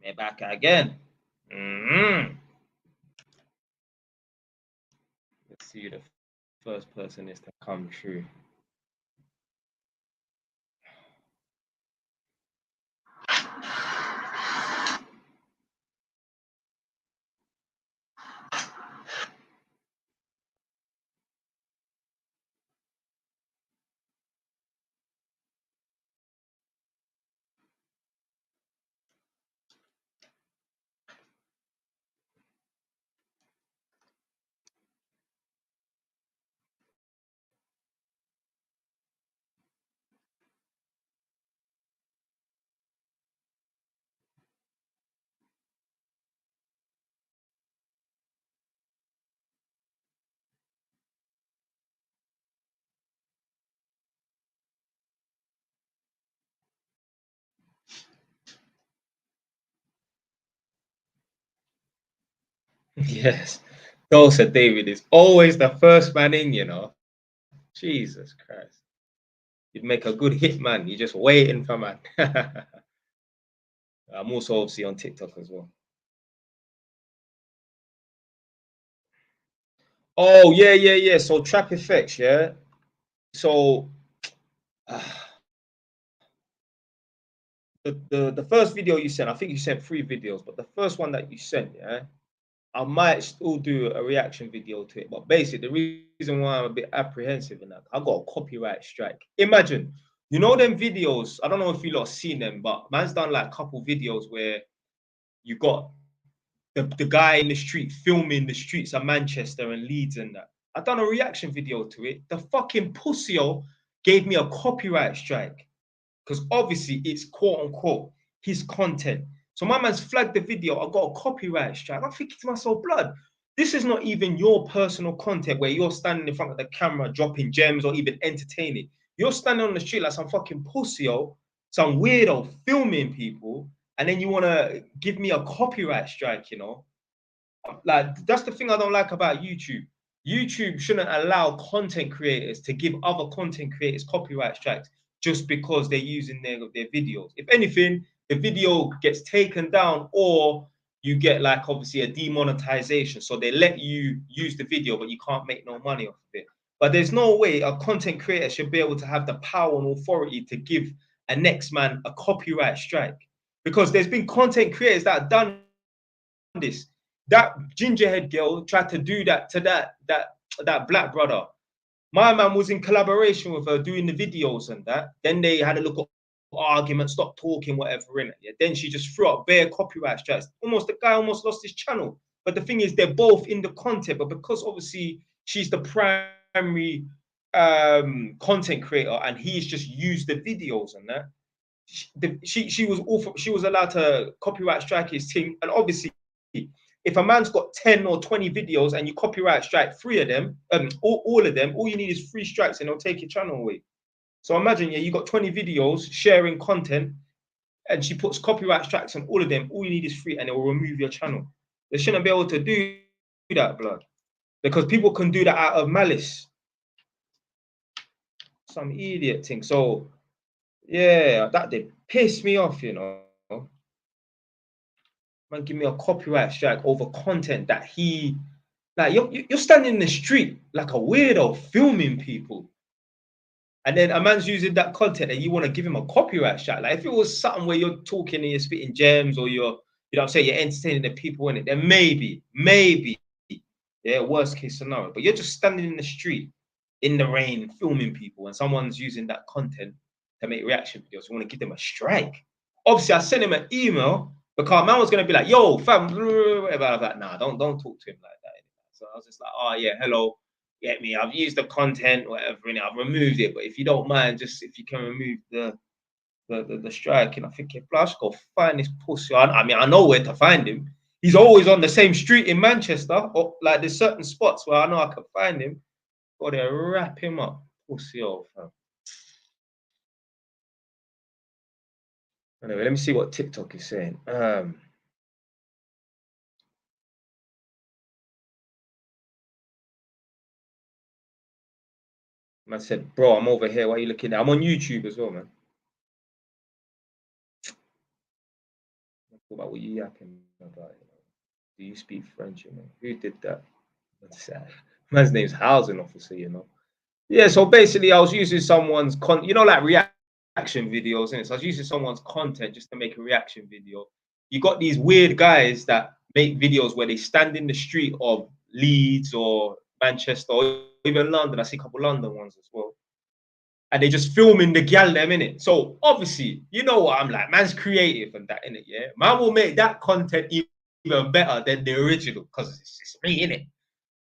Mi-Bak-Agen. Let's see who the first person is to come through. Yes, Dulce David is always the first man in, you know. Jesus Christ. You'd make a good hit man. You're just waiting for man. I'm also obviously on TikTok as well. Oh, yeah. So Trap Effects, yeah. So the first video you sent, I think you sent 3 videos, but the first one that you sent, yeah, I might still do a reaction video to it. But basically, the reason why I'm a bit apprehensive in that, I got a copyright strike. Imagine, you know them videos. I don't know if you lot seen them, but man's done like a couple videos where you got the guy in the street filming the streets of Manchester and Leeds and that. I done a reaction video to it. The fucking pussyo gave me a copyright strike because obviously it's quote unquote his content. So my man's flagged the video. I got a copyright strike. I'm thinking to myself, blood, this is not even your personal content where you're standing in front of the camera dropping gems or even entertaining. You're standing on the street like some fucking pussyo, some weirdo filming people, and then you want to give me a copyright strike, you know? Like, that's the thing I don't like about YouTube. YouTube shouldn't allow content creators to give other content creators copyright strikes just because they're using their videos. If anything, the video gets taken down or you get like obviously a demonetization. So they let you use the video, but you can't make no money off of it. But there's no way a content creator should be able to have the power and authority to give a next man a copyright strike. Because there's been content creators that have done this. That gingerhead girl tried to do that to that black brother. My man was in collaboration with her doing the videos and that. Then they had a little argument, stop talking, whatever in it. Yeah. Then she just threw up bare copyright strikes. Almost the guy almost lost his channel. But the thing is, they're both in the content, but because obviously she's the primary content creator and he's just used the videos and that. She was allowed to copyright strike his thing, and obviously if a man's got 10 or 20 videos and you copyright strike 3 of them, all of them, all you need is 3 strikes and they'll take your channel away. So imagine, yeah, you got 20 videos sharing content and she puts copyright strikes on all of them. All you need is 3 and it will remove your channel. They shouldn't be able to do that, blood, because people can do that out of malice. Some idiot thing. So yeah, that did piss me off, you know. Man, give me a copyright strike over content that he, like, you're standing in the street like a weirdo filming people, and then a man's using that content and you want to give him a copyright strike. Like if it was something where you're talking and you're spitting gems or you're, you know what I'm saying, you're entertaining the people in it, then maybe, yeah, worst case scenario. But you're just standing in the street in the rain filming people and someone's using that content to make reaction videos. You want to give them a strike. Obviously, I sent him an email because man was gonna be like, "Yo, fam," whatever. I was like, "Nah, don't talk to him like that." So I was just like, "Oh yeah, hello, get me? I've used the content, whatever, and I've removed it. But if you don't mind, just if you can remove the strike." And I think, yeah, Flash, go find this pussy. I mean, I know where to find him. He's always on the same street in Manchester, or like there's certain spots where I know I can find him. Go there, wrap him up, pussy old fam. Anyway, let me see what TikTok is saying. Man said, "Bro, I'm over here. Why are you looking at?" I'm on YouTube as well, man. about what you yapping about. You know? Do you speak French? You know, who did that? What's that? Man's name's housing officer. You know. Yeah. So basically, I was using someone's you know, like reaction videos, and so I was using someone's content just to make a reaction video. You got these weird guys that make videos where they stand in the street of Leeds or Manchester or even London. I see a couple London ones as well. And they just filming the gal them in it. So obviously, you know what I'm like, man's creative and that in it, yeah. Man will make that content even better than the original because it's me in it.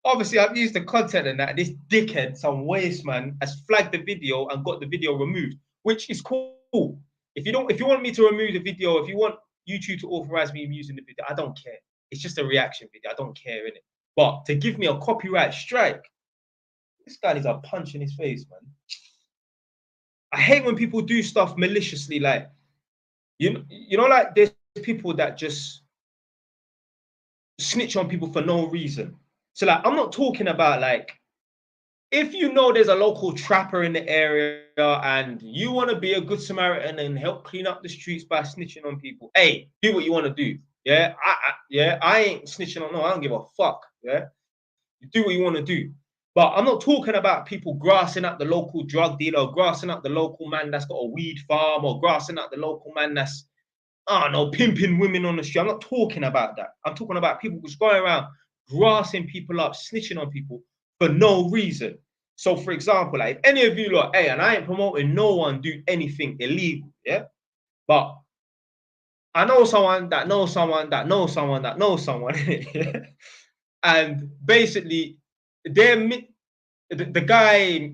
Obviously, I've used the content and that. This dickhead, some waste man, has flagged the video and got the video removed, which is cool. If you want me to remove the video, if you want YouTube to authorize me using the video, I don't care. It's just a reaction video. I don't care in it. But to give me a copyright strike, this guy needs a punch in his face, man. I hate when people do stuff maliciously, like you know, like there's people that just snitch on people for no reason. So like, I'm not talking about like, if you know there's a local trapper in the area and you want to be a good Samaritan and help clean up the streets by snitching on people, hey, do what you want to do. Yeah, I ain't snitching on no. I don't give a fuck. Yeah, you do what you want to do. But I'm not talking about people grassing up the local drug dealer, or grassing up the local man that's got a weed farm, or grassing up the local man that's, I don't know, pimping women on the street. I'm not talking about that. I'm talking about people just going around grassing people up, snitching on people for no reason. So, for example, like if any of you look, hey, and I ain't promoting no one do anything illegal, yeah? But I know someone that knows someone that knows someone that knows someone, yeah? And basically, they're the guy,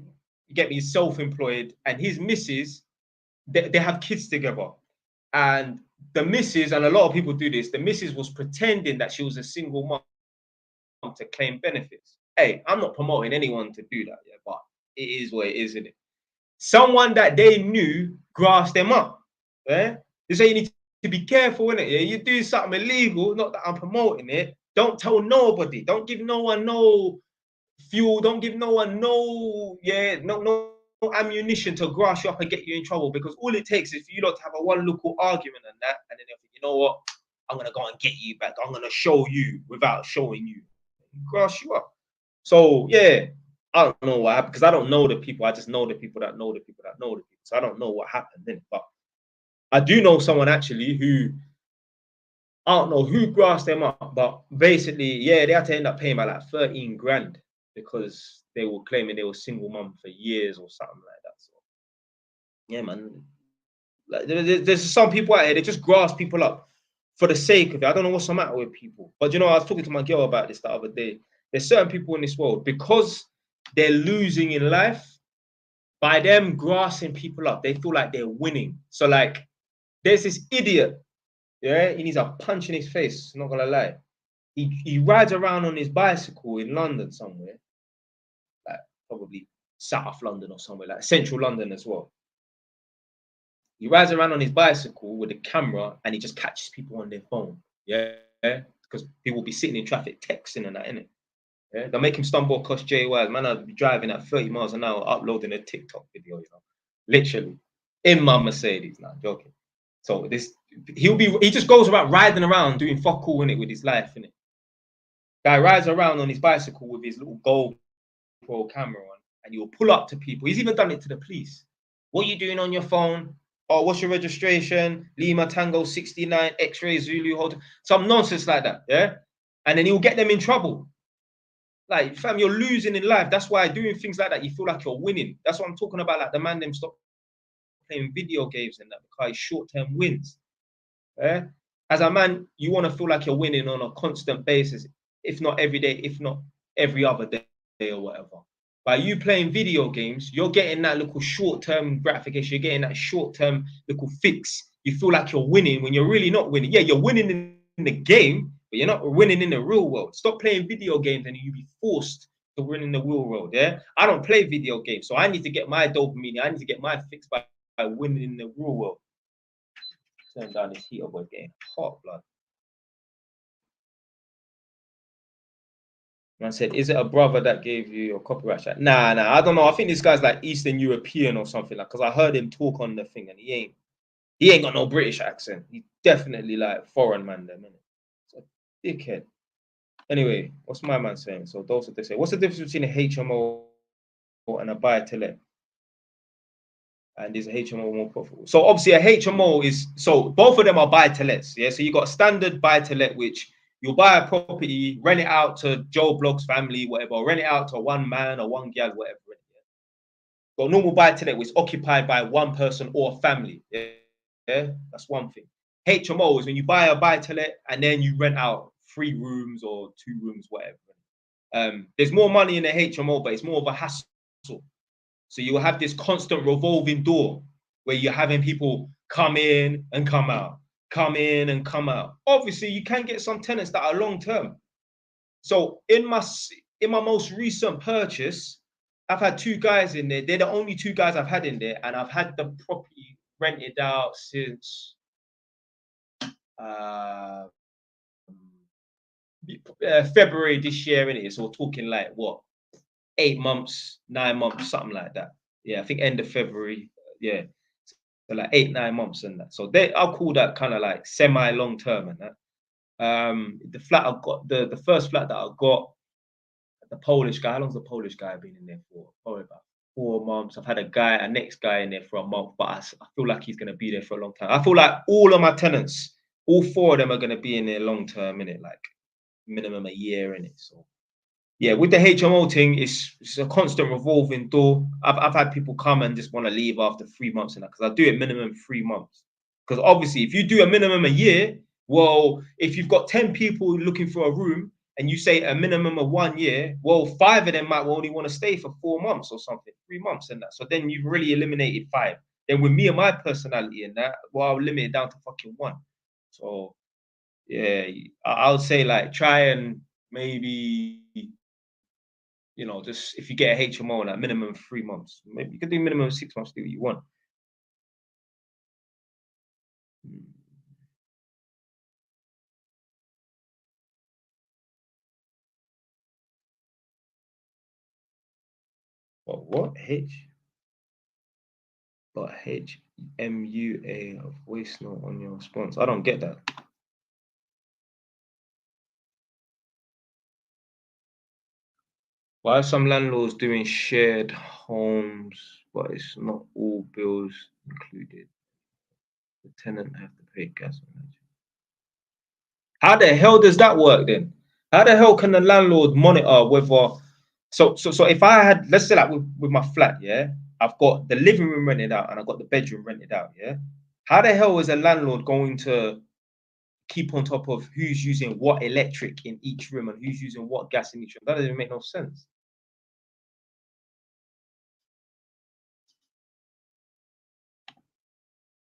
get me, self-employed, and his missus, they have kids together. And the missus, and a lot of people do this, the missus was pretending that she was a single mom to claim benefits. Hey, I'm not promoting anyone to do that, yeah, but it is what it is, isn't it? Someone that they knew grassed them up. Yeah? They say you need to be careful, innit? Yeah, you do something illegal, not that I'm promoting it. Don't tell nobody. Don't give no one no fuel. Don't give no one no ammunition to grass you up and get you in trouble, because all it takes is for you lot to have a one little argument and that, and then you know what, I'm gonna go and get you back. I'm gonna show you without showing you, grass you up. So yeah, I don't know what happened because I don't know the people. I just know the people that know the people that know the people. So I don't know what happened then, but I do know someone actually who, I don't know who grassed them up, but basically, yeah, they had to end up paying by like 13 grand because they were claiming they were single mum for years or something like that. So yeah, man. Like there's some people out here, they just grass people up for the sake of it. I don't know what's the matter with people. But you know, I was talking to my girl about this the other day. There's certain people in this world, because they're losing in life, by them grassing people up, they feel like they're winning. So like there's this idiot, yeah, he needs a punch in his face, not gonna lie. He rides around on his bicycle in London somewhere, like probably South London or somewhere, like central London as well. He rides around on his bicycle with a camera and he just catches people on their phone. Yeah. Because people will be sitting in traffic texting and that, innit? Yeah. They'll make him stumble across JYs. Man, I'll be driving at 30 miles an hour, uploading a TikTok video, you know. Literally. In my Mercedes. Nah, joking. So this he just goes around riding around doing fuck all in it with his life, innit? Guy rides around on his bicycle with his little GoPro camera on, and he'll pull up to people. He's even done it to the police. What are you doing on your phone? Oh, what's your registration? Lima Tango 69, X-ray Zulu Hotel. Some nonsense like that, yeah? And then he'll get them in trouble. Like, fam, you're losing in life. That's why doing things like that, you feel like you're winning. That's what I'm talking about. Like, the man them stop playing video games and that because short-term wins. Yeah? As a man, you want to feel like you're winning on a constant basis, if not every day, if not every other day or whatever. By you playing video games, you're getting that little short-term gratification. You're getting that short-term little fix. You feel like you're winning when you're really not winning. Yeah, you're winning in the game, but you're not winning in the real world. Stop playing video games and you'll be forced to win in the real world. Yeah, I don't play video games, so I need to get my dopamine. I need to get my fix by winning in the real world. Turn down this heater, boy, getting hot, blood. Man said, is it a brother that gave you your copyright strike? Nah, I don't know. I think this guy's like Eastern European or something, like, because I heard him talk on the thing and he ain't. He ain't got no British accent. He's definitely like foreign man, them, innit? So dickhead. Anyway, what's my man saying? So those are they say. What's the difference between a HMO and a buy to let? And is a HMO more profitable? So obviously a HMO is, so both of them are buy to lets. Yeah. So you got standard buy to let, which you'll buy a property, rent it out to Joe Blogg's family, whatever, or rent it out to one man or one gal, whatever. Got normal buy to let, which is occupied by one person or a family. Yeah. Yeah, that's one thing. HMO is when you buy a buy to let and then you rent out 3 rooms or 2 rooms, whatever. There's more money in the HMO, but it's more of a hassle. So you will have this constant revolving door where you're having people come in and come out, come in and come out. Obviously, you can get some tenants that are long term. So in my most recent purchase, I've had 2 guys in there. They're the only 2 guys I've had in there, and I've had the property rented out since uh, February this year, innit? So we're talking like what, 8 months, 9 months, something like that. Yeah, I think end of February. Yeah, so like 8, 9 months and that. So I'll call that kind of like semi long term and that. The flat I got, the first flat that I got, the Polish guy. How long's the Polish guy been in there for? Probably about 4 months. I've had a next guy in there for a month, but I feel like he's gonna be there for a long time. I feel like all of my tenants, all 4 of them are gonna be in there long term, innit? Like minimum a year, innit? So yeah, with the HMO thing, it's a constant revolving door. I've had people come and just want to leave after 3 months and that, because I do it minimum 3 months. Because obviously, if you do a minimum a year, well, if you've got 10 people looking for a room and you say a minimum of 1 year, well, 5 of them might only want to stay for 4 months or something, 3 months and that. So then you've really eliminated 5. Then with me and my personality and that, well, I'll limit it down to fucking 1. So yeah, I would say like try and maybe, just if you get a HMO, like minimum 3 months. Maybe you could do minimum 6 months, do what you want. Mm. What? HMUA, a voice note on your response. I don't get that. Why are some landlords doing shared homes, but it's not all bills included? The tenant have to pay gas and electricity. How the hell does that work then? How the hell can the landlord monitor whether, so if I had, let's say like with my flat, yeah, I've got the living room rented out and I've got the bedroom rented out, yeah. How the hell is a landlord going to keep on top of who's using what electric in each room and who's using what gas in each room? That doesn't even make no sense.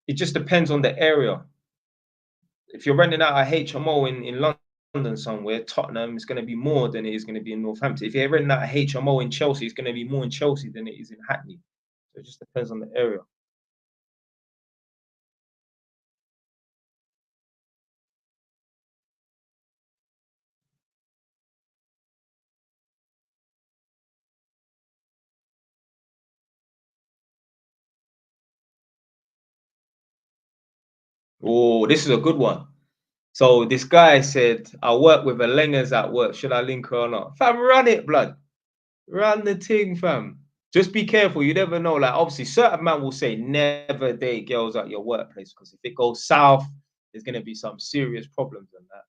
It just depends on the area. If you're renting out a HMO in London somewhere, Tottenham, it's going to be more than it is going to be in Northampton. If you're renting out a HMO in Chelsea, it's going to be more in Chelsea than it is in Hackney. So it just depends on the area. Oh, this is a good one. So this guy said, I work with a Lengers at work. Should I link her or not? Fam, run it, blood. Run the thing, fam. Just be careful. You never know. Like, obviously, certain man will say never date girls at your workplace, because if it goes south, there's going to be some serious problems in that.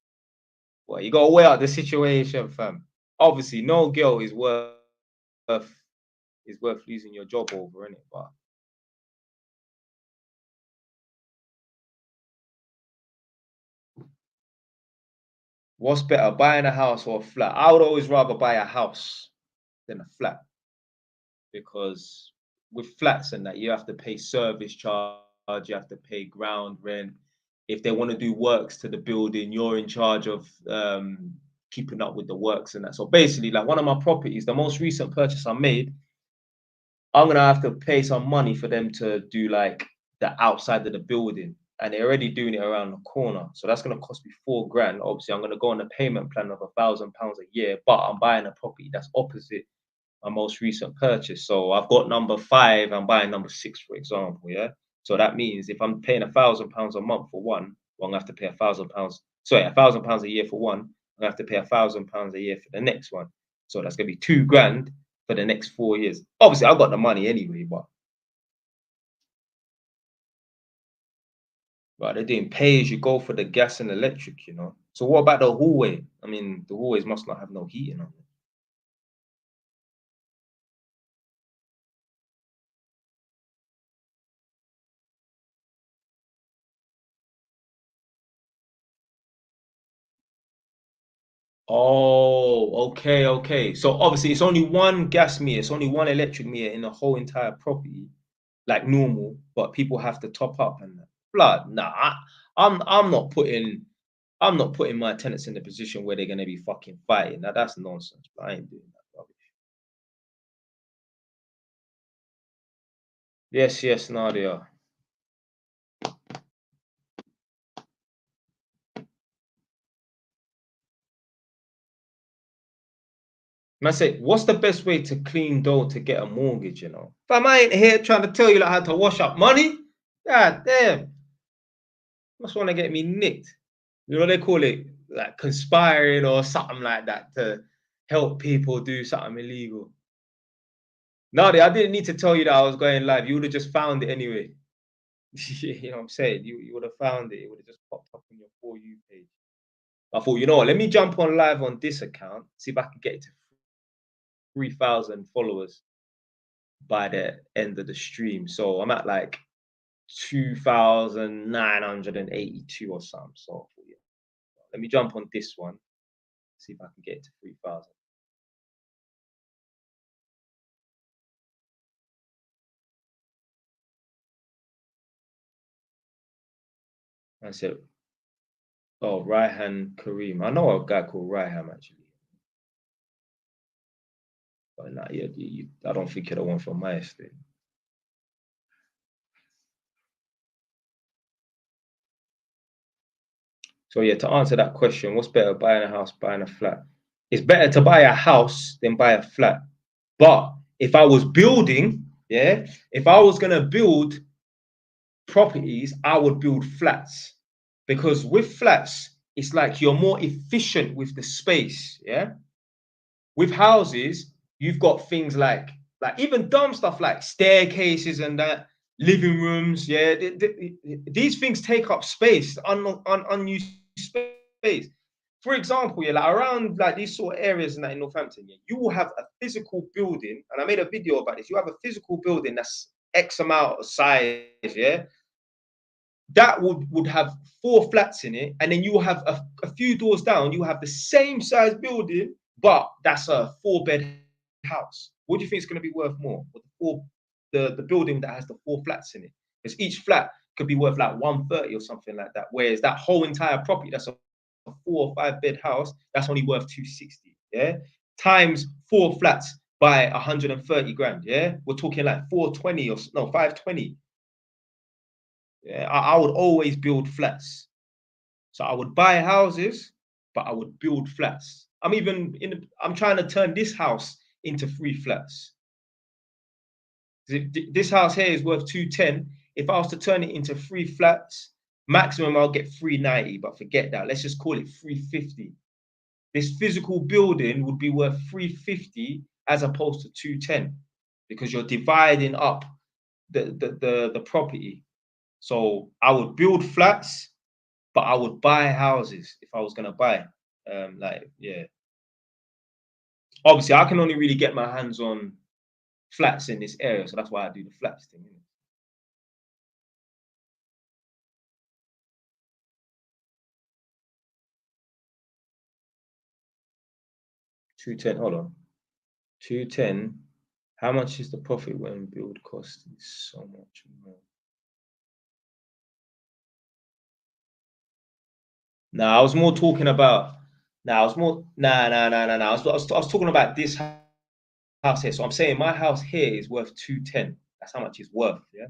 Well, you got to weigh out the situation, fam. Obviously, no girl is worth losing your job over, innit? But what's better, buying a house or a flat? I would always rather buy a house than a flat, because with flats and that, you have to pay service charge, you have to pay ground rent. If they want to do works to the building, you're in charge of keeping up with the works and that. So basically, like one of my properties, the most recent purchase I made, I'm gonna have to pay some money for them to do like the outside of the building, and they're already doing it around the corner. So that's gonna cost me 4 grand. Obviously, I'm gonna go on a payment plan of £1,000 a year, but I'm buying a property that's opposite my most recent purchase. So I've got number 5, I'm buying number 6, for example. Yeah. So that means if I'm paying £1,000 a month for one, well, I'm gonna have to pay £1,000. Sorry, £1,000 a year for one. I'm gonna have to pay £1,000 a year for the next one. So that's gonna be 2 grand for the next 4 years. Obviously, I've got the money anyway, but they're doing pay as you go for the gas and electric, you know. So what about the hallway? I mean, the hallways must not have no heating on it. Oh, okay, okay. So obviously it's only one gas meter, it's only one electric meter in the whole entire property, like normal, but people have to top up and that. Blood, nah, I'm not putting my tenants in a position where they're gonna be fucking fighting. Now that's nonsense. I ain't doing that rubbish. Yes, yes, Nadia. Man say, what's the best way to clean dough to get a mortgage, you know? Fam, I ain't here trying to tell you like how to wash up money. God damn. Must want to get me nicked. You know, they call it like conspiring or something like that to help people do something illegal. Nadia, I didn't need to tell you that I was going live. You would have just found it anyway. You know what I'm saying? You would have found it. It would have just popped up on your For You page. I thought, you know what? Let me jump on live on this account, see if I can get it to 3,000 followers by the end of the stream. So I'm at like 2,982 or something. So yeah, let me jump on this one, see if I can get it to 3,000. I said, oh, Raihan Kareem. I know a guy called Raihan actually. But nah, yeah, I don't think you're the one from my estate. So yeah, to answer that question, what's better, buying a house, buying a flat? It's better to buy a house than buy a flat. But if I was building, yeah, if I was gonna build properties, I would build flats. Because with flats, it's like you're more efficient with the space, yeah. With houses, you've got things like even dumb stuff like staircases and that, living rooms, yeah. These things take up space, unused space. For example, yeah, like around like these sort of areas in, in Northampton, yeah, you will have a physical building, and I made a video about this. You have a physical building that's X amount of size, yeah, that would have 4 flats in it, and then you will have a few doors down, you have the same size building, but that's a 4-bed house. What do you think is going to be worth more? The building that has the 4 flats in it, because each flat could be worth like 130 or something like that. Whereas that whole entire property, that's a 4 or 5 bed house, that's only worth 260. Yeah, times 4 flats by 130 grand. Yeah, we're talking like 420 or no 520. Yeah, I would always build flats. So I would buy houses, but I would build flats. I'm trying to turn this house into 3 flats. This house here is worth 210. If I was to turn it into 3 flats, maximum I'll get 390, but forget that. Let's just call it 350. This physical building would be worth 350 as opposed to 210 because you're dividing up the property. So I would build flats, but I would buy houses if I was gonna buy. Like yeah, obviously I can only really get my hands on flats in this area, so that's why I do the flats thing. 210. Hold on, 210. How much is the profit when build cost is so much more? Nah, I was more talking about. Nah, I was more. Nah, nah, nah, nah, nah. I was talking about this house here. So I'm saying my house here is worth 210. That's how much it's worth. Yeah.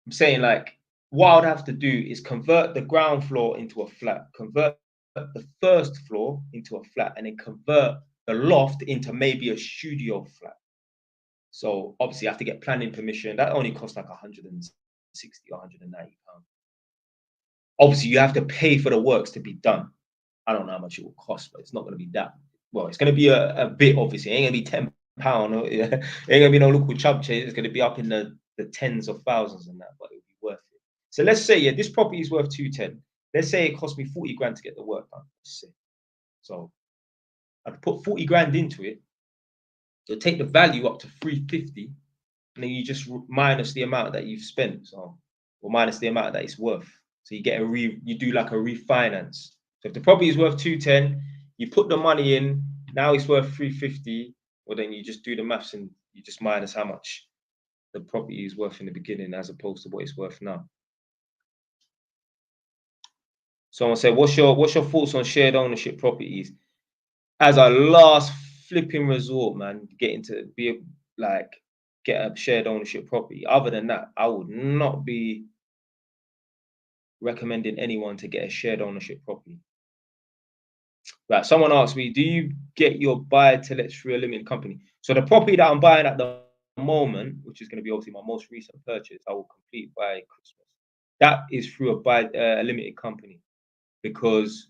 I'm saying like what I would have to do is convert the ground floor into a flat, convert the first floor into a flat, and then convert the loft into maybe a studio flat. So obviously I have to get planning permission. That only costs like 160 160 or 190 pounds. Obviously, you have to pay for the works to be done. I don't know how much it will cost, but it's not going to be that. Well, it's going to be a bit, obviously. It ain't going to be £10. Yeah. It ain't going to be no local chub change. It's going to be up in the tens of thousands and that, but it'll be worth it. So let's say, yeah, this property is worth 210. Let's say it cost me 40 grand to get the work done. So I'd put 40 grand into it. You'll take the value up to 350, and then you just minus the amount that you've spent, or minus the amount that it's worth. So you get you do like a refinance. So if the property is worth 210, you put the money in, now it's worth 350, well then you just do the maths and you just minus how much the property is worth in the beginning as opposed to what it's worth now. Someone said, what's your thoughts on shared ownership properties as a last flipping resort, man? Getting to be like get a shared ownership property. Other than that, I would not be recommending anyone to get a shared ownership property. Right, someone asked me, do you get your buy to let through a limited company? So the property that I'm buying at the moment, which is going to be obviously my most recent purchase, I will complete by Christmas. That is through a limited company, because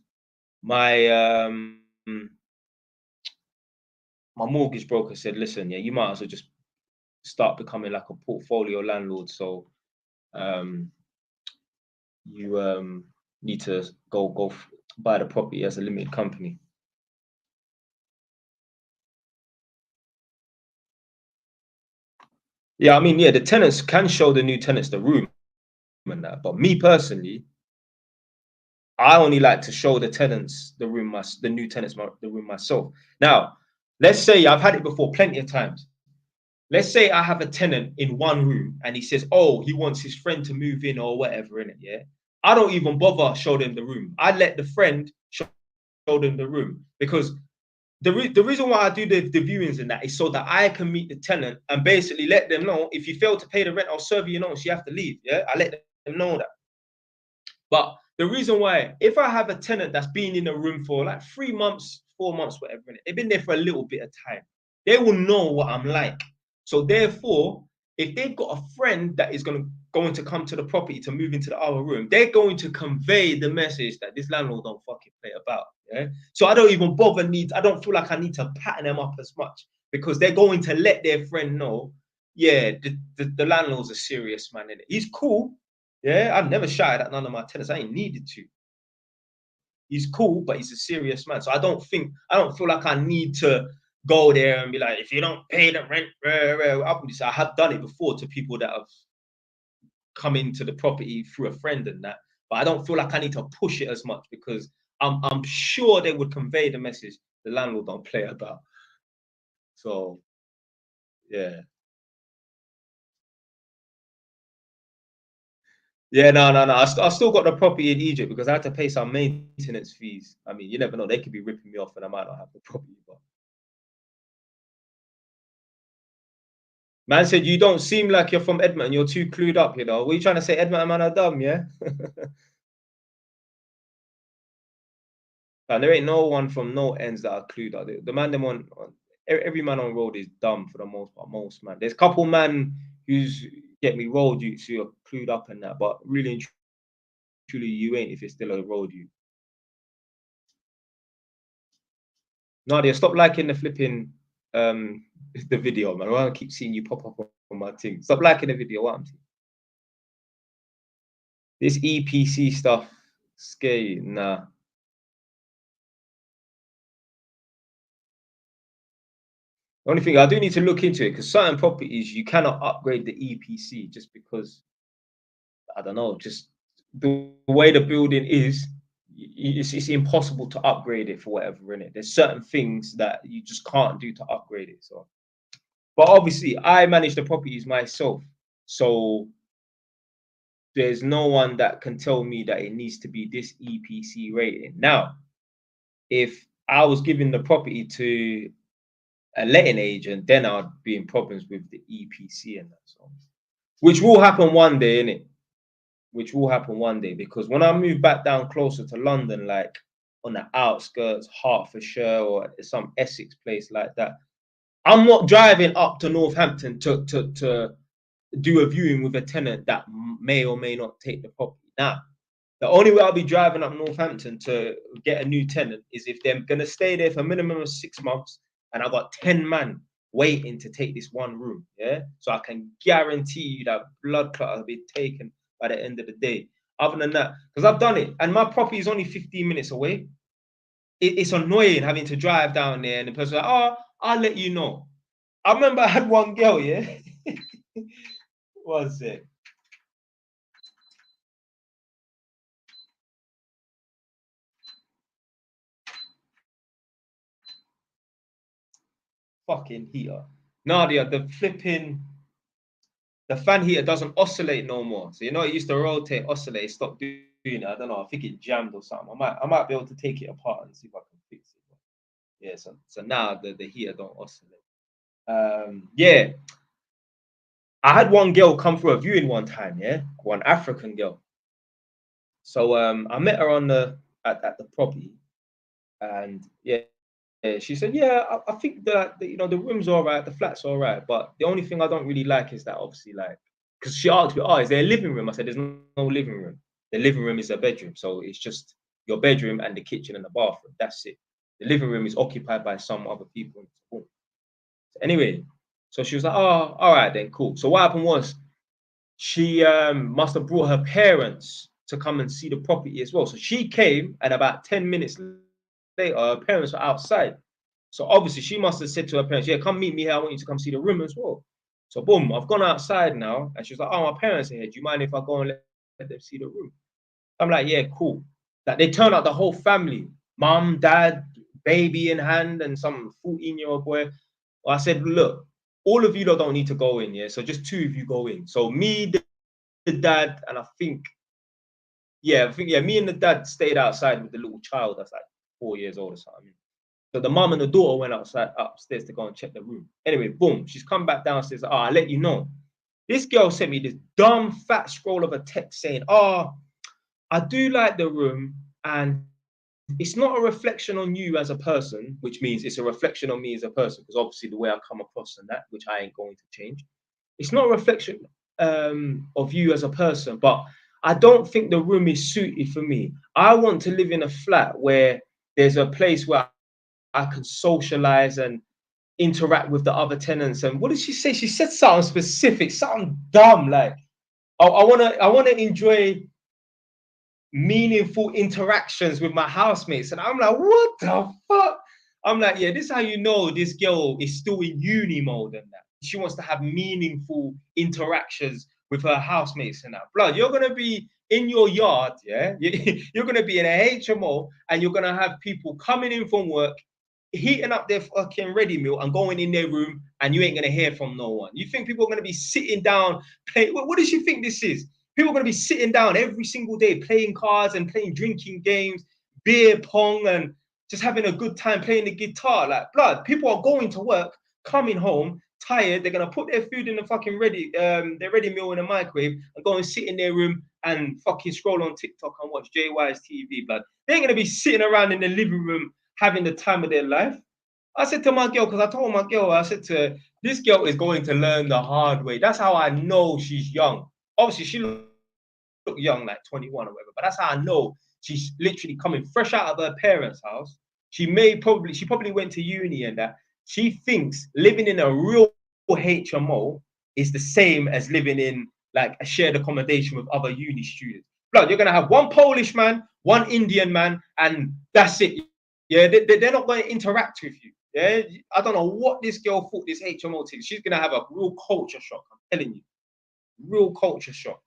my my mortgage broker said, listen, yeah, you might as well just start becoming like a portfolio landlord. So you need to go buy the property as a limited company. Yeah, I mean, yeah, the tenants can show the new tenants the room and that, but me personally, I only like to show the tenants the room, the new tenants the room myself. Now, let's say I've had it before plenty of times. Let's say I have a tenant in one room and he says, oh, he wants his friend to move in or whatever in it, yeah? I don't even bother show them the room. I let the friend show them the room, because the reason why I do the viewings and that is so that I can meet the tenant and basically let them know, if you fail to pay the rent, I'll serve you notice, you have to leave, yeah? I let them know that. But the reason why, if I have a tenant that's been in a room for like 3 months, 4 months, whatever, they've been there for a little bit of time, they will know what I'm like. So therefore, if they've got a friend that is going to come to the property to move into the other room, they're going to convey the message that this landlord don't fucking play about. Yeah. So I don't even I don't feel like I need to pattern them up as much, because they're going to let their friend know, yeah, the landlord's a serious man, innit? He's cool. Yeah, I've never shouted at none of my tenants. I ain't needed to. He's cool, but he's a serious man. So I don't feel like I need to go there and be like, if you don't pay the rent, I have done it before to people that have come into the property through a friend and that, but I don't feel like I need to push it as much, because I'm sure they would convey the message the landlord don't play about. So yeah. Yeah, no. I still got the property in Egypt because I had to pay some maintenance fees. I mean, you never know. They could be ripping me off and I might not have the property. But man said, you don't seem like you're from Edmonton. You're too clued up, you know. What are you trying to say? Edmonton man are dumb, yeah? And there ain't no one from no ends that are clued up. The man them on every man on road is dumb for the most part. Most man. There's a couple man who's get me road you who are clued up and that, but really and truly you ain't if it's still a road you. Nadia, stop liking the flipping the video, man. I want to keep seeing you pop up on my thing. Stop liking the video. What I'm saying. This EPC stuff, scary. Nah. The only thing I do need to look into it, because certain properties you cannot upgrade the EPC just because, I don't know, just the way the building is. It's impossible to upgrade it for whatever in it. There's certain things that you just can't do to upgrade it. So, but obviously, I manage the properties myself, so there's no one that can tell me that it needs to be this EPC rating. Now, if I was giving the property to a letting agent, then I'd be in problems with the EPC and that. So, which will happen one day, innit? Which will happen one day, because when I move back down closer to London, like on the outskirts, Hertfordshire or some Essex place like that, I'm not driving up to Northampton to do a viewing with a tenant that may or may not take the property. Now, the only way I'll be driving up Northampton to get a new tenant is if they're gonna stay there for a minimum of 6 months, and I got 10 man waiting to take this one room. Yeah, so I can guarantee you that blood clot will be taken by the end of the day. Other than that, because I've done it, and my property is only 15 minutes away. It's annoying having to drive down there, and the person like, oh, I'll let you know. I remember I had one girl, yeah. Was it? Fucking heater. Nadia, the fan heater doesn't oscillate no more. So you know it used to rotate, oscillate, it stopped doing it. I don't know. I think it jammed or something. I might be able to take it apart and see if I can fix it. But yeah, so now the heater don't oscillate. Yeah. I had one girl come for a viewing one time, yeah, one African girl. So I met her on at the property, and yeah, she said, yeah, I think that you know the room's all right, the flat's all right, but the only thing I don't really like is that obviously like because she asked me, oh, is there a living room? I said, there's no living room. The living room is a bedroom, so it's just your bedroom and the kitchen and the bathroom. That's it. The living room is occupied by some other people. So anyway, so she was like, oh, all right then, cool. So what happened was she must have brought her parents to come and see the property as well. So she came, and about 10 minutes later, her parents were outside. So obviously, she must have said to her parents, yeah, come meet me here. I want you to come see the room as well. So boom, I've gone outside now, and she's like, oh, my parents are here. Do you mind if I go and let them see the room? I'm like, yeah, cool. Like they turn out the whole family, mom, dad, baby in hand, and some 14-year-old boy. Well, I said, look, all of you lot don't need to go in, yeah. So just two of you go in. So me, the dad, and I think yeah, me and the dad stayed outside with the little child that's like 4 years old or something. So the mom and the daughter went outside upstairs to go and check the room. Anyway, boom, she's come back downstairs. Oh, I'll let you know. This girl sent me this dumb fat scroll of a text saying, oh, I do like the room, and it's not a reflection on you as a person, which means it's a reflection on me as a person, because obviously the way I come across and that, which I ain't going to change. It's not a reflection of you as a person, but I don't think the room is suited for me. I want to live in a flat where there's a place where I can socialize and interact with the other tenants. And what did she say? She said something specific, something dumb, like I wanna enjoy meaningful interactions with my housemates. And I'm like, what the fuck? I'm like, yeah, this is how you know this girl is still in uni mode and that. She wants to have meaningful interactions with her housemates and that. Blood, you're gonna be in your yard, yeah? You're gonna be in a HMO and you're gonna have people coming in from work, heating up their fucking ready meal and going in their room, and you ain't gonna hear from no one. You think people are gonna be sitting down playing? What does she think this is? People are going to be sitting down every single day playing cards and playing drinking games, beer pong, and just having a good time playing the guitar. Like blood, people are going to work, coming home tired. They're gonna put their food in the fucking their ready meal in the microwave and go and sit in their room and fucking scroll on TikTok and watch JY's TV. Blood, they ain't gonna be sitting around in the living room having the time of their life. I said to my girl, because I told my girl, I said to her, this girl is going to learn the hard way. That's how I know she's young. Obviously, she look young, like 21 or whatever, but that's how I know she's literally coming fresh out of her parents' house. She probably went to uni and that. She thinks living in a real HMO is the same as living in like a shared accommodation with other uni students. Blood, you're gonna have one Polish man, one Indian man, and that's it. Yeah, they're not going to interact with you. Yeah, I don't know what this girl thought this HMO thing. She's gonna have a real culture shock. I'm telling you, real culture shock.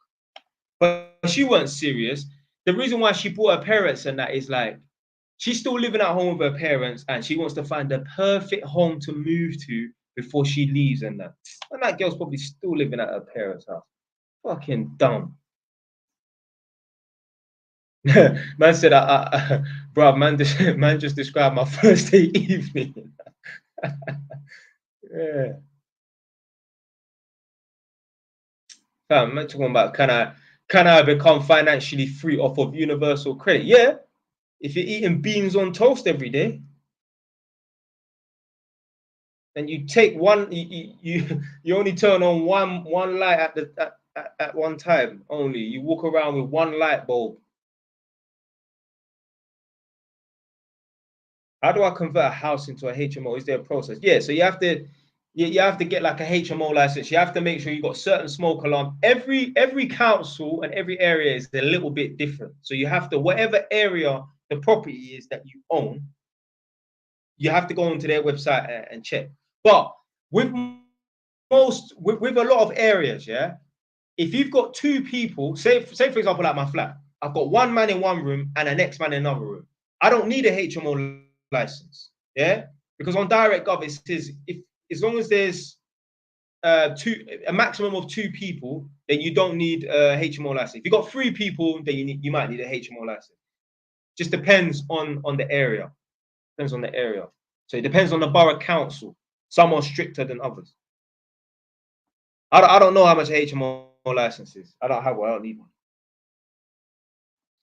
But she wasn't serious. The reason why she brought her parents and that is like she's still living at home with her parents and she wants to find the perfect home to move to before she leaves and that. And that girl's probably still living at her parents' house. Fucking dumb. Man said, bro, man just described my first day evening. Yeah. Man talking about can I become financially free off of universal credit? Yeah, if you're eating beans on toast every day. and you take one, you only turn on one light at one time only. You walk around with one light bulb. How do I convert a house into a HMO? Is there a process? Yeah, so you have to get like a HMO license. You have to make sure you got certain smoke alarm. Every council and every area is a little bit different. So you have to, whatever area the property is that you own, you have to go onto their website and check. But with with a lot of areas, yeah, if you've got two people, say for example, like my flat, I've got one man in one room and the next man in another room. I don't need a HMO license, yeah, because on direct gov it says if as long as there's a maximum of two people, then you don't need a HMO license. If you've got three people, then you might need a HMO license. Just depends on the area. Depends on the area. So it depends on the borough council. Some are stricter than others. I don't know how much a HMO license is. I don't have one. I don't need one.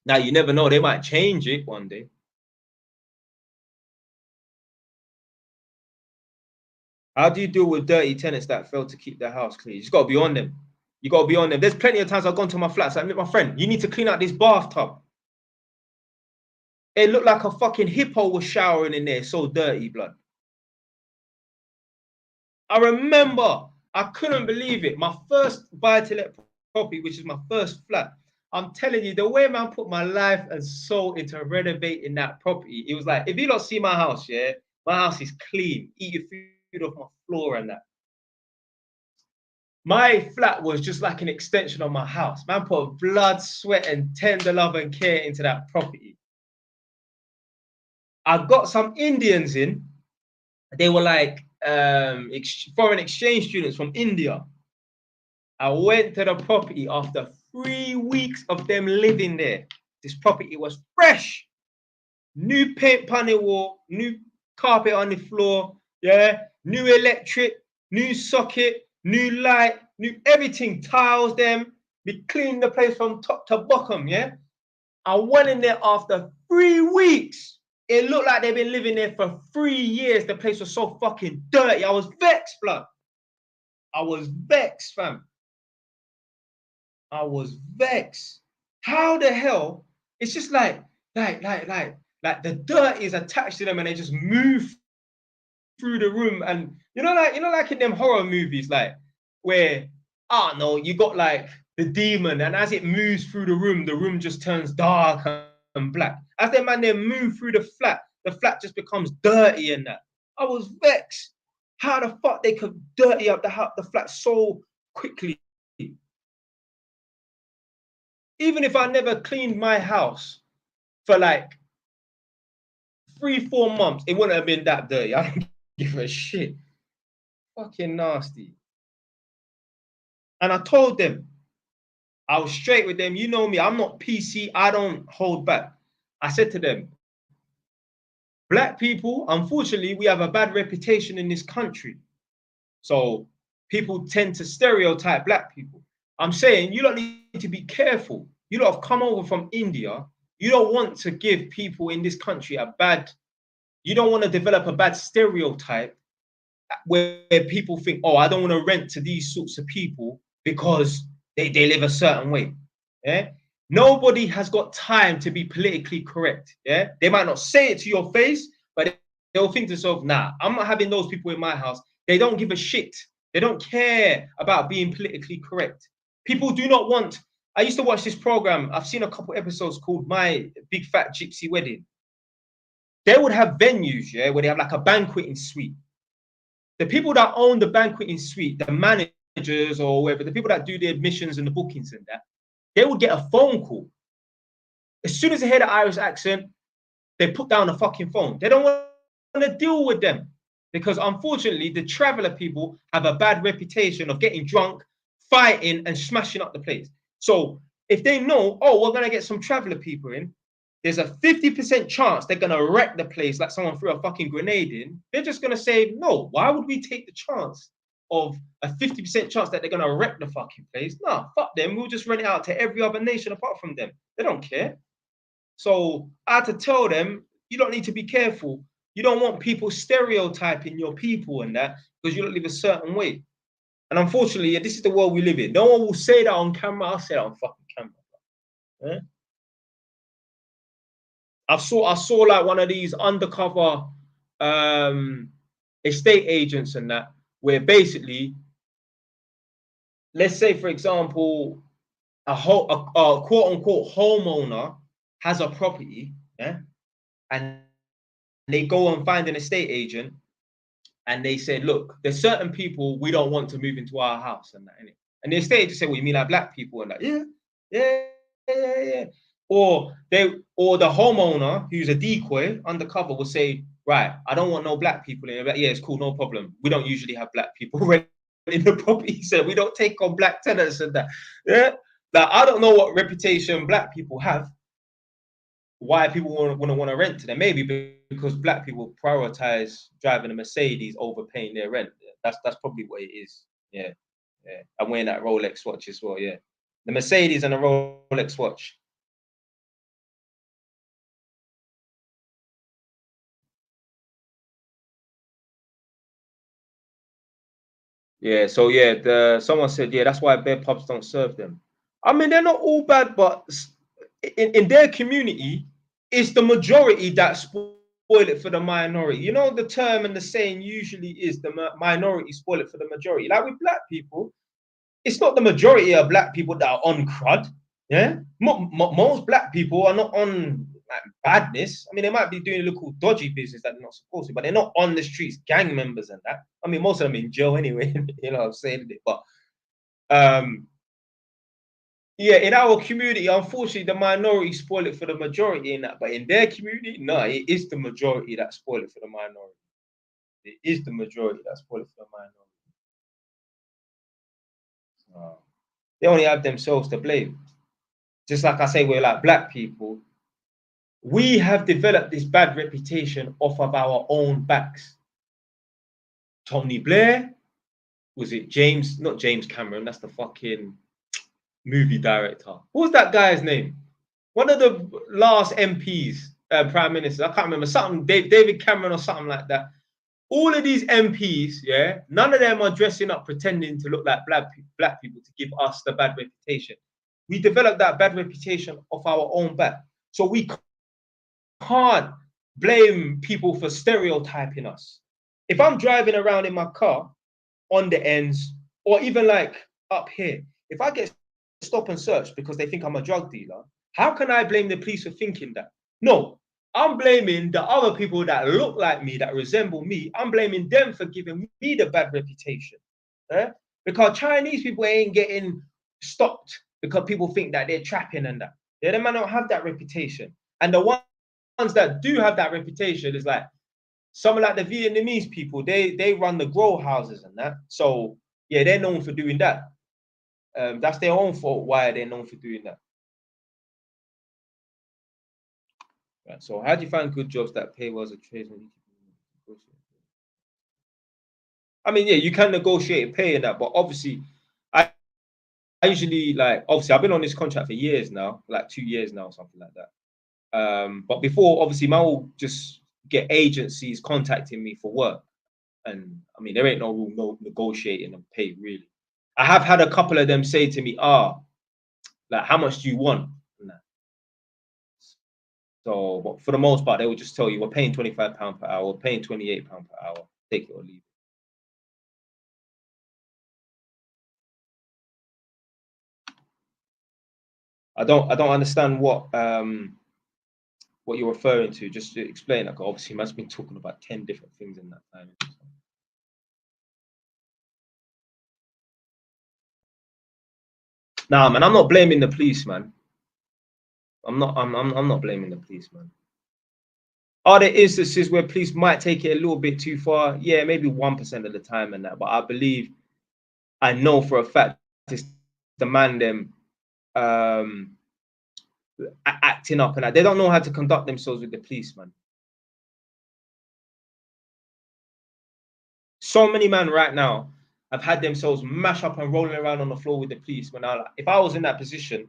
Now you never know. They might change it one day. How do you deal with dirty tenants that fail to keep their house clean? You just got to be on them. You got to be on them. There's plenty of times I've gone to my flats. I met my friend. You need to clean out this bathtub. It looked like a fucking hippo was showering in there. So dirty, blood. I remember, I couldn't believe it. My first buy-to-let property, which is my first flat. I'm telling you, the way man put my life and soul into renovating that property, it was like, if you don't see my house, yeah, my house is clean. Eat your food off my floor and that. My flat was just like an extension of my house. Man put blood, sweat, and tender love and care into that property. I got some Indians in. They were like foreign exchange students from India. I went to the property after 3 weeks of them living there. This property was fresh. New paint on the wall, new carpet on the floor, yeah, new electric, new socket, new light, new everything, tiles them. We cleaned the place from top to bottom, yeah. I went in there after 3 weeks. It looked like they've been living there for 3 years. The place was so fucking dirty. I was vexed, blood. I was vexed, fam. I was vexed. How the hell? It's just like the dirt is attached to them and they just move through the room. And like in them horror movies, like where I don't know, you got like the demon, and as it moves through the room just turns dark and black. As them man then move through the flat just becomes dirty and that. I was vexed. How the fuck they could dirty up the flat so quickly? Even if I never cleaned my house for like 3-4 months, it wouldn't have been that dirty. I don't give a shit. Fucking nasty. And I told them, I was straight with them. You know me, I'm not PC. I don't hold back. I said to them, black people, unfortunately, we have a bad reputation in this country. So people tend to stereotype black people. I'm saying you don't need to be careful. You don't have come over from India. You don't want to give people in this country you don't want to develop a bad stereotype where people think, oh, I don't want to rent to these sorts of people because they live a certain way. Yeah. Nobody has got time to be politically correct. Yeah. They might not say it to your face, but they'll think to themselves, nah, I'm not having those people in my house. They don't give a shit. They don't care about being politically correct. People do not want. I used to watch this program. I've seen a couple episodes called My Big Fat Gypsy Wedding. They would have venues, yeah, where they have like a banqueting suite. The people that own the banqueting suite, the managers or whatever, the people that do the admissions and the bookings and that, they would get a phone call. As soon as they hear the Irish accent, they put down the fucking phone. They don't want to deal with them because unfortunately, the traveler people have a bad reputation of getting drunk, fighting and smashing up the place. So if they know, oh, we're going to get some traveler people in, there's a 50% chance they're going to wreck the place like someone threw a fucking grenade in. They're just going to say, no, why would we take the chance of a 50% chance that they're going to wreck the fucking place? Nah, fuck them. We'll just rent it out to every other nation apart from them. They don't care. So I had to tell them, you don't need to be careful. You don't want people stereotyping your people and that because you don't live a certain way. And unfortunately, yeah, this is the world we live in. No one will say that on camera. I'll say that on fucking camera. Yeah? I saw like one of these undercover estate agents and that, where basically, let's say for example, a quote unquote homeowner has a property, yeah, and they go and find an estate agent and they say, look, there's certain people we don't want to move into our house and that, innit? And the estate agent say, well, you mean like black people? And like, yeah, yeah, yeah, yeah. Or the homeowner who's a decoy undercover will say, right, I don't want no black people in. Like, yeah, it's cool, no problem. We don't usually have black people in the property, so we don't take on black tenants and that. Yeah, like I don't know what reputation black people have. Why people want to rent to them? Maybe because black people prioritize driving a Mercedes over paying their rent. That's probably what it is. Yeah, yeah. I'm wearing that Rolex watch as well. Yeah, the Mercedes and the Rolex watch. Yeah. So yeah, someone said yeah, that's why bear pubs don't serve them. I mean, they're not all bad, but in their community, it's the majority that spoil it for the minority. You know, the term and the saying usually is the minority spoil it for the majority. Like with black people, it's not the majority of black people that are on crud. Yeah, most black people are not on like, badness. I mean, they might be doing a little dodgy business that they're not supposed to, but they're not on the streets, gang members and that. I mean, most of them in jail anyway. You know what I'm saying? But um, yeah, in our community, unfortunately, the minority spoil it for the majority in that. But in their community, no, it is the majority that spoil it for the minority. It is the majority that spoil it for the minority. They only have themselves to blame. Just like I say, we're like black people. We have developed this bad reputation off of our own backs. Tony Blair, was it James? Not James Cameron. That's the fucking movie director. What was that guy's name? One of the last MPs, prime ministers. I can't remember something. David Cameron or something like that. All of these MPs, yeah, none of them are dressing up pretending to look like black people to give us the bad reputation. We developed that bad reputation off our own back. So we can't blame people for stereotyping us. If I'm driving around in my car on the ends, or even like up here, if I get stop and search because they think I'm a drug dealer, how can I blame the police for thinking that? No, I'm blaming the other people that look like me, that resemble me. I'm blaming them for giving me the bad reputation. Eh? Because Chinese people ain't getting stopped because people think that they're trapping and that. Yeah, they might not have that reputation. And the ones that do have that reputation is like some of like the Vietnamese people, they run the grow houses and that. So yeah, they're known for doing that. That's their own fault why they're known for doing that. Right. So how do you find good jobs that pay well as a tradesman? I mean, yeah, you can negotiate pay in that, but obviously, I usually like obviously I've been on this contract for years now, like 2 years now, something like that. But before, obviously, man will just get agencies contacting me for work, and I mean, there ain't no negotiating and pay really. I have had a couple of them say to me, like how much do you want? And that. So, but for the most part, they will just tell you we're paying £25 per hour, we're paying £28 per hour, take it or leave it. I don't understand what you're referring to. Just to explain, like obviously, you must have been talking about 10 different things in that time. Nah, man, I'm not blaming the police, man. I'm not blaming the police, man. Are there instances where police might take it a little bit too far? Yeah, maybe 1% of the time and that. But I know for a fact it's the man them um acting up and that. They don't know how to conduct themselves with the police, man. So many men right now have had themselves mash up and rolling around on the floor with the police. When if I was in that position,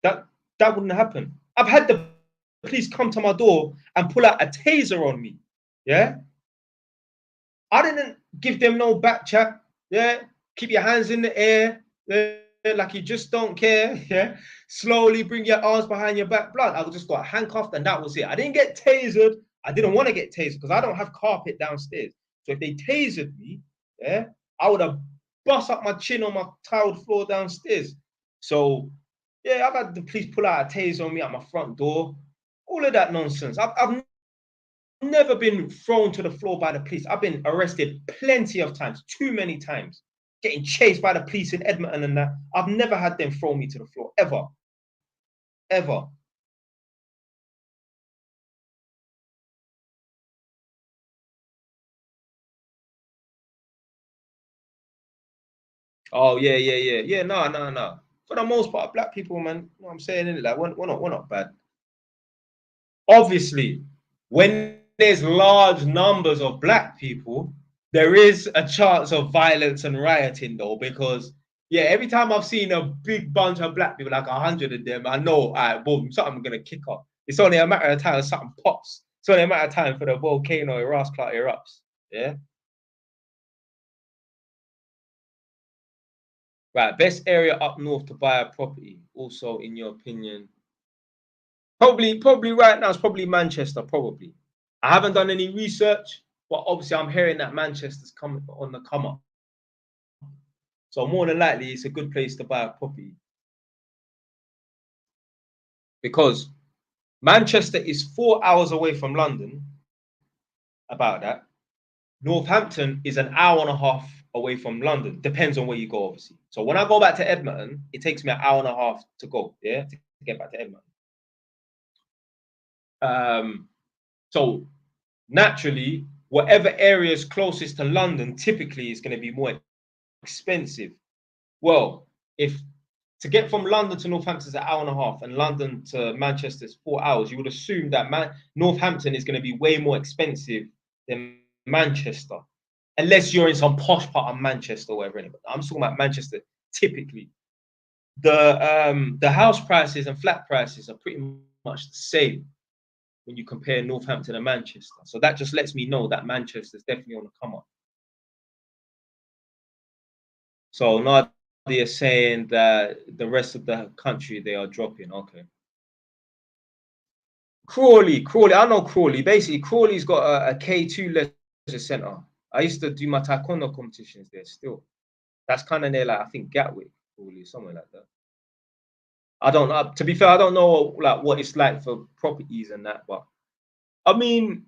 that wouldn't happen. I've had the police come to my door and pull out a taser on me. Yeah. I didn't give them no back chat. Yeah. Keep your hands in the air. Yeah. Like you just don't care. Yeah. Slowly bring your arms behind your back. Blood. I just got handcuffed and that was it. I didn't get tasered. I didn't want to get tasered because I don't have carpet downstairs. So if they tasered me, yeah, I would have bust up my chin on my tiled floor downstairs. So yeah, I've had the police pull out a taser on me at my front door. All of that nonsense. I've never been thrown to the floor by the police. I've been arrested plenty of times, too many times, getting chased by the police in Edmonton and that. I've never had them throw me to the floor, ever, ever. Oh yeah, yeah, yeah, yeah. No, no, no. For the most part, black people, man. You know what I'm saying? Innit? Like we're not bad. Obviously, when there's large numbers of black people, there is a chance of violence and rioting, though, because yeah, every time I've seen a big bunch of black people, like 100 of them, I know, all right, boom, something gonna kick off. It's only a matter of time something pops. It's only a matter of time for the volcano erupts. Yeah. Right. Best area up north to buy a property. Also, in your opinion, probably right now it's probably Manchester. Probably. I haven't done any research, but obviously I'm hearing that Manchester's coming on the come up. So more than likely, it's a good place to buy a property because Manchester is 4 hours away from London. About that, Northampton is an hour and a half away from London. Depends on where you go, obviously. So when I go back to Edmonton, it takes me an hour and a half to go. Yeah, to get back to Edmonton. Um, so naturally, whatever area is closest to London typically is going to be more expensive. Well, if to get from London to Northampton is an hour and a half, and London to Manchester is 4 hours, you would assume that Northampton is going to be way more expensive than Manchester, unless you're in some posh part of Manchester or whatever. But I'm talking about Manchester. Typically, the house prices and flat prices are pretty much the same when you compare Northampton and Manchester. So that just lets me know that Manchester is definitely on the come up. So Nadia is saying that the rest of the country they are dropping. Okay. Crawley. I know Crawley. Basically, Crawley's got a K2 leisure centre. I used to do my taekwondo competitions there still. That's kind of near, like, I think Gatwick, Crawley, somewhere like that. I don't know. To be fair, I don't know like what it's like for properties and that, but I mean,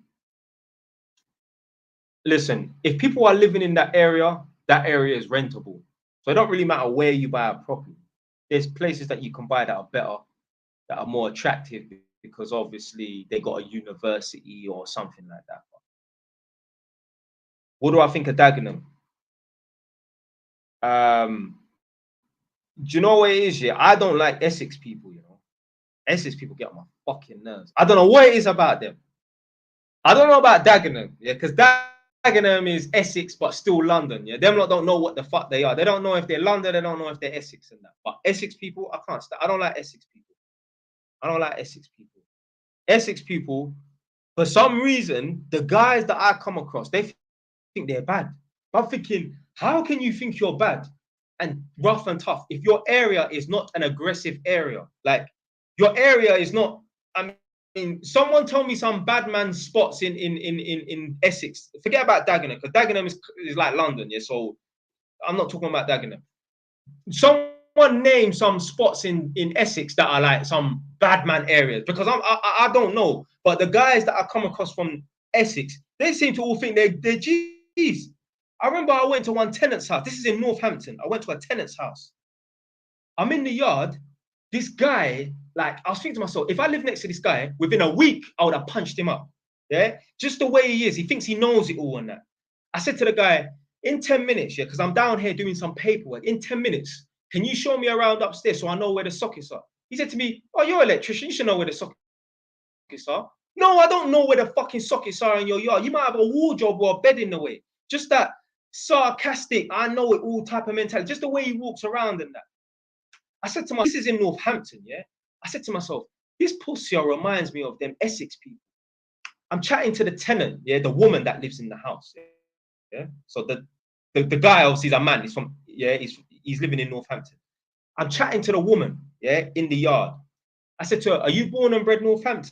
listen, if people are living in that area is rentable. So it don't really matter where you buy a property. There's places that you can buy that are better, that are more attractive because obviously they got a university or something like that. What do I think of Dagenham? Do you know what it is? Yeah, I don't like Essex people. Essex people get on my fucking nerves. I don't know what it is about them. I don't know about Dagenham, yeah, because Dagenham is Essex but still London. Yeah, them lot don't know what the fuck they are. They don't know if they're London. They don't know if they're Essex and that. But Essex people, I can't stand. I don't like Essex people. I don't like Essex people. Essex people, for some reason, the guys that I come across, they think they're bad. I'm thinking, how can you think you're bad and rough and tough if your area is not an aggressive area? Like your area is not. I mean, someone told me some bad man spots in Essex. Forget about Dagenham because Dagenham is like London, yeah. So I'm not talking about Dagenham. Someone name some spots in Essex that are like some bad man areas because I don't know, but the guys that I come across from Essex, they seem to all think they're G's. I remember I went to one tenant's house. This is in Northampton. I went to a tenant's house. I'm in the yard. This guy, like, I was thinking to myself, if I lived next to this guy, within a week, I would have punched him up. Yeah, just the way he is. He thinks he knows it all and that. I said to the guy, in 10 minutes, yeah, because I'm down here doing some paperwork. In 10 minutes, can you show me around upstairs so I know where the sockets are? He said to me, oh, you're an electrician. You should know where the sockets are. No, I don't know where the fucking sockets are in your yard. You might have a wardrobe or a bed in the way. Just that sarcastic, I know it all type of mentality. Just the way he walks around and that. I said to myself, this is in Northampton, yeah? I said to myself, this pussy reminds me of them Essex people. I'm chatting to the tenant, yeah, the woman that lives in the house. Yeah. So the guy obviously is a man. He's from, yeah, he's living in Northampton. I'm chatting to the woman, yeah, in the yard. I said to her, "Are you born and bred Northampton?"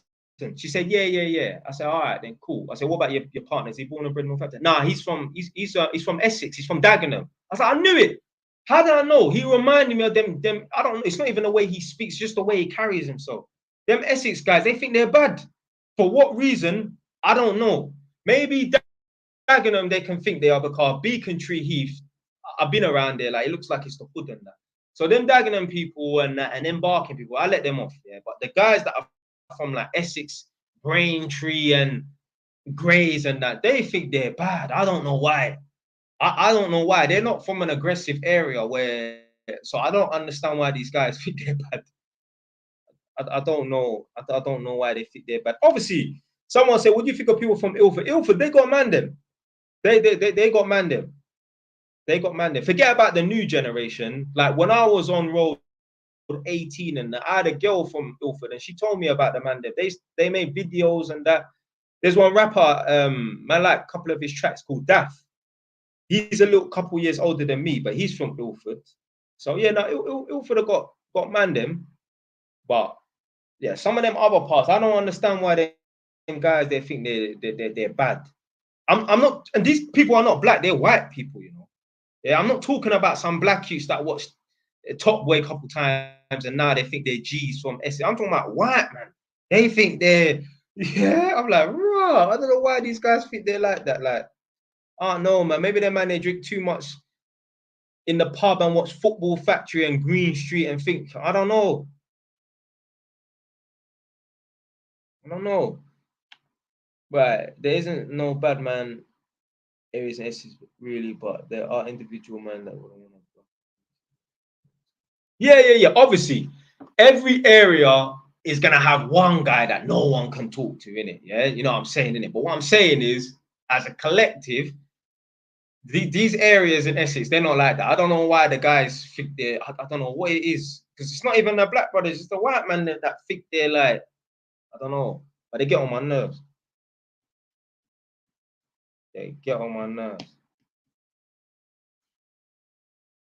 She said, "Yeah." I said, "All right, then cool." I said, "What about your partner? Is he born and bred Northampton?" Nah, he's from Essex. He's from Dagenham. I was like, I knew it. How did I know? He reminded me of them. I don't know. It's not even the way he speaks, just the way he carries himself. Them Essex guys, they think they're bad. For what reason? I don't know. Maybe Dagenham, they can think they are because Beacon Tree Heath, I've been around there. Like, it looks like it's the hood and that. So them Dagenham people and them Barking people, I let them off. Yeah, but the guys that are from like Essex, Braintree, and Grays and that, they think they're bad. I don't know why. I don't know why. They're not from an aggressive area where, so I don't understand why these guys think they're bad. I don't know. I don't know why they think they're bad. Obviously, someone said, "What do you think of people from Ilford?" Ilford, they got man them. They got man them. They got man them. Forget about the new generation. Like when I was on road 18 and I had a girl from Ilford and she told me about the man them. They made videos and that. There's one rapper, I like a couple of his tracks called Daff. He's a little couple years older than me, but he's from Ilford. So yeah, no, Ilford have got man them. But yeah, some of them other parts, I don't understand why them guys they think they're bad. I'm not, and these people are not black, they're white people, you know. Yeah, I'm not talking about some black youths that watched Top Boy a couple times and now they think they're G's from Essex. I'm talking about white man. They think they're, yeah. I'm like, raw. I don't know why these guys think they're like that. Like, I don't know, man. Maybe they drink too much in the pub and watch Football Factory and Green Street and think, I don't know. I don't know. But there isn't no bad man areas in Essex really, but there are individual men that would want to. Yeah. Obviously, every area is gonna have one guy that no one can talk to in it. Yeah, you know what I'm saying in it. But what I'm saying is, as a collective, these areas in Essex, they're not like that. I don't know why the guys think they're. I don't know what it is because it's not even the black brothers. It's the white man that think they're like. I don't know, but they get on my nerves. They get on my nerves.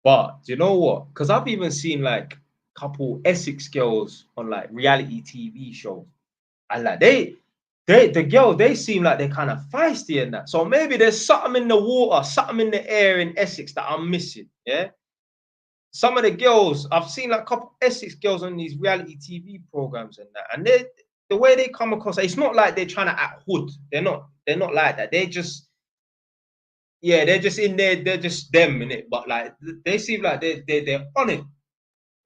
But do you know what? Because I've even seen like couple Essex girls on like reality TV shows. And like the girls, they seem like they're kind of feisty and that. So maybe there's something in the water, something in the air in Essex that I'm missing. Yeah. Some of the girls, I've seen like a couple Essex girls on these reality TV programs and that. And they the way they come across, it's not like they're trying to act hood. They're not like that. They're just, yeah, they're just in there, they're just them in it. But like they seem like they're on it.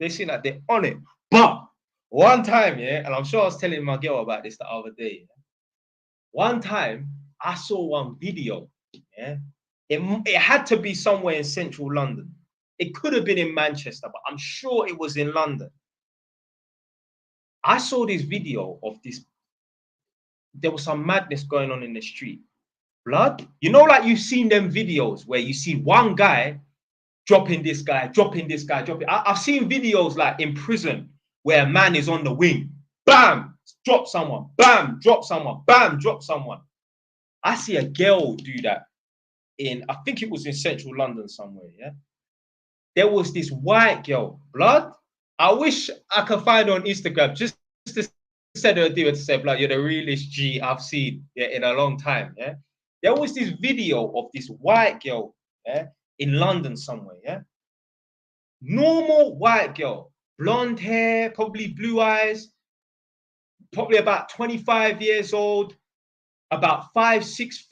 They seem like they're on it. But one time, yeah, and I'm sure I was telling my girl about this the other day. Yeah? One time, I saw one video. Yeah, it had to be somewhere in central London. It could have been in Manchester, but I'm sure it was in London. I saw this video of this. There was some madness going on in the street. Blood, you know, like you've seen them videos where you see one guy dropping this guy, dropping this guy, dropping. I've seen videos like in prison where a man is on the wing, bam, drop someone, bam, drop someone, bam, drop someone. I see a girl do that I think it was in central London somewhere, yeah? There was this white girl, blood. I wish I could find her on Instagram just to send her a deal to say, blood, you're the realest G I've seen, yeah, in a long time, yeah? There was this video of this white girl, yeah, in London somewhere, yeah? Normal white girl, blonde hair, probably blue eyes, probably about 25 years old, about 5'6",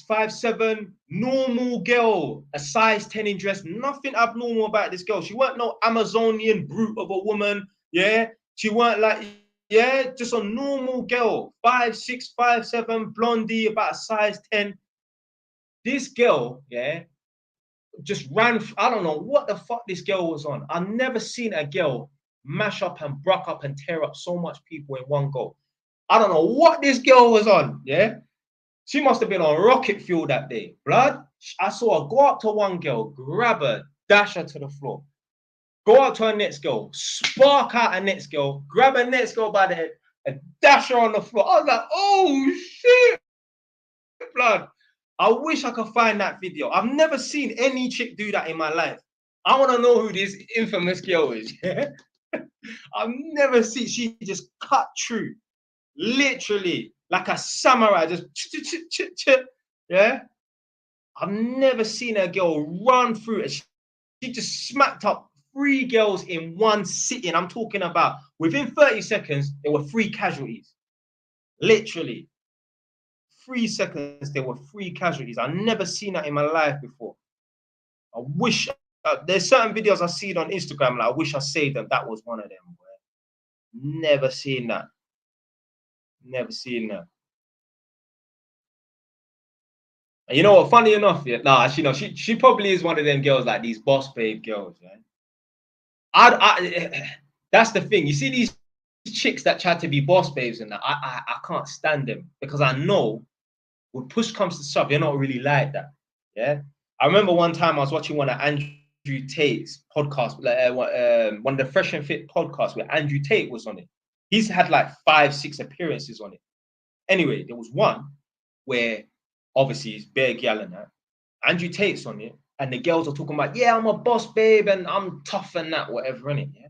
5'7", normal girl, a size 10 in dress, nothing abnormal about this girl. She weren't no Amazonian brute of a woman, yeah? She weren't like, yeah, just a normal girl, 5'6", 5'7", blondie, about a size 10. This girl, yeah, just ran. I don't know what the fuck this girl was on. I've never seen a girl mash up and bruck up and tear up so much people in one go. I don't know what this girl was on. Yeah, she must have been on rocket fuel that day. Blood. I saw her go up to one girl, grab her, dash her to the floor. Go up to her next girl, spark out her next girl, grab her next girl by the head, and dash her on the floor. I was like, oh shit, blood. I wish I could find that video. I've never seen any chick do that in my life. I want to know who this infamous girl is. I've never seen. She just cut through, literally like a samurai. Just yeah. I've never seen a girl run through it. She just smacked up 3 girls in one sitting. I'm talking about within 30 seconds, there were 3 casualties. Literally. 3 seconds, there were 3 casualties. I've never seen that in my life before. I wish there's certain videos I've seen on Instagram. Like, I wish I saved them. That was one of them. Boy. Never seen that. Never seen that. And you know what? Funny enough, yeah. Nah, she probably is one of them girls like these boss babe girls, yeah. That's the thing. You see these chicks that try to be boss babes and that, I can't stand them because I know when push comes to shove, you're not really like that. Yeah. I remember one time I was watching one of Andrew Tate's podcasts, one of the Fresh and Fit podcasts where Andrew Tate was on it. He's had like 5, 6 appearances on it. Anyway, there was one where obviously it's bare gal and that. Andrew Tate's on it, and the girls are talking about, yeah, I'm a boss babe and I'm tough and that, whatever, innit? Yeah.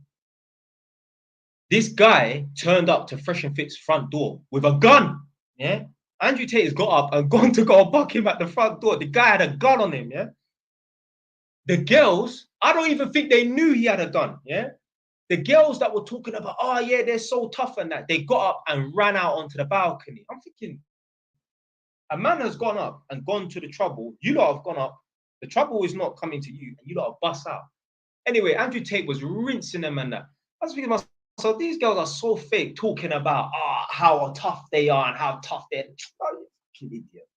This guy turned up to Fresh and Fit's front door with a gun. Yeah. Andrew Tate has got up and gone to go buck him at the front door. The guy had a gun on him. Yeah. The girls, I don't even think they knew he had a gun. Yeah. The girls that were talking about, oh yeah, they're so tough and that, they got up and ran out onto the balcony. I'm thinking, a man has gone up and gone to the trouble. You lot have gone up. The trouble is not coming to you, and you lot have bust out. Anyway, Andrew Tate was rinsing them and that. I was thinking to myself, these girls are so fake, talking about how tough they are and how tough they're. Oh, you fucking idiot.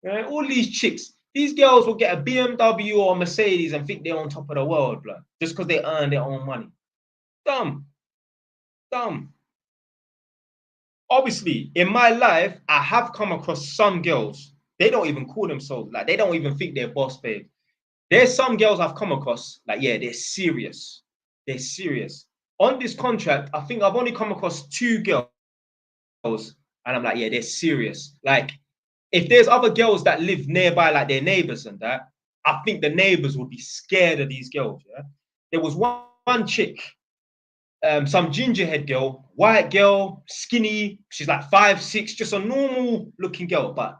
Right? All these chicks, these girls will get a BMW or a Mercedes and think they're on top of the world, blood, just because they earn their own money. Dumb. Dumb. Obviously, in my life, I have come across some girls. They don't even call themselves, like, they don't even think they're boss babe. There's some girls I've come across, like, yeah, they're serious. They're serious. On this contract, I think I've only come across 2 girls, and I'm like, yeah, they're serious. Like, if there's other girls that live nearby, like their neighbors and that, I think the neighbors would be scared of these girls. Yeah. There was one chick, some gingerhead girl, white girl, skinny. She's like 5'6", just a normal looking girl, but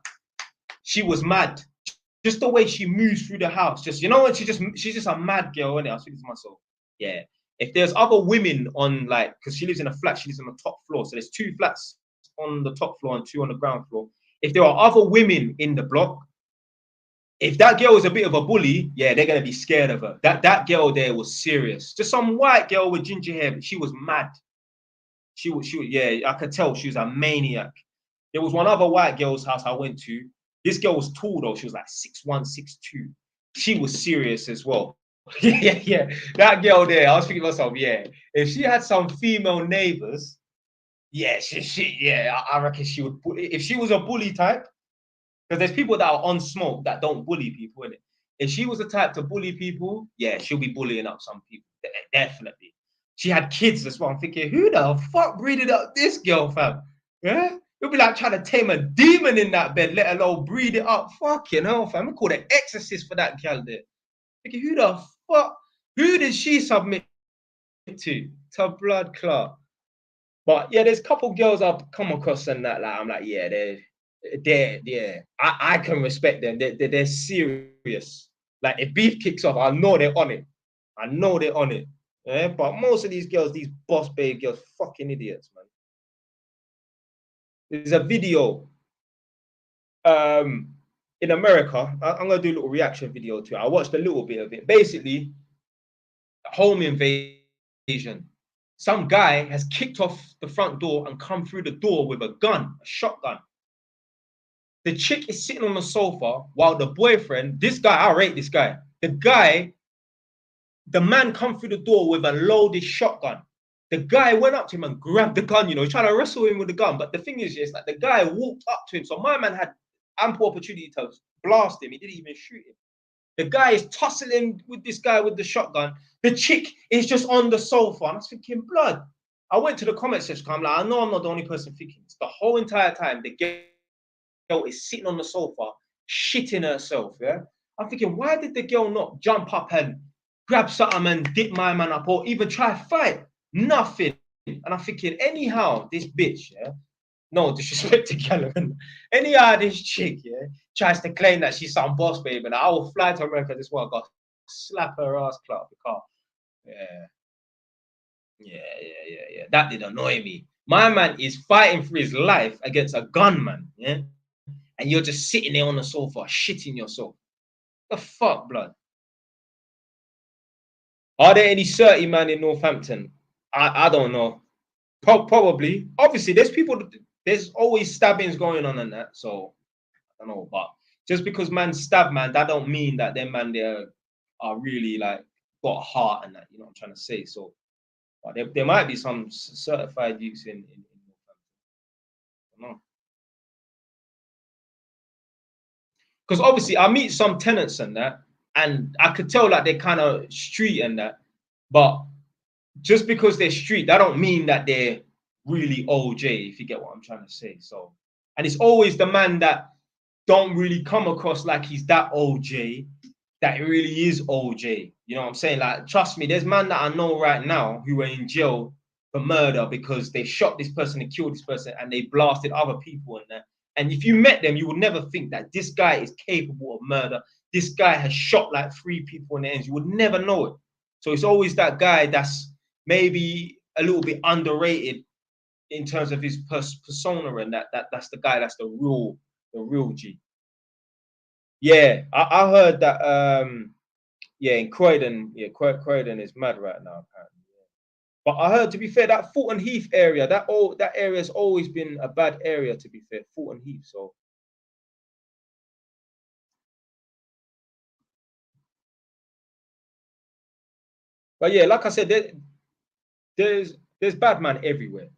she was mad. Just the way she moves through the house, just, you know what? She's just a mad girl, innit? I was thinking to myself, yeah. If there's other women on, like, because she lives in a flat, she lives on the top floor, so there's 2 flats on the top floor and 2 on the ground floor. If there are other women in the block, if that girl is a bit of a bully, yeah, they're gonna be scared of her. That girl there was serious. Just some white girl with ginger hair, but she was mad. She was, yeah, I could tell she was a maniac. There was one other white girl's house I went to. This girl was tall though. She was like 6'1", 6'2". She was serious as well. yeah. That girl there, I was thinking to myself, yeah, if she had some female neighbors, yeah, I reckon she would. If she was a bully type, because there's people that are on smoke that don't bully people, innit? If she was the type to bully people, yeah, she'll be bullying up some people. Definitely. She had kids as well. I'm thinking, who the fuck breeded up this girl, fam? Yeah? You'll be like trying to tame a demon in that bed, let alone breed it up. Fucking hell, fam. We call it exorcist for that girl there. Thinking, who the fuck? Who did she submit to? To blood clot. But yeah, there's a couple girls I've come across and that, like, I'm like, yeah, I can respect them. They're serious. Like, if beef kicks off, I know they're on it. I know they're on it. Yeah, but most of these girls, these boss babe girls, fucking idiots, man. There's a video in America. I'm gonna do a little reaction video to it. I watched a little bit of it. Basically, home invasion. Some guy has kicked off the front door and come through the door with a gun, a shotgun. The chick is sitting on the sofa while the boyfriend, this guy, I rate this guy. The man come through the door with a loaded shotgun. The guy went up to him and grabbed the gun, you know, trying to wrestle him with the gun. But the thing is, it's like the guy walked up to him. So my man had ample opportunity to blast him. He didn't even shoot him. The guy is tussling with this guy with the shotgun. The chick is just on the sofa. And I was thinking, blood, I went to the comment section. I'm like, I know I'm not the only person thinking this. The whole entire time, the girl is sitting on the sofa, shitting herself. Yeah, I'm thinking, why did the girl not jump up and grab something and dip my man up, or even try to fight? Nothing. And I'm thinking, anyhow, this bitch, yeah. No disrespect to Gallagher. Anyhow, this chick, yeah, tries to claim that she's some boss babe, and I will fly to America this one, got slap her ass, clap the car. Yeah. Yeah. That did annoy me. My man is fighting for his life against a gunman, yeah? And you're just sitting there on the sofa, shitting yourself. The fuck, blood? Are there any 30 man in Northampton? I don't know. Probably. Obviously, there's people, there's always stabbings going on and that. So, I don't know. But just because man stab man, that don't mean that them man there are really like got a heart and that. You know what I'm trying to say? So, but there might be some certified youths in Northampton. Because obviously I meet some tenants and that, and I could tell that they're kind of street and that, but just because they're street, that don't mean that they're really OJ, if you get what I'm trying to say. So, and it's always the man that don't really come across like he's that OJ, that really is OJ. You know what I'm saying? Like, trust me, there's man that I know right now who are in jail for murder because they shot this person and killed this person and they blasted other people and that. And if you met them, you would never think that this guy is capable of murder. This guy has shot like 3 people in the end. You would never know it. So it's always that guy that's maybe a little bit underrated in terms of his persona, and that's the guy that's the real G. Yeah, I heard that. Yeah, in Croydon, yeah, Croydon is mad right now, apparently. Yeah. But I heard, to be fair, that Fulton Heath area, that area has always been a bad area. To be fair, Fulton Heath. So, but yeah, like I said, there's bad man everywhere.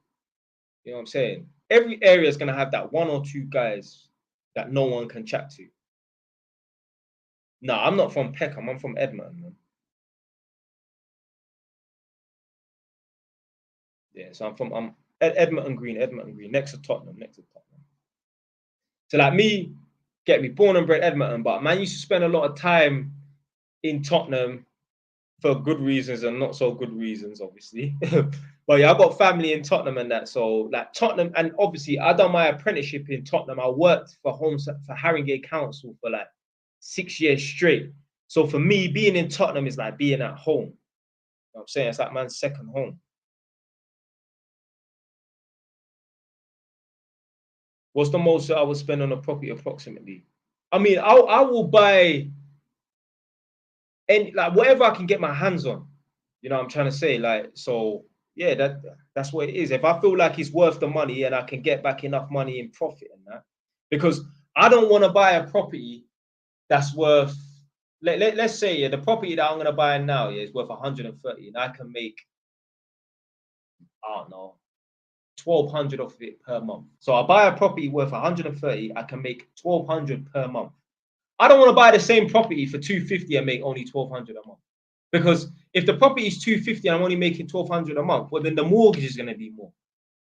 You know what I'm saying? Every area is gonna have that 1 or 2 guys that no one can chat to. No, I'm not from Peckham. I'm from Edmonton, man. Yeah, so I'm Edmonton Green, next to Tottenham, So like me, get me born and bred Edmonton, but man used to spend a lot of time in Tottenham for good reasons and not so good reasons, obviously. But yeah, I got family in Tottenham and that. So like Tottenham, and obviously I done my apprenticeship in Tottenham. I worked for Haringey Council for like 6 years straight. So for me, being in Tottenham is like being at home. You know what I'm saying? It's like man's second home. What's the most that I would spend on a property approximately? I mean, I will buy any, like, whatever I can get my hands on. You know what I'm trying to say? Like, so yeah, that's what it is. If I feel like it's worth the money and I can get back enough money in profit and that, because I don't want to buy a property that's worth, let's say, yeah, the property that I'm gonna buy now, yeah, is worth 130, and I can make, I don't know, 1,200 off of it per month. So I buy a property worth 130, I can make 1,200 per month. I don't want to buy the same property for 250 and make only 1,200 a month. Because if the property is 250 and I'm only making 1,200 a month, well, then the mortgage is going to be more.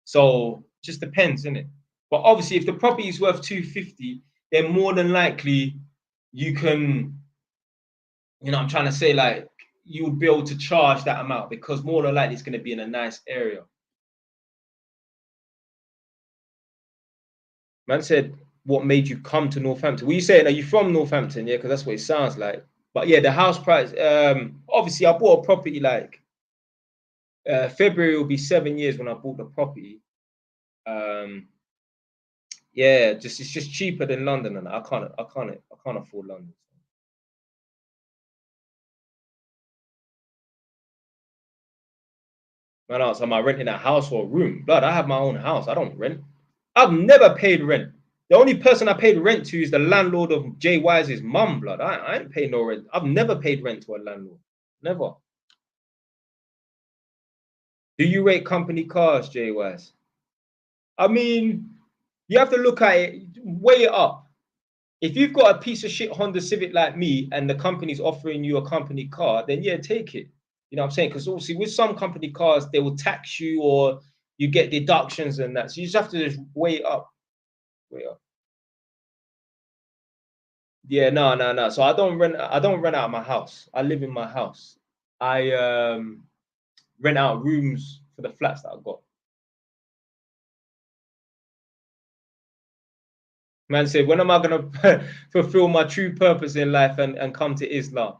So it just depends, isn't it? But obviously, if the property is worth 250, then more than likely you can, you know, I'm trying to say, like, you would be able to charge that amount because more than likely it's going to be in a nice area. Man said, what made you come to Northampton? Were you saying, are you from Northampton? Yeah, because that's what it sounds like. But yeah, the house price, obviously I bought a property like February will be 7 years when I bought the property. Yeah, it's just cheaper than London, and I can't afford London. Man, so am I renting a house or a room? Blood, I have my own house. I don't rent. I've never paid rent. The only person I paid rent to is the landlord of Jay Wise's mum, blood. I ain't paying no rent. I've never paid rent to a landlord. Never. Do you rate company cars, Jay Wise? I mean, you have to look at it, weigh it up. If you've got a piece of shit Honda Civic like me and the company's offering you a company car, then yeah, take it. You know what I'm saying? Because obviously with some company cars, they will tax you or you get deductions and that. So you just have to just weigh it up. Weigh it up. Yeah, no, no, no. So I don't rent out my house. I live in my house. I rent out rooms for the flats that I've got. Man said, when am I gonna fulfill my true purpose in life and come to Islam?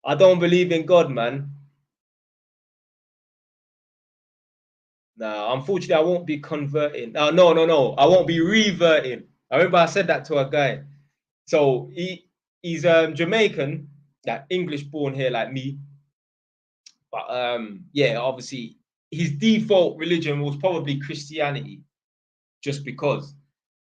I don't believe in God, man. Nah, unfortunately, I won't be converting. No, no, no. I won't be reverting. I remember I said that to a guy. So he's Jamaican, like English born here like me. But yeah, obviously his default religion was probably Christianity, just because.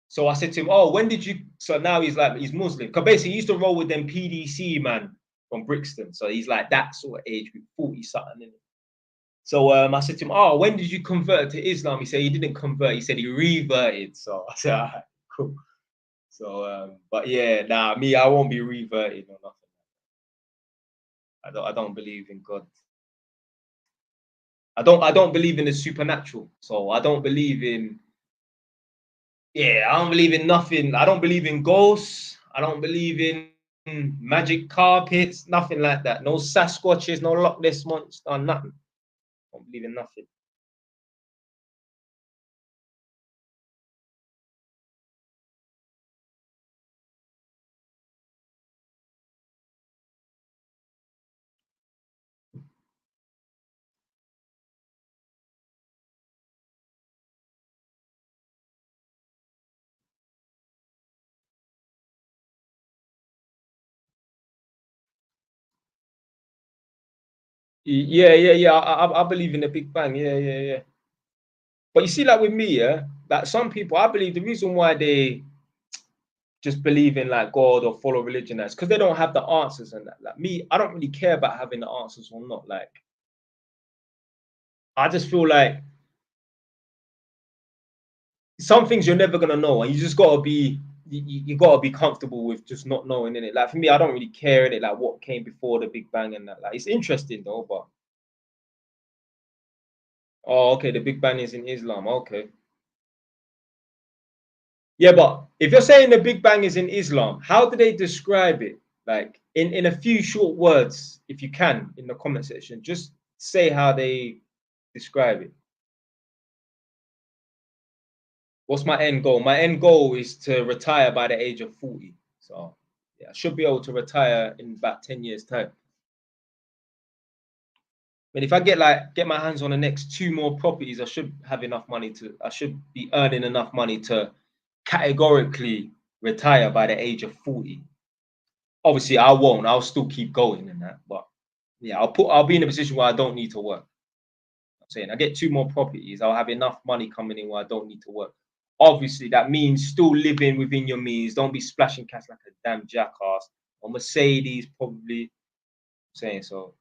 So I said to him, "Oh, when did you?" So now he's Muslim. Because basically he used to roll with them PDC man from Brixton. So he's like that sort of age, with 40 something. So I said to him, "Oh, when did you convert to Islam?" He said he didn't convert. He said he reverted. So I said, "All right, cool." So, but yeah, nah, me, I won't be reverting or nothing. I don't believe in God. I don't believe in the supernatural. So I don't believe in, yeah, I don't believe in nothing. I don't believe in ghosts. I don't believe in magic carpets, nothing like that. No Sasquatches, no Loch Ness monster, nothing. I don't believe in nothing. Yeah, yeah, yeah. I believe in the Big Bang. Yeah, yeah, yeah. But you see, like with me, yeah, like some people, I believe the reason why they just believe in like God or follow religion, that's because they don't have the answers and that. Like me, I don't really care about having the answers or not. Like I just feel like some things you're never gonna know, and you just gotta be you gotta be comfortable with just not knowing in it. Like for me, I don't really care in it, like what came before the Big Bang and that. Like it's interesting though, but oh, okay, the Big Bang is in Islam. Okay, yeah, but if you're saying the Big Bang is in Islam, how do they describe it? Like in a few short words, if you can, in the comment section, just say how they describe it. What's my end goal? My end goal is to retire by the age of 40. So yeah, I should be able to retire in about 10 years' time. But if I get my hands on the next two more properties, I should have enough money to I should be earning enough money to categorically retire by the age of 40. Obviously, I won't. I'll still keep going in that. But yeah, I'll be in a position where I don't need to work. I'm saying I get two more properties, I'll have enough money coming in where I don't need to work. Obviously, that means still living within your means. Don't be splashing cash like a damn jackass. Or Mercedes, probably. I'm saying so.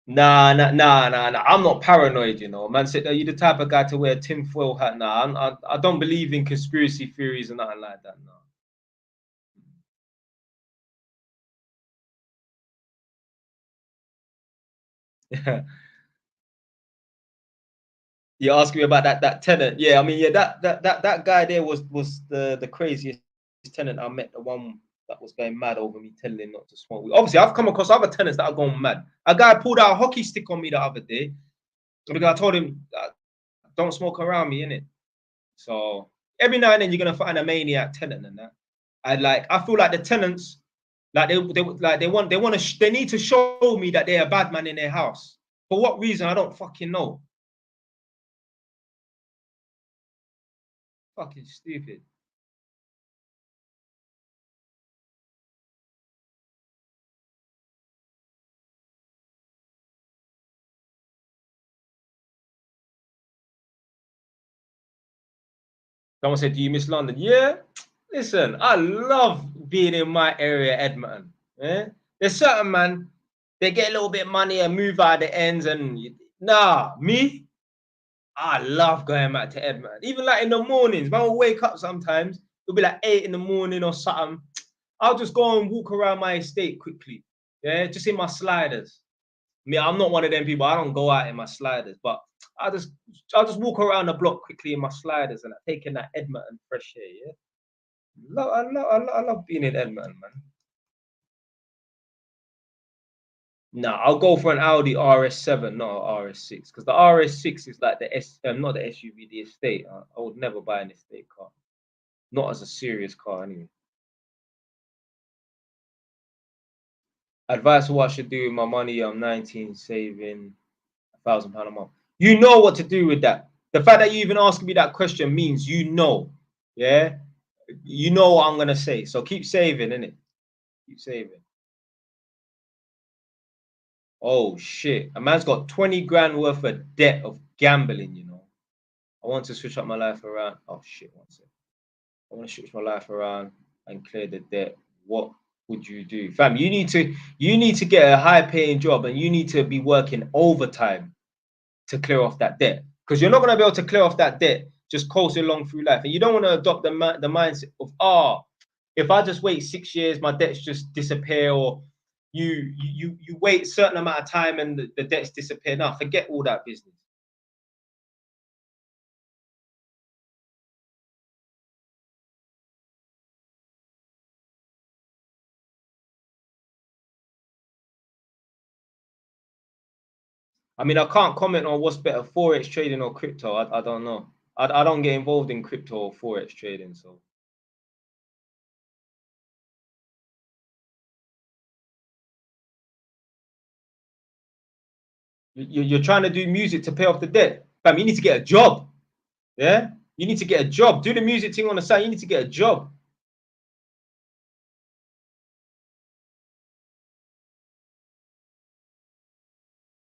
Nah, nah, nah, nah, nah. I'm not paranoid, you know. Man said, "Are you the type of guy to wear a tinfoil hat?" Nah, I don't believe in conspiracy theories and nothing like that. No. You ask me about that tenant. Yeah, I mean, yeah, that guy there was the craziest tenant I met. The one that was going mad over me telling him not to smoke. Obviously, I've come across other tenants that are going mad. A guy pulled out a hockey stick on me the other day because I told him don't smoke around me, innit? So every now and then you're gonna find a maniac tenant and that. I feel like the tenants they need to show me that they're a bad man in their house. For what reason? I don't fucking know. Fucking stupid. Someone said, "Do you miss London?" Yeah. Listen, I love being in my area, Edmonton. Yeah? There's certain man, they get a little bit of money and move out the ends, and nah, me, I love going back to Edmonton. Even like in the mornings, man will wake up sometimes. It'll be like 8 in the morning or something. I'll just go and walk around my estate quickly. Yeah, just in my sliders. Me, I'm not one of them people. I don't go out in my sliders, but I just walk around the block quickly in my sliders and taking that Edmonton fresh air. Yeah, I love being in Edmonton, man. No, I'll go for an Audi RS7, not an RS6, because the RS6 is like the not the SUV, the estate. I would never buy an estate car, not as a serious car anyway. Advice: what I should do with my money? I'm 19, saving £1,000 a month. You know what to do with that. The fact that you even asking me that question means you know. Yeah, you know what I'm gonna say. So keep saving, innit? Keep saving. Oh shit, a man's got 20 grand worth of debt of gambling. You know, I want to switch up my life around. Oh shit, one second. I want to switch my life around and clear the debt. What would you do, fam? You need to get a high paying job and you need to be working overtime to clear off that debt, because you're not going to be able to clear off that debt just coasting along through life. And you don't want to adopt the mindset of, if I just wait 6 years, my debts just disappear, or you wait a certain amount of time and the debts disappear. Now forget all that business. I mean, I can't comment on what's better, forex trading or crypto. I don't know. I don't get involved in crypto or forex trading, so. You're trying to do music to pay off the debt. Fam, you need to get a job. Yeah? You need to get a job. Do the music thing on the side. You need to get a job.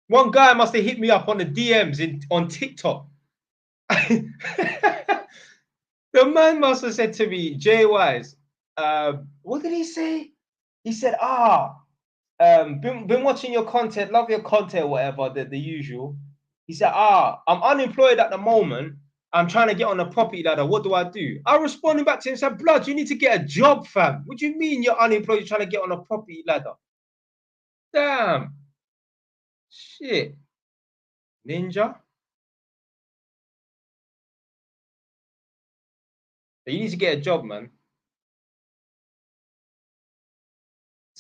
One guy must have hit me up on the DMs on TikTok. The man must have said to me, Jay Wise, what did he say? He said, been watching your content, love your content, whatever, the usual. He said, I'm unemployed at the moment. I'm trying to get on a property ladder. What do I do? I responded back to him and said, blood, you need to get a job, fam. What do you mean you're unemployed? You're trying to get on a property ladder? Damn. Shit. Ninja. You need to get a job, man.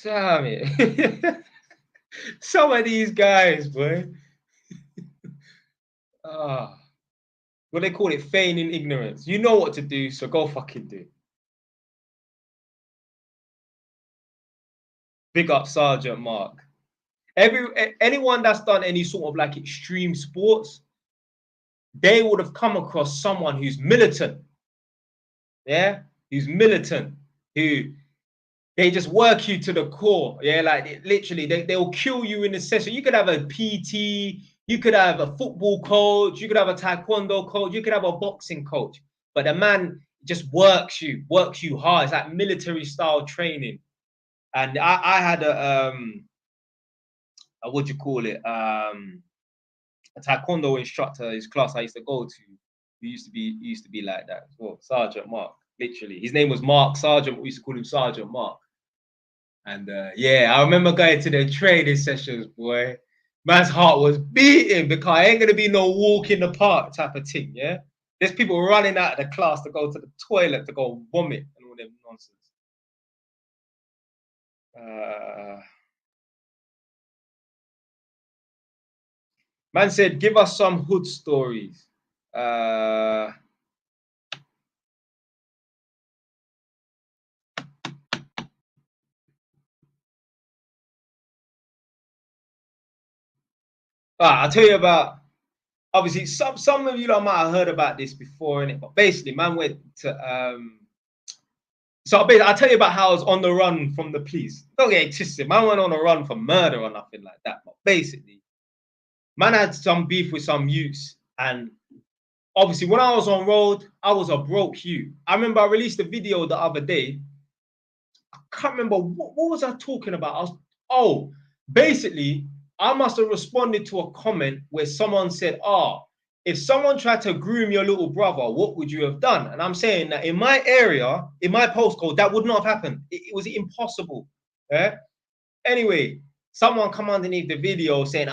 Damn it. Some of these guys, boy. What they call it, feigning ignorance. You know what to do, so go fucking do. Big up Sergeant Mark. Anyone that's done any sort of like extreme sports, they would have come across someone who's militant. Yeah, who's militant, who they just work you to the core. Yeah, like literally, they'll kill you in the session. You could have a PT, you could have a football coach, you could have a taekwondo coach, you could have a boxing coach, but the man just works you hard. It's like military style training. And I had a what do you call it? A taekwondo instructor, his class I used to go to, who used to be like that as well. Sergeant Mark, literally. His name was Mark Sergeant. We used to call him Sergeant Mark. And yeah, I remember going to the training sessions, boy. Man's heart was beating because I ain't gonna be no walk in the park type of thing. Yeah, there's people running out of the class to go to the toilet to go vomit and all them nonsense. Man said, give us some hood stories. I'll tell you about, obviously some of you might have heard about this before, innit? But basically, man went to so basically, I'll tell you about how I was on the run from the police. Don't get it twisted. Man went on a run for murder or nothing like that. But basically, man had some beef with some youths. And obviously, when I was on road, I was a broke youth. I remember I released a video the other day. I can't remember what was I talking about. Basically, I must have responded to a comment where someone said, if someone tried to groom your little brother, what would you have done? And I'm saying that in my area, in my postcode, that would not have happened. It was impossible. Yeah? Anyway, someone come underneath the video saying,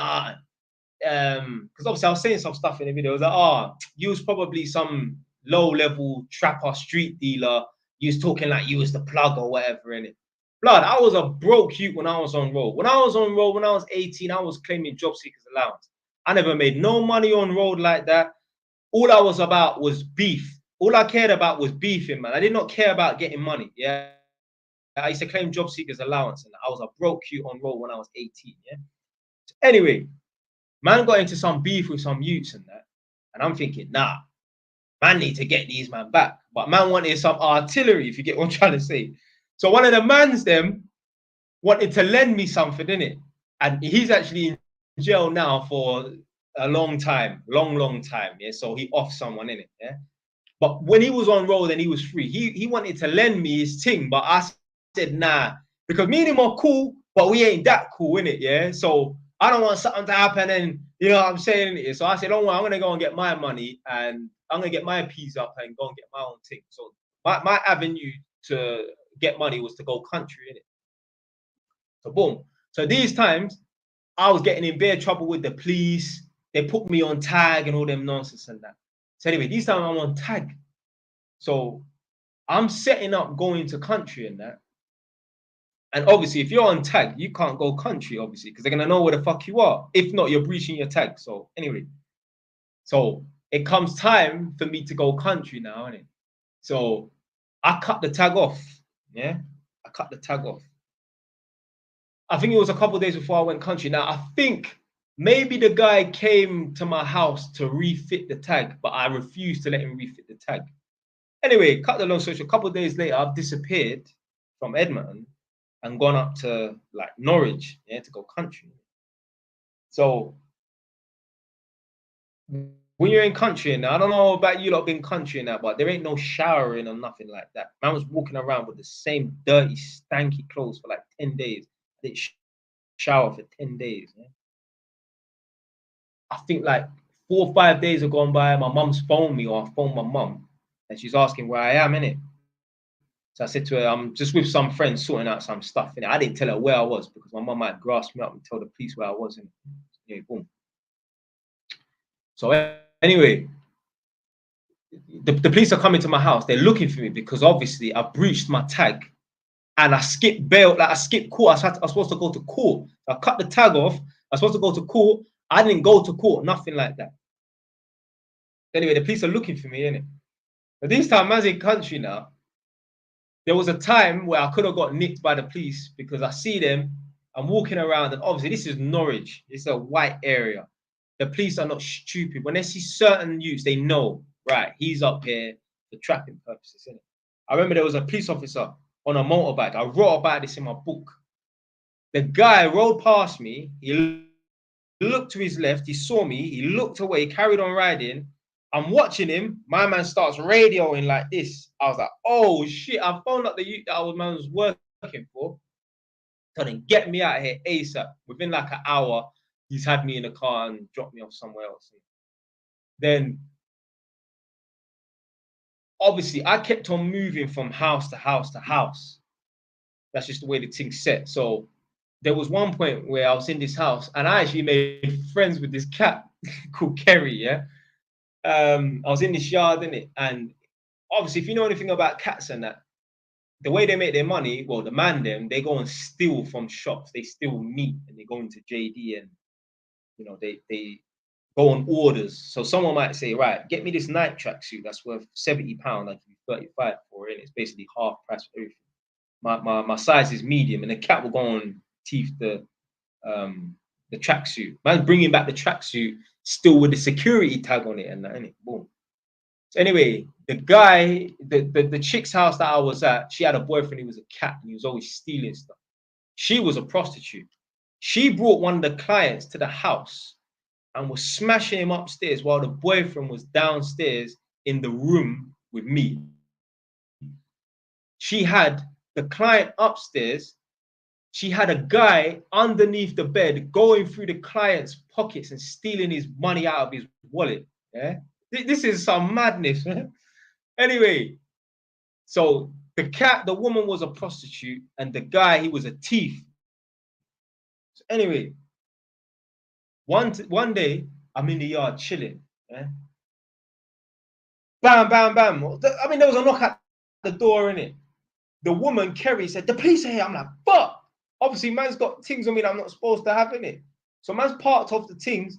because obviously I was saying some stuff in the video. It was like, you was probably some low-level trapper street dealer. You was talking like you was the plug or whatever in it. Blood, I was a broke youth when I was on road. When I was on road, when I was 18, I was claiming job seekers allowance. I never made no money on road like that. All I was about was beef. All I cared about was beefing, man. I did not care about getting money. Yeah. I used to claim job seekers allowance, and I was a broke youth on road when I was 18. Yeah. So anyway, man got into some beef with some youths and that. And I'm thinking, nah, man need to get these man back. But man wanted some artillery, if you get what I'm trying to say. So one of the mans them wanted to lend me something, innit? And he's actually in jail now for a long time, long time. Yeah. So he off someone, innit? Yeah. But when he was on road and he was free, he wanted to lend me his thing, but I said nah, because me and him are cool, but we ain't that cool, innit? Yeah. So I don't want something to happen, and you know what I'm saying? Innit? So I said, don't worry, I'm gonna go and get my money and I'm gonna get my peas up and go and get my own thing. So my avenue to get money was to go country, innit? So boom. So these times I was getting in bare trouble with the police. They put me on tag and all them nonsense and that. So anyway, this time I'm on tag. So I'm setting up going to country and that. And obviously, if you're on tag, you can't go country, obviously, because they're gonna know where the fuck you are. If not, you're breaching your tag. So anyway, so it comes time for me to go country now, innit? So I cut the tag off. Yeah, I cut the tag off. I think it was a couple of days before I went country. Now I think maybe the guy came to my house to refit the tag, but I refused to let him refit the tag. Anyway, cut the long story short, a couple of days later, I've disappeared from Edmonton and gone up to like Norwich, yeah, to go country. So when you're in country now, I don't know about you lot being country now, but there ain't no showering or nothing like that. Man was walking around with the same dirty, stanky clothes for like 10 days. I didn't shower for 10 days. Yeah? I think like 4 or 5 days have gone by. My mum's phoned me, or I phoned my mum, and she's asking where I am, innit? So I said to her, I'm just with some friends sorting out some stuff. I didn't tell her where I was because my mum might grasp me up and tell the police where I was. And yeah, boom. So anyway, the police are coming to my house. They're looking for me because obviously I breached my tag and I skipped bail. Like I skipped court. I was supposed to go to court. I cut the tag off. I was supposed to go to court. I didn't go to court. Nothing like that. Anyway, the police are looking for me, innit? But this time, man's in country now. There was a time where I could have got nicked by the police because I see them, I'm walking around, and obviously this is Norwich. It's a white area. The police are not stupid. When they see certain youths, they know, right, he's up here for trapping purposes, innit? I remember there was a police officer on a motorbike. I wrote about this in my book. The guy rode past me. He looked to his left. He saw me. He looked away, carried on riding. I'm watching him. My man starts radioing like this. I was like, oh shit. I phoned up the youth that man was working for. Telling him, get me out of here ASAP. Within like an hour, he's had me in the car and dropped me off somewhere else. Then, obviously, I kept on moving from house to house to house. That's just the way the thing's set. So there was one point where I was in this house and I actually made friends with this cat called Kerry, yeah? I was in this yard, innit? And obviously, if you know anything about cats and that, the way they make their money, well, the man them, they go and steal from shops. They steal meat and they go into JD and, you know, they go on orders. So someone might say, right, get me this night tracksuit that's worth £70. I'll give you 35 for it. And it's basically half price for everything. My size is medium, and the cat will go and teeth the tracksuit. Man's bringing back the tracksuit still with the security tag on it and that, innit? Boom. So anyway, the guy, the chick's house that I was at, she had a boyfriend who was a cat and he was always stealing stuff. She was a prostitute. She brought one of the clients to the house and was smashing him upstairs while the boyfriend was downstairs in the room with me. She had the client upstairs. She had a guy underneath the bed going through the client's pockets and stealing his money out of his wallet. Yeah, this is some madness, man. Anyway, so the woman was a prostitute, and the guy, he was a thief. So anyway, one day I'm in the yard chilling. Yeah? Bam, bam, bam. I mean, there was a knock at the door, innit? The woman, Kerry, said, the police are here. I'm like, fuck. Obviously, man's got things on me that I'm not supposed to have, innit? So man's parked off the things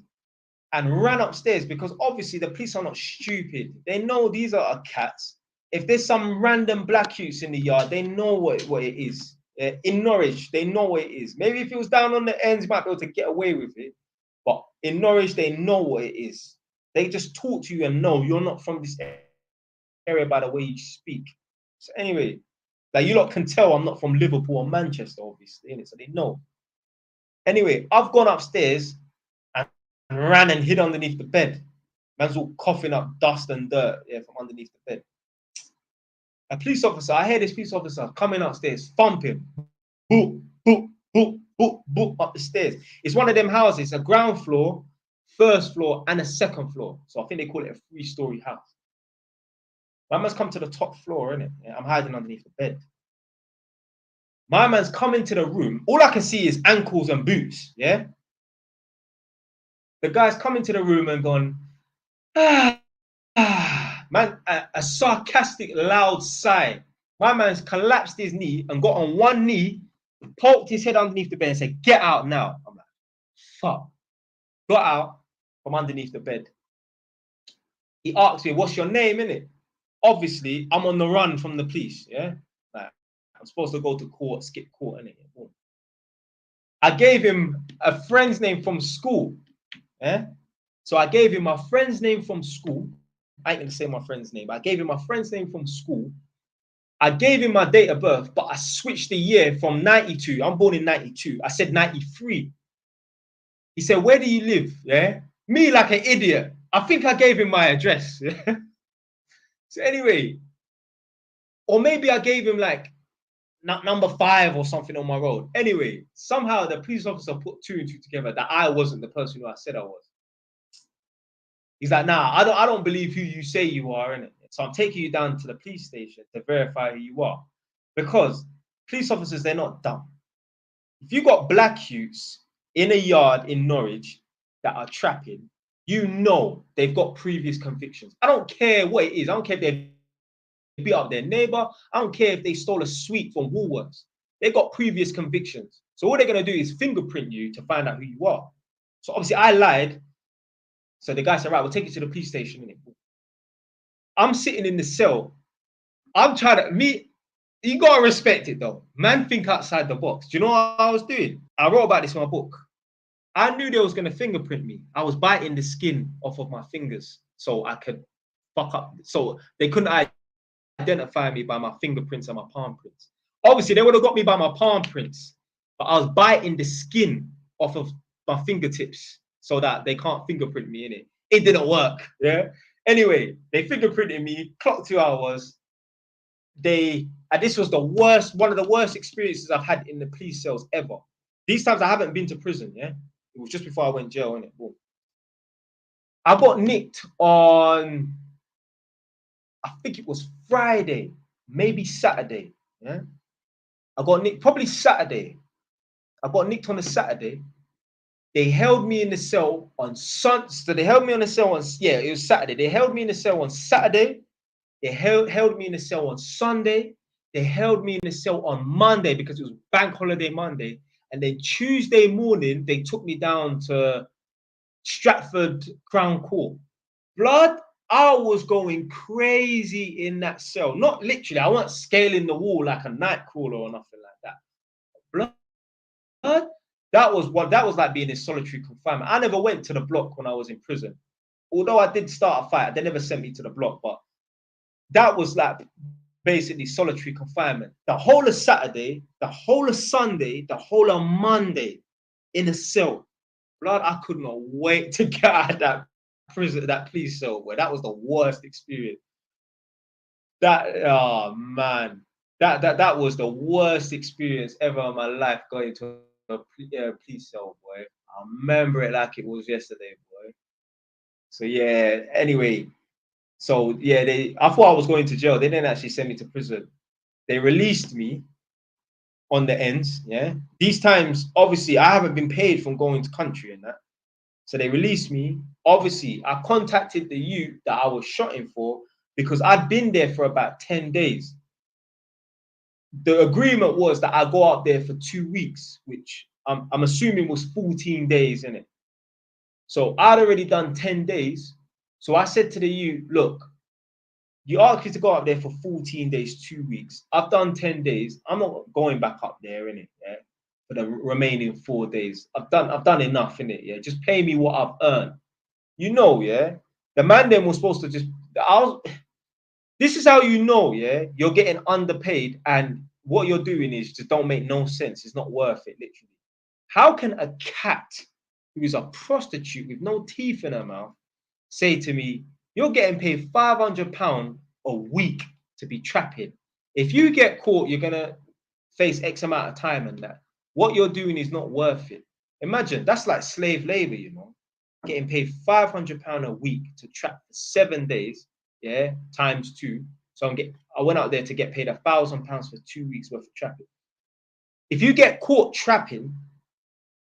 and ran upstairs because obviously the police are not stupid. They know these are cats. If there's some random black youths in the yard, they know what it is. In Norwich, they know what it is. Maybe if it was down on the ends, you might be able to get away with it. But in Norwich, they know what it is. They just talk to you and know you're not from this area by the way you speak. So anyway, like you lot can tell I'm not from Liverpool or Manchester, obviously, innit? So they know. Anyway, I've gone upstairs and ran and hid underneath the bed. Man's all coughing up dust and dirt, yeah, from underneath the bed. A police officer, I hear this police officer coming upstairs, thumping, boop, boop, boop, boop, boop, up the stairs. It's one of them houses, a ground floor, first floor, and a second floor. So I think they call it a 3-story house. My man's come to the top floor, innit? Yeah, I'm hiding underneath the bed. My man's come into the room. All I can see is ankles and boots, yeah? The guy's come into the room and gone, man, a sarcastic, loud sigh. My man's collapsed his knee and got on one knee, poked his head underneath the bed and said, get out now. I'm like, fuck. Got out from underneath the bed. He asked me, what's your name, innit? Obviously, I'm on the run from the police, yeah? Like, I'm supposed to go to court, skip court, innit? I gave him a friend's name from school, yeah? So I gave him my friend's name from school. I ain't gonna say my friend's name, but I gave him my friend's name from school. I gave him my date of birth, but I switched the year from 92. I'm born in 92. I said 93. He said, where do you live? Yeah. Me like an idiot. I think I gave him my address. Yeah? So anyway, or maybe I gave him like number 5 or something on my road. Anyway, somehow the police officer put 2 and 2 together that I wasn't the person who I said I was. He's like, nah, I don't believe who you say you are, innit? So I'm taking you down to the police station to verify who you are. Because police officers, they're not dumb. If you got black youths in a yard in Norwich that are trapping, you know they've got previous convictions. I don't care what it is. I don't care if they beat up their neighbor. I don't care if they stole a sweet from Woolworths. They've got previous convictions. So what they're going to do is fingerprint you to find out who you are. So obviously I lied. So the guy said, right, we'll take you to the police station. I'm sitting in the cell. I'm trying to, you got to respect it though. Man, think outside the box. Do you know what I was doing? I wrote about this in my book. I knew they was going to fingerprint me. I was biting the skin off of my fingers so I could fuck up. So they couldn't identify me by my fingerprints and my palm prints. Obviously, they would have got me by my palm prints, but I was biting the skin off of my fingertips so that they can't fingerprint me in it. It didn't work. Yeah. Anyway, they fingerprinted me, clocked 2 hours. This was the worst, one of the worst experiences I've had in the police cells ever. These times I haven't been to prison, yeah? It was just before I went jail, innit? Boom. I got nicked on, I think it was Friday, maybe Saturday, yeah? I got nicked, probably Saturday. I got nicked on a Saturday. They held me in the cell on Sunday. So they held me on the cell on, yeah, it was Saturday. They held me in the cell on Saturday. They held me in the cell on Sunday. They held me in the cell on Monday because it was bank holiday Monday. And then Tuesday morning, they took me down to Stratford Crown Court. Blood, I was going crazy in that cell. Not literally, I wasn't scaling the wall like a night crawler or nothing like that. Blood, that was like being in solitary confinement. I never went to the block when I was in prison. Although I did start a fight, they never sent me to the block, but that was like basically solitary confinement. The whole of Saturday, the whole of Sunday, the whole of Monday in a cell. Blood, I could not wait to get out of that prison, that police cell, boy. That was the worst experience. Oh man, that was the worst experience ever in my life, going to a police cell, boy. I remember it like it was yesterday, boy. So yeah, anyway. So yeah, I thought I was going to jail. They didn't actually send me to prison. They released me on the ends. Yeah. These times, obviously, I haven't been paid from going to country and that. So they released me. Obviously, I contacted the youth that I was shotting for because I'd been there for about 10 days. The agreement was that I go out there for 2 weeks, which I'm assuming was 14 days, innit? So I'd already done 10 days. So I said to the youth, look, you asked me to go up there for 14 days, 2 weeks. I've done 10 days. I'm not going back up there, innit? Yeah. For the remaining 4 days. I've done enough, innit? Yeah. Just pay me what I've earned. You know, yeah. The man then was supposed to just this is how you know, yeah, you're getting underpaid and what you're doing is just don't make no sense. It's not worth it, literally. How can a cat who is a prostitute with no teeth in her mouth say to me, you're getting paid £500 a week to be trapping? If you get caught, you're gonna face X amount of time and that. What you're doing is not worth it. Imagine that's like slave labor, you know, getting paid £500 a week to trap for 7 days, yeah, times 2. So I went out there to get paid £1,000 for 2 weeks worth of trapping. If you get caught trapping,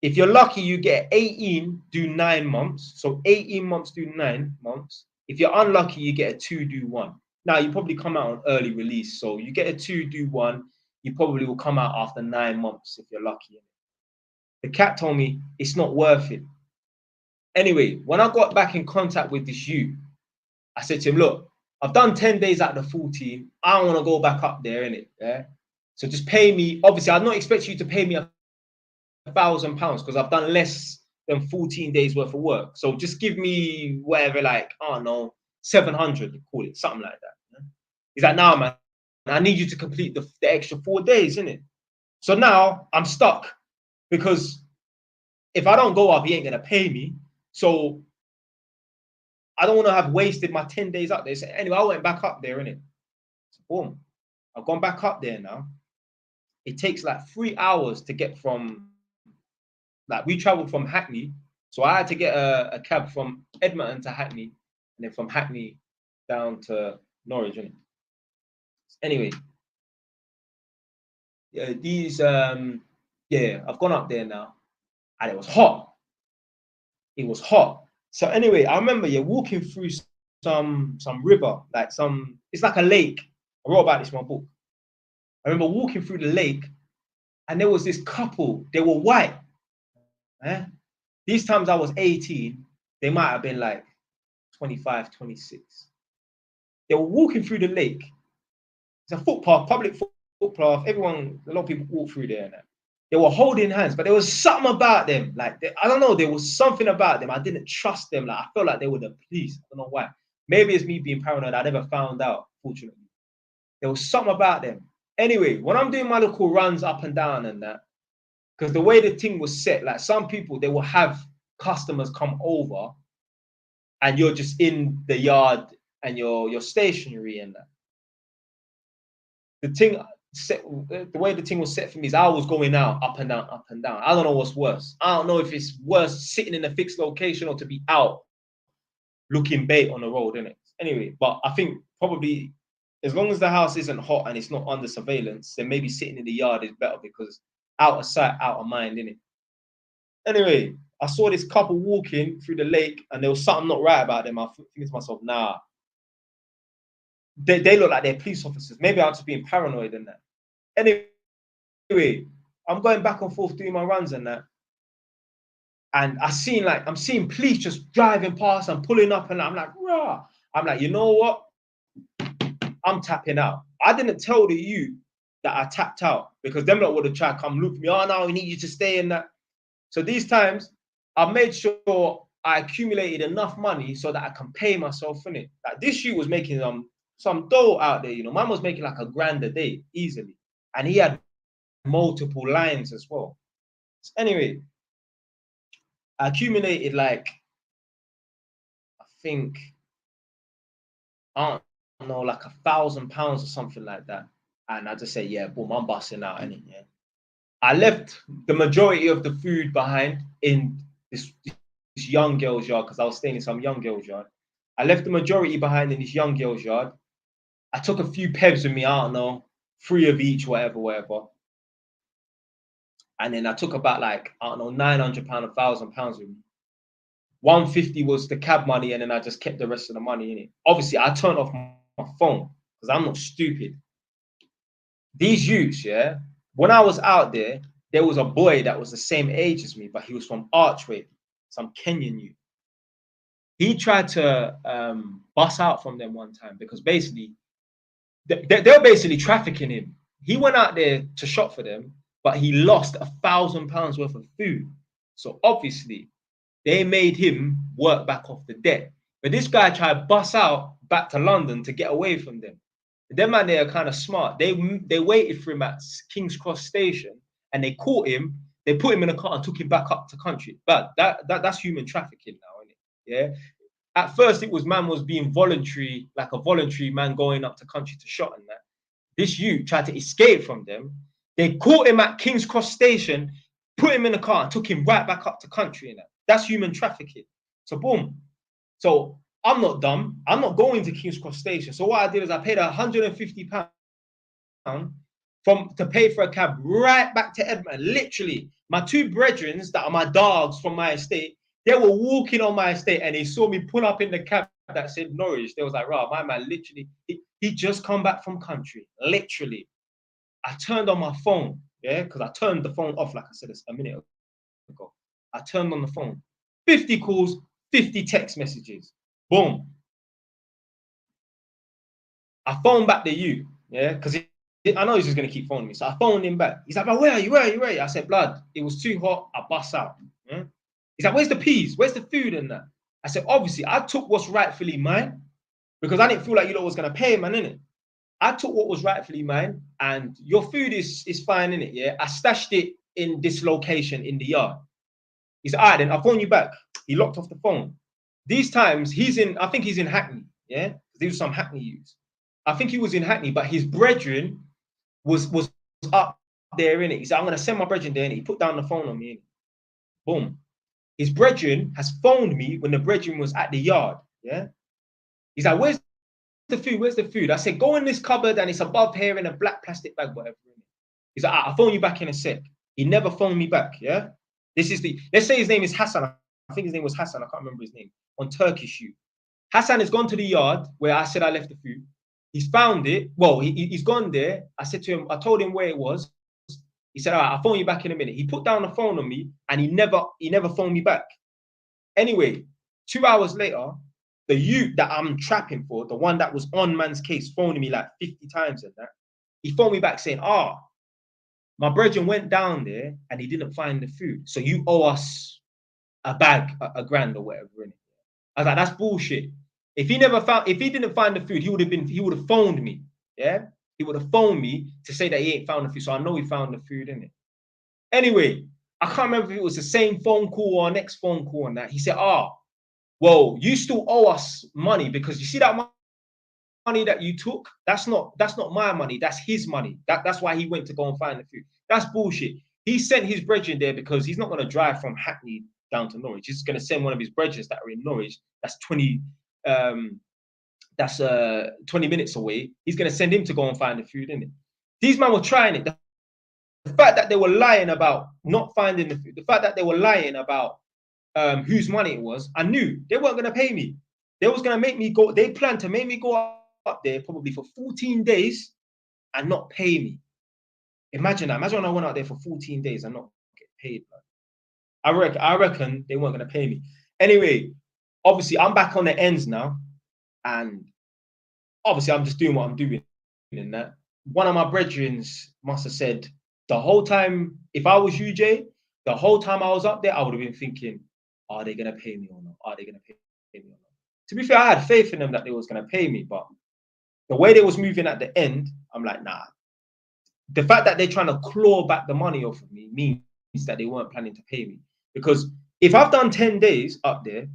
if you're lucky, you get 18, do 9 months. So 18 months, do 9 months. If you're unlucky, you get a 2, do 1. Now, you probably come out on early release. So you get a 2, do 1. You probably will come out after 9 months if you're lucky. The cat told me it's not worth it. Anyway, when I got back in contact with this youth, I said to him, look, I've done 10 days out of the 14. I don't want to go back up there, innit? Yeah. So just pay me. Obviously, I'm not expecting you to pay me £1,000 because I've done less than 14 days worth of work. So just give me whatever, like, I don't know, 700, call it, something like that. Yeah? He's like, nah, man, I need you to complete the extra 4 days, innit? So now I'm stuck because if I don't go up, he ain't going to pay me. So I don't want to have wasted my 10 days up there. So anyway, I went back up there, innit? So boom. I've gone back up there now. It takes like 3 hours to get from, like, we traveled from Hackney. So I had to get a cab from Edmonton to Hackney, and then from Hackney down to Norwich, innit? Anyway, yeah, I've gone up there now, and it was hot. It was hot. So anyway, I remember walking through some river, like it's like a lake. I wrote about this in my book. I remember walking through the lake, and there was this couple. They were white. These times I was 18. They might have been like 25, 26. They were walking through the lake. It's a footpath, public footpath. A lot of people walk through there. And that. They were holding hands, but there was something about them. Like, I don't know, there was something about them. I didn't trust them. Like, I felt like they were the police. I don't know why. Maybe it's me being paranoid. I never found out, fortunately. There was something about them. Anyway, when I'm doing my little runs up and down and that, because the way the thing was set, like some people, they will have customers come over and you're just in the yard and you're stationary and that. The way the thing was set for me is I was going out, up and down, up and down. I don't know what's worse. I don't know if it's worse sitting in a fixed location or to be out looking bait on the road, innit? Anyway, but I think probably as long as the house isn't hot and it's not under surveillance, then maybe sitting in the yard is better because out of sight, out of mind, innit? Anyway, I saw this couple walking through the lake and there was something not right about them. I think to myself, nah, they look like they're police officers. Maybe I'm just being paranoid and that. Anyway, I'm going back and forth doing my runs and that. And I'm seeing police just driving past and pulling up and I'm like, rah. I'm like, you know what? I'm tapping out. I didn't tell the youth that I tapped out because them lot would have tried to come look for me. Oh no, we need you to stay in that. So these times, I made sure I accumulated enough money so that I can pay myself in it. Like this youth was making some dough out there, you know. Man was making like £1,000 a day easily, and he had multiple lines as well. So anyway, I accumulated like I think I don't know, like £1,000 or something like that. And I just say, yeah, boom, I'm busting out in it. Yeah. I left the majority of the food behind in this young girl's yard because I was staying in some young girl's yard. I left the majority behind in this young girl's yard. I took a few pebs with me, I don't know, 3 of each, whatever. And then I took about like, I don't know, £900, £1,000 with me. 150 was the cab money, and then I just kept the rest of the money in it. Obviously, I turned off my phone because I'm not stupid. These youths, yeah, when I was out there was a boy that was the same age as me, but he was from Archway, some Kenyan youth. He tried to bust out from them one time because basically they're basically trafficking him. He went out there to shop for them, but he lost £1,000 worth of food. So obviously, they made him work back off the debt. But this guy tried to bust out back to London to get away from them. Them man, they are kind of smart. They waited for him at King's Cross Station, and they caught him. They put him in a car and took him back up to country. But that's human trafficking now, isn't it? Yeah. At first, it was man was being voluntary, like a voluntary man going up to country to shop and that. This youth tried to escape from them. They caught him at King's Cross Station, put him in the car, and took him right back up to country and that. That's human trafficking. So boom. So I'm not dumb. I'm not going to King's Cross Station. So what I did is I paid £150 to pay for a cab right back to Edmonton. Literally, my two brethren that are my dogs from my estate, they were walking on my estate and they saw me pull up in the cab that said Norwich. They was like, "Rah, my man, literally, he just come back from country." Literally, I turned on my phone, yeah, because I turned the phone off, like I said a minute ago. I turned on the phone, 50 calls, 50 text messages. Boom. I phoned back to you, yeah, because I know he's just going to keep phoning me. So I phoned him back. He's like, "But where are you? Where are you? Where are you?" I said, "Blood, it was too hot. I bust out." Yeah? He's like, "Where's the peas? Where's the food and that?" I said, "Obviously, I took what's rightfully mine because I didn't feel like you lot was going to pay, man, innit? I took what was rightfully mine, and your food is fine, innit? Yeah, I stashed it in this location in the yard." He said, "All right, then I'll phone you back." He locked off the phone. These times, I think he's in Hackney, yeah? These are some Hackney youths. I think he was in Hackney, but his brethren was up there, in it. He said, "I'm going to send my brethren there," and he put down the phone on me. Innit? Boom. His brethren has phoned me when the brethren was at the yard, yeah? He's like, "Where's the food? Where's the food?" I said, "Go in this cupboard and it's above here in a black plastic bag, whatever." He's like, "I'll phone you back in a sec." He never phoned me back, yeah? Let's say his name is Hassan. I think his name was Hassan. I can't remember his name. On Turkish you. Hassan has gone to the yard where I said I left the food. He's found it. Well, he's gone there. I said to him, I told him where it was. He said, "All right, I'll phone you back in a minute." He put down the phone on me and he never phoned me back. Anyway, 2 hours later, the youth that I'm trapping for, the one that was on man's case, phoning me like 50 times and that, he phoned me back saying, "My brethren went down there and he didn't find the food. So you owe us a bag, a grand or whatever." In it. I was like, "That's bullshit. If he didn't find the food, he would have phoned me. Yeah, he would have phoned me to say that he ain't found the food. So I know he found the food in it." Anyway, I can't remember if it was the same phone call or next phone call on that. He said, "Well, you still owe us money because you see that money that you took. That's not my money. That's his money. That's why he went to go and find the food." That's bullshit. He sent his brethren there because he's not going to drive from Hackney down to Norwich. He's going to send one of his brethren that are in Norwich. That's 20 minutes away. He's going to send him to go and find the food, innit? These men were trying it. The fact that they were lying about not finding the food, the fact that they were lying about whose money it was, I knew they weren't going to pay me. They was going to make me go. They planned to make me go up there probably for 14 days and not pay me. Imagine that. Imagine when I went out there for 14 days and not get paid. I reckon they weren't going to pay me. Anyway, obviously I'm back on the ends now, and obviously I'm just doing what I'm doing. In that, one of my brethren must have said the whole time, if I was UJ, the whole time I was up there, I would have been thinking, "Are they going to pay me or not? Are they going to pay me or not?" To be fair, I had faith in them that they was going to pay me, but the way they was moving at the end, I'm like, nah. The fact that they're trying to claw back the money off of me means that they weren't planning to pay me. Because if I've done 10 days up there,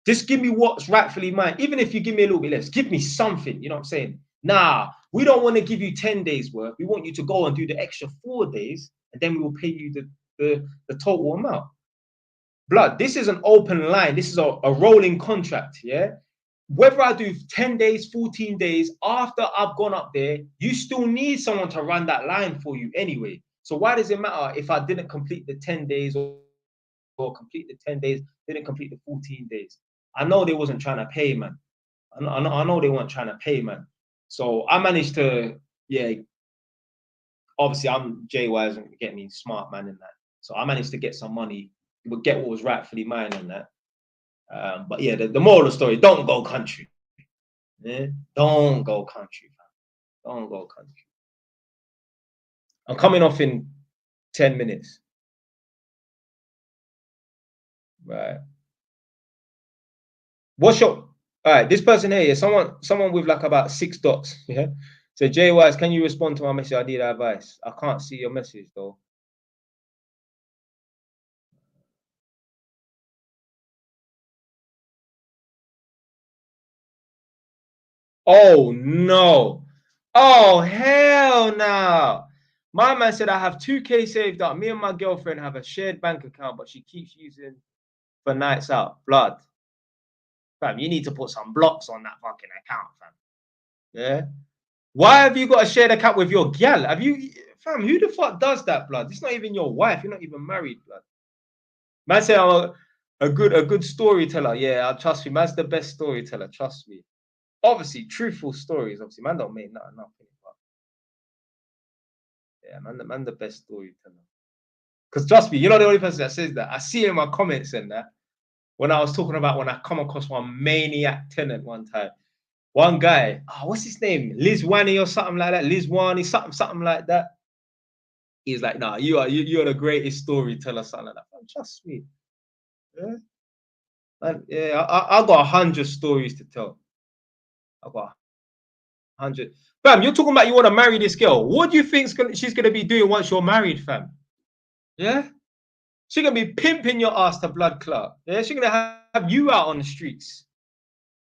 just give me what's rightfully mine. Even if you give me a little bit less, give me something. You know what I'm saying? Nah, we don't want to give you 10 days work. We want you to go and do the extra 4 days, and then we will pay you the total amount. Blood, this is an open line. This is a rolling contract, yeah? Whether I do 10 days, 14 days, after I've gone up there, you still need someone to run that line for you anyway. So why does it matter if I didn't complete the 10 days or complete the 10 days, didn't complete the 14 days? I know they wasn't trying to pay, man. I know they weren't trying to pay, man. So I managed to, yeah, obviously I'm J-Wise and get me smart, man, in that. So I managed to get some money, but get what was rightfully mine in that. But yeah, the moral of the story, don't go country. Yeah? Don't go country, fam. Don't go country. I'm coming off in 10 minutes. Right. What's your all right? This person here, someone with like about 6 dots. Yeah. So Jay Wise, can you respond to my message? I need advice. I can't see your message though. Oh no. Oh hell no. My man said I have 2K saved up. Me and my girlfriend have a shared bank account, but she keeps using for nights out. Blood. Fam, you need to put some blocks on that fucking account, fam. Yeah. Why have you got a shared account with your gal? Have you, fam? Who the fuck does that, blood? It's not even your wife. You're not even married, blood. Man, say I'm a good storyteller. Yeah, I trust me. Man's the best storyteller. Trust me. Obviously, truthful stories. Obviously, man don't make nothing. But yeah, man the best storyteller. Because trust me, you're not the only person that says that. I see it in my comments and that. When I was talking about when I come across one maniac tenant one time. One guy, oh, what's his name? Liz Wani or something like that. Liz Wani, something like that. He's like, nah, you're the greatest storyteller, something like that. Man, trust me. Yeah. And yeah, I got 100 stories to tell. I got 100. Fam, you're talking about you want to marry this girl. What do you think she's gonna be doing once you're married, fam? Yeah? She's gonna be pimping your ass to blood clot. Yeah, she's gonna have you out on the streets,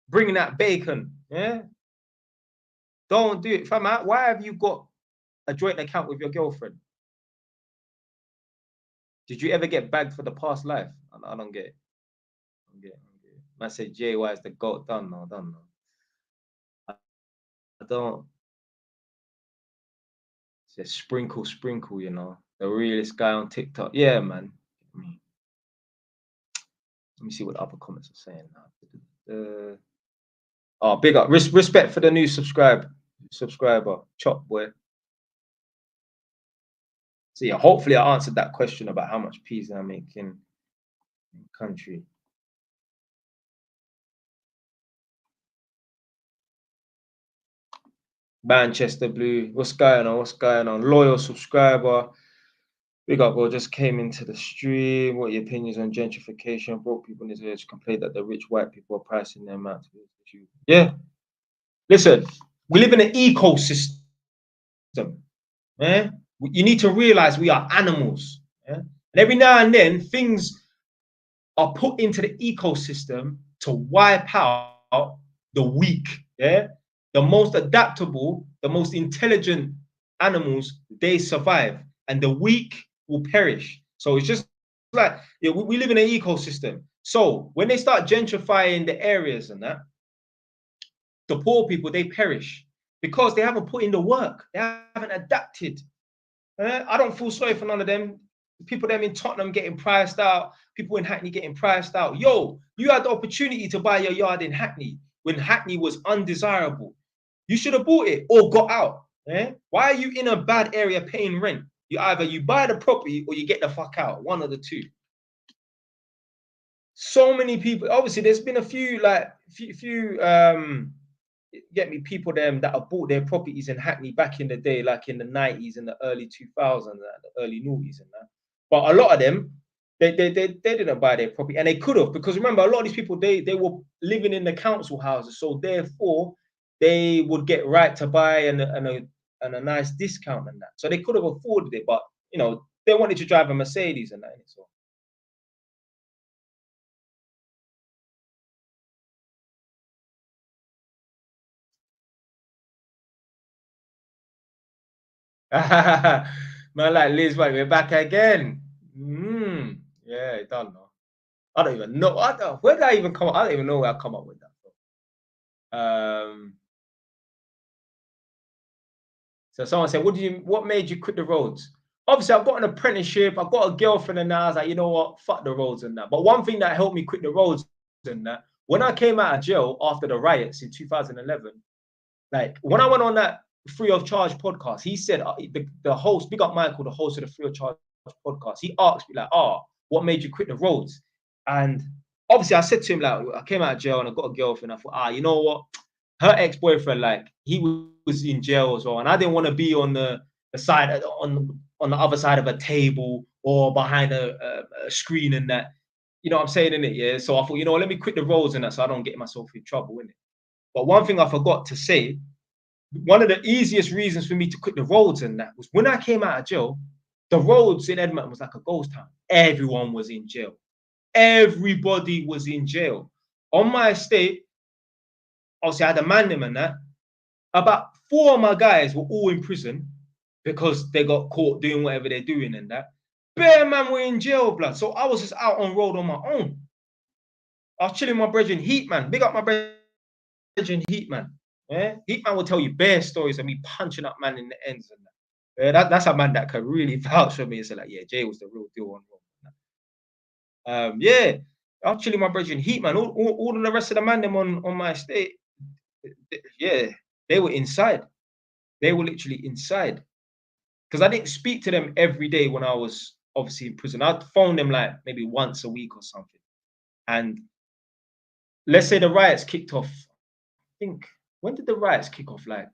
bringing that bacon. Yeah? Don't do it, fam. Why have you got a joint account with your girlfriend? Did you ever get bagged for the past life? I don't get it. I don't get it. Man said JY is the GOAT. Done now, done now. I don't. It's just sprinkle, you know. The realest guy on TikTok. Yeah, man. Let me see what the other comments are saying now. Oh, big up. Respect for the new subscriber. Chop boy. So yeah, hopefully I answered that question about how much peas I make in country. Manchester Blue. What's going on? What's going on? Loyal subscriber. Big up, bro. Just came into the stream. What are your opinions on gentrification? Broke people in this age complain that the rich white people are pricing them out. Yeah. Listen, we live in an ecosystem. Yeah? You need to realize we are animals. Yeah? And every now and then, things are put into the ecosystem to wipe out the weak. Yeah? The most adaptable, the most intelligent animals, they survive, and the weak will perish. So it's just like, yeah, we live in an ecosystem. So when they start gentrifying the areas and that, the poor people, they perish because they haven't put in the work. They haven't adapted. I don't feel sorry for none of them. People them in Tottenham getting priced out. People in Hackney getting priced out. Yo, you had the opportunity to buy your yard in Hackney when Hackney was undesirable. You should have bought it or got out. Why are you in a bad area paying rent? You buy the property or you get the fuck out. One of the two. So many people. Obviously, there's been a few get me people them that have bought their properties in Hackney back in the day, like in the 90s and the early 2000s, the early noughties and that. But a lot of them, they didn't buy their property, and they could have, because remember, a lot of these people they were living in the council houses, so therefore they would get right to buy and a nice discount and that. So they could have afforded it, but you know they wanted to drive a Mercedes and that. So. Man, like Liz, right, we're back again. Yeah, done now. I don't even know. Where did I even come up? I don't even know where I come up with that from. So someone said, what made you quit the roads? obviously I've got an apprenticeship, I've got a girlfriend, and now I was like, you know what, fuck the roads and that. But one thing that helped me quit the roads and that, when I came out of jail after the riots in 2011, like when I went on that free of charge podcast, he said the host, big up Michael, the host of the free of charge podcast, he asked me like, "Oh, what made you quit the roads?" And obviously, I said to him like, I came out of jail and I got a girlfriend. I thought, you know what, her ex-boyfriend, like he was in jail as well, and I didn't want to be on the side on the other side of a table or behind a screen and that. You know what I'm saying, in it, yeah. So I thought, you know, let me quit the roads and that, so I don't get myself in trouble, innit. But one thing I forgot to say, one of the easiest reasons for me to quit the roads and that was when I came out of jail, the roads in Edmonton was like a ghost town. Everyone was in jail. Everybody was in jail. On my estate, obviously I had a man them and that. About 4 of my guys were all in prison because they got caught doing whatever they're doing and that. Bare man were in jail, blood. So I was just out on road on my own. I was chilling with my brethren Heat, man. Big up my brethren Heat, man. Yeah? Heat man will tell you bare stories of me punching up man in the ends and that. Yeah, that's a man that can really vouch for me and say like, yeah, Jay was the real deal on road. Yeah, I was chilling with my brethren Heat, man. All of the rest of the man them on my estate, yeah, they were inside. They were literally inside. Because I didn't speak to them every day when I was obviously in prison. I'd phone them like maybe once a week or something. And let's say the riots kicked off. I think, when did the riots kick off? Like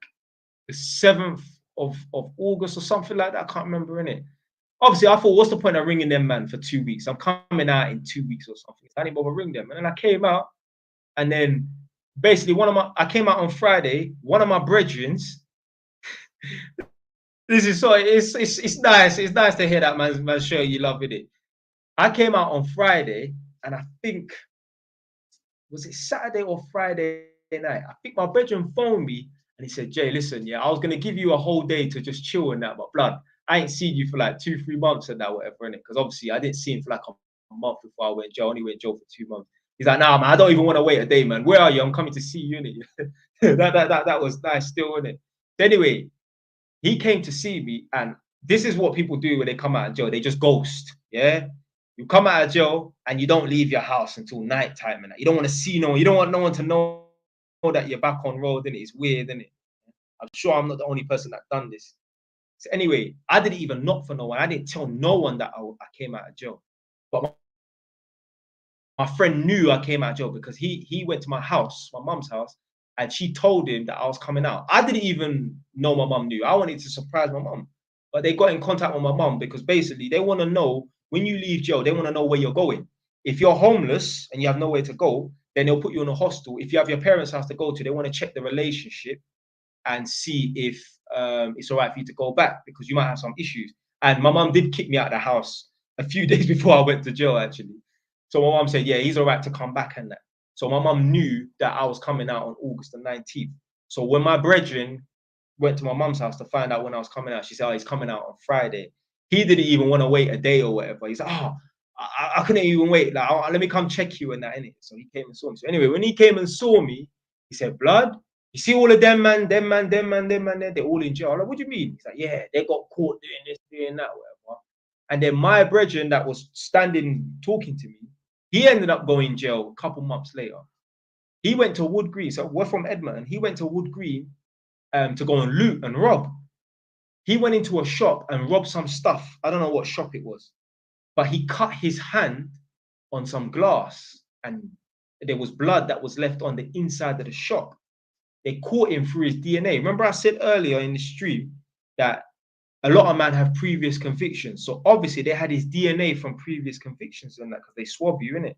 the 7th of August or something like that. I can't remember, in it. Obviously, I thought, what's the point of ringing them, man, for 2 weeks? I'm coming out in 2 weeks or something. I didn't bother ring them. And then I came out, and then basically I came out on Friday. One of my brethrens, this is so it's nice. It's nice to hear that, man. Sure, you love it. I came out on Friday, and I think, was it Saturday or Friday night? I think my brethren phoned me and he said, Jay, listen, yeah, I was gonna give you a whole day to just chill and that, but blood, I ain't seen you for like 2-3 months and that, whatever, innit? Because obviously I didn't see him for like a month before I went in jail. I only went in jail for 2 months. He's like, nah, man, I don't even want to wait a day, man. Where are you? I'm coming to see you, innit? that was nice still, innit? Anyway, he came to see me, and this is what people do when they come out of jail. They just ghost. Yeah. You come out of jail and you don't leave your house until night time, and you don't want to see no one. You don't want no one to know that you're back on road, and it's weird, isn't it? I'm sure I'm not the only person that done this. So anyway, I didn't even knock for no one. I didn't tell no one that I came out of jail. But my friend knew I came out of jail because he went to my house, my mum's house, and she told him that I was coming out. I didn't even know my mum knew. I wanted to surprise my mum. But they got in contact with my mum because basically they want to know, when you leave jail, they want to know where you're going. If you're homeless and you have nowhere to go, then they'll put you in a hostel. If you have your parents' house to go to, they want to check the relationship and see if it's all right for you to go back, because you might have some issues. And my mum did kick me out of the house a few days before I went to jail, actually. So my mum said, yeah, he's all right to come back and that. So my mum knew that I was coming out on August the 19th. So when my brethren went to my mum's house to find out when I was coming out, she said, oh, he's coming out on Friday. He didn't even want to wait a day or whatever. He's like, oh, I couldn't even wait. Like, oh, let me come check you and that, innit? So he came and saw me. So anyway, when he came and saw me, he said, blood, you see all of them man, they're all in jail. I'm like, what do you mean? He's like, yeah, they got caught doing this, doing that, whatever. And then my brethren that was standing talking to me, he ended up going in jail a couple months later. He went to Wood Green. So we're from Edmonton. He went to Wood Green to go and loot and rob. He went into a shop and robbed some stuff. I don't know what shop it was, but he cut his hand on some glass and there was blood that was left on the inside of the shop. They caught him through his DNA. Remember I said earlier in the stream that a lot of men have previous convictions. So obviously they had his DNA from previous convictions and that, because they swab you, innit?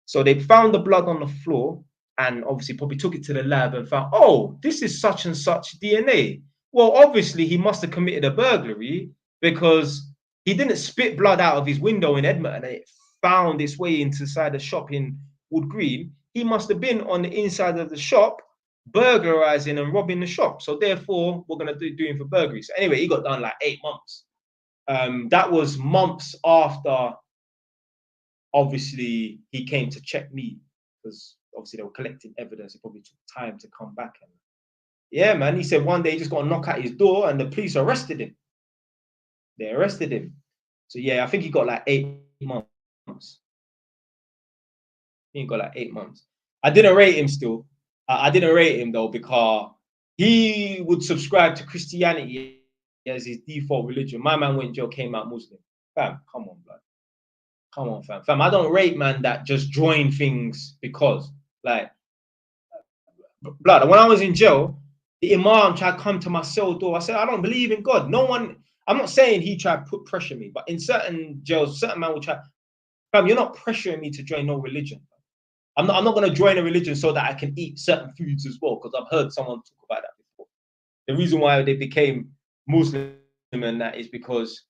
So they found the blood on the floor and obviously probably took it to the lab and found, oh, this is such and such DNA. Well, obviously he must have committed a burglary, because he didn't spit blood out of his window in Edmonton and it found its way inside the shop in Wood Green. He must have been on the inside of the shop burglarizing and robbing the shop. So therefore, we're going to do him for burglary. So anyway, he got done like 8 months. That was months after, obviously, he came to check me, because obviously they were collecting evidence. It probably took time to come back. And yeah, man, he said one day he just got a knock at his door and the police arrested him. They arrested him. So yeah, I think he got like 8 months. He got like 8 months. I didn't rate him still. I didn't rate him though, because he would subscribe to Christianity as his default religion. My man went in jail, came out Muslim. Fam, come on, blood. Come on, fam. Fam, I don't rate man that just join things because, like, blood. When I was in jail, the imam tried to come to my cell door. I said, I don't believe in God. No one, I'm not saying he tried to put pressure me, but in certain jails, certain man will try. Fam, you're not pressuring me to join no religion. I'm not going to join a religion so that I can eat certain foods as well, because I've heard someone talk about that before. The reason why they became Muslim and that is because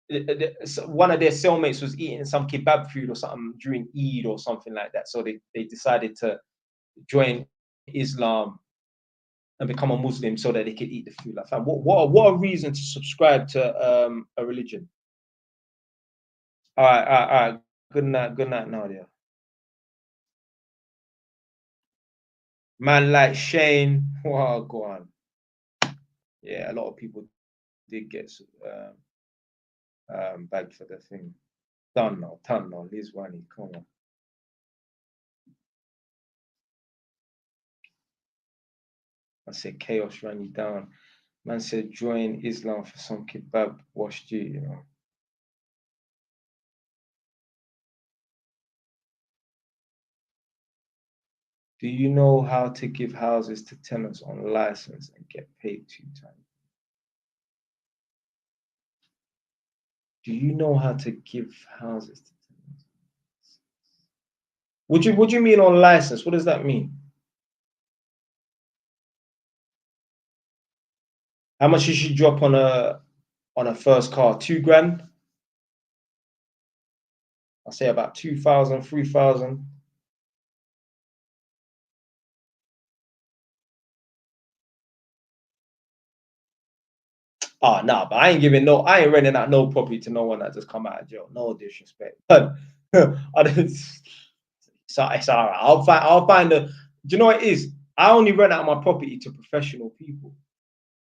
one of their cellmates was eating some kebab food or something during Eid or something like that. So they decided to join Islam and become a Muslim so that they could eat the food. Like, fam, what a reason to subscribe to a religion. All right. Good night, Nadia. Man like Shane, wow, go on. Yeah, a lot of people did get bagged for the thing. Done now. Liz Wani, come on. I said chaos ran you down. Man said join Islam for some kebab washed you know. Do you know how to give houses to tenants on license and get paid 2 times? Do you know how to give houses to tenants? What do you mean on license? What does that mean? How much you should drop on a first car? 2 grand? I'll say about 2,000, 3,000. Oh, nah, but I ain't renting out no property to no one that just come out of jail. No disrespect. But it's all right. I'll find do you know what it is? I only rent out my property to professional people.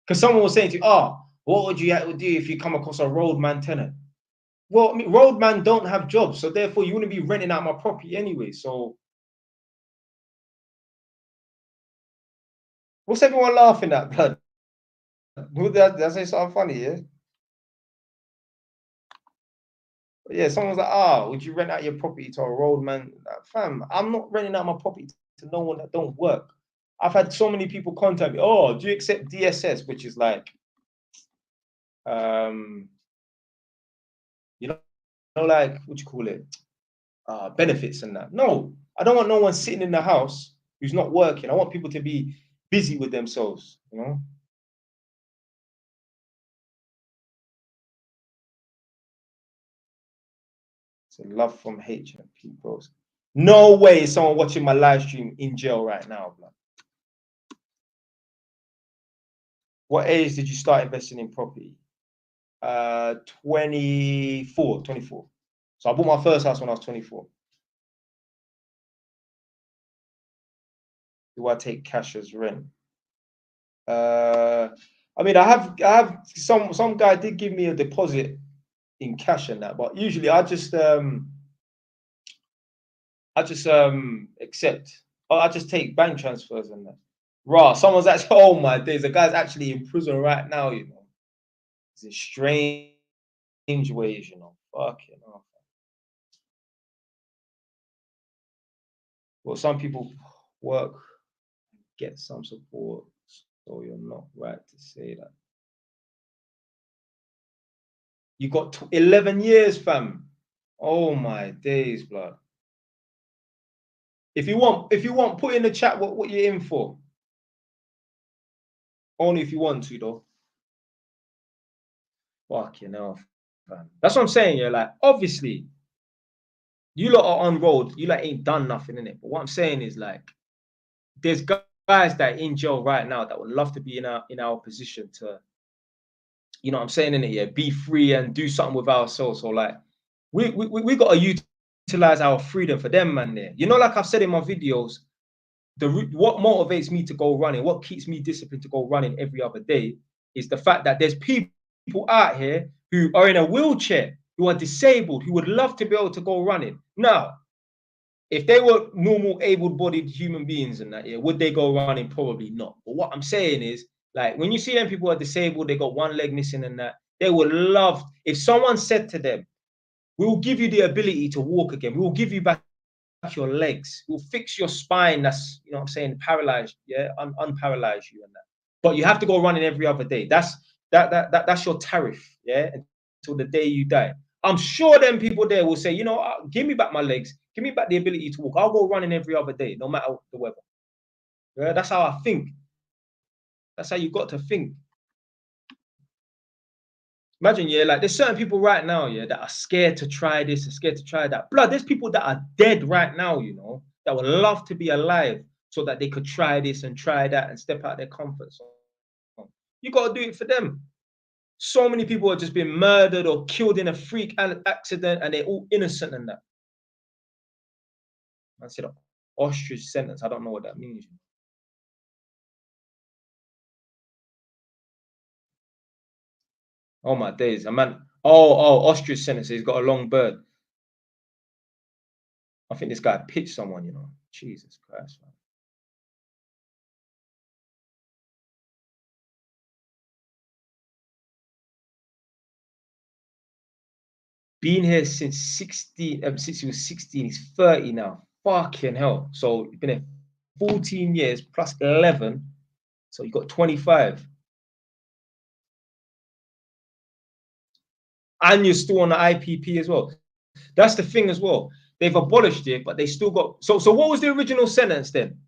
Because someone was saying to you, what would you do if you come across a roadman tenant? Well, I mean, roadman don't have jobs, so therefore you wouldn't be renting out my property anyway. So what's everyone laughing at, blood? Did I say something funny, yeah? But yeah, someone's like, would you rent out your property to a roadman? Like, fam, I'm not renting out my property to no one that don't work. I've had so many people contact me, do you accept DSS, which is like, you know, like, what you call it? Benefits and that. No, I don't want no one sitting in the house who's not working. I want people to be busy with themselves, you know? So love from HMP bros. No way is someone watching my live stream in jail right now, blood. What age did you start investing in property? 24. So I bought my first house when I was 24. Do I take cash as rent? I mean, I have some guy did give me a deposit in cash and that, but usually I just accept. I just take bank transfers and that. Raw, someone's actually, oh my days, the guy's actually in prison right now, you know. It's in strange ways, you know. Fucking hell. Well, some people work, get some support, so you're not right to say that. You got 11 years, fam. Oh my days, blood. If you want, put in the chat what you're in for. Only if you want to, though. Fucking hell, fam. That's what I'm saying. You're like, obviously, you lot are on road. You like ain't done nothing in it. But what I'm saying is, like, there's guys that are in jail right now that would love to be in our position to, you know what I'm saying, in it, yeah, be free and do something with ourselves. So like, we got to utilize our freedom for them, man. There, you know, like I've said in my videos, what motivates me to go running, what keeps me disciplined to go running every other day, is the fact that there's people people out here who are in a wheelchair, who are disabled, who would love to be able to go running. Now, if they were normal, able-bodied human beings and that, yeah, would they go running? Probably not. But what I'm saying is, like, when you see them people are disabled, they got one leg missing and that, they would love, if someone said to them, we will give you the ability to walk again. We will give you back your legs. We'll fix your spine that's, you know what I'm saying, paralyzed, yeah, unparalyze you and that. But you have to go running every other day. That's your tariff, yeah, until the day you die. I'm sure them people there will say, you know, give me back my legs, give me back the ability to walk. I'll go running every other day, no matter the weather. Yeah, that's how I think. That's how you got to think. Imagine, yeah, like there's certain people right now, yeah, that are scared to try this, are scared to try that. Blood, there's people that are dead right now, you know, that would love to be alive so that they could try this and try that and step out their comfort zone. You got to do it for them. So many people have just been murdered or killed in a freak accident and they're all innocent in that. I said ostrich sentence. I don't know what that means. Oh my days, a man. Oh, ostrich sentence. He's got a long bird. I think this guy pitched someone, you know. Jesus Christ, man. Been here since 16, since he was 16, he's 30 now. Fucking hell. So you've been here 14 years plus 11. So you got 25. And you're still on the IPP as well. That's the thing as well. They've abolished it, but they still got. So what was the original sentence then?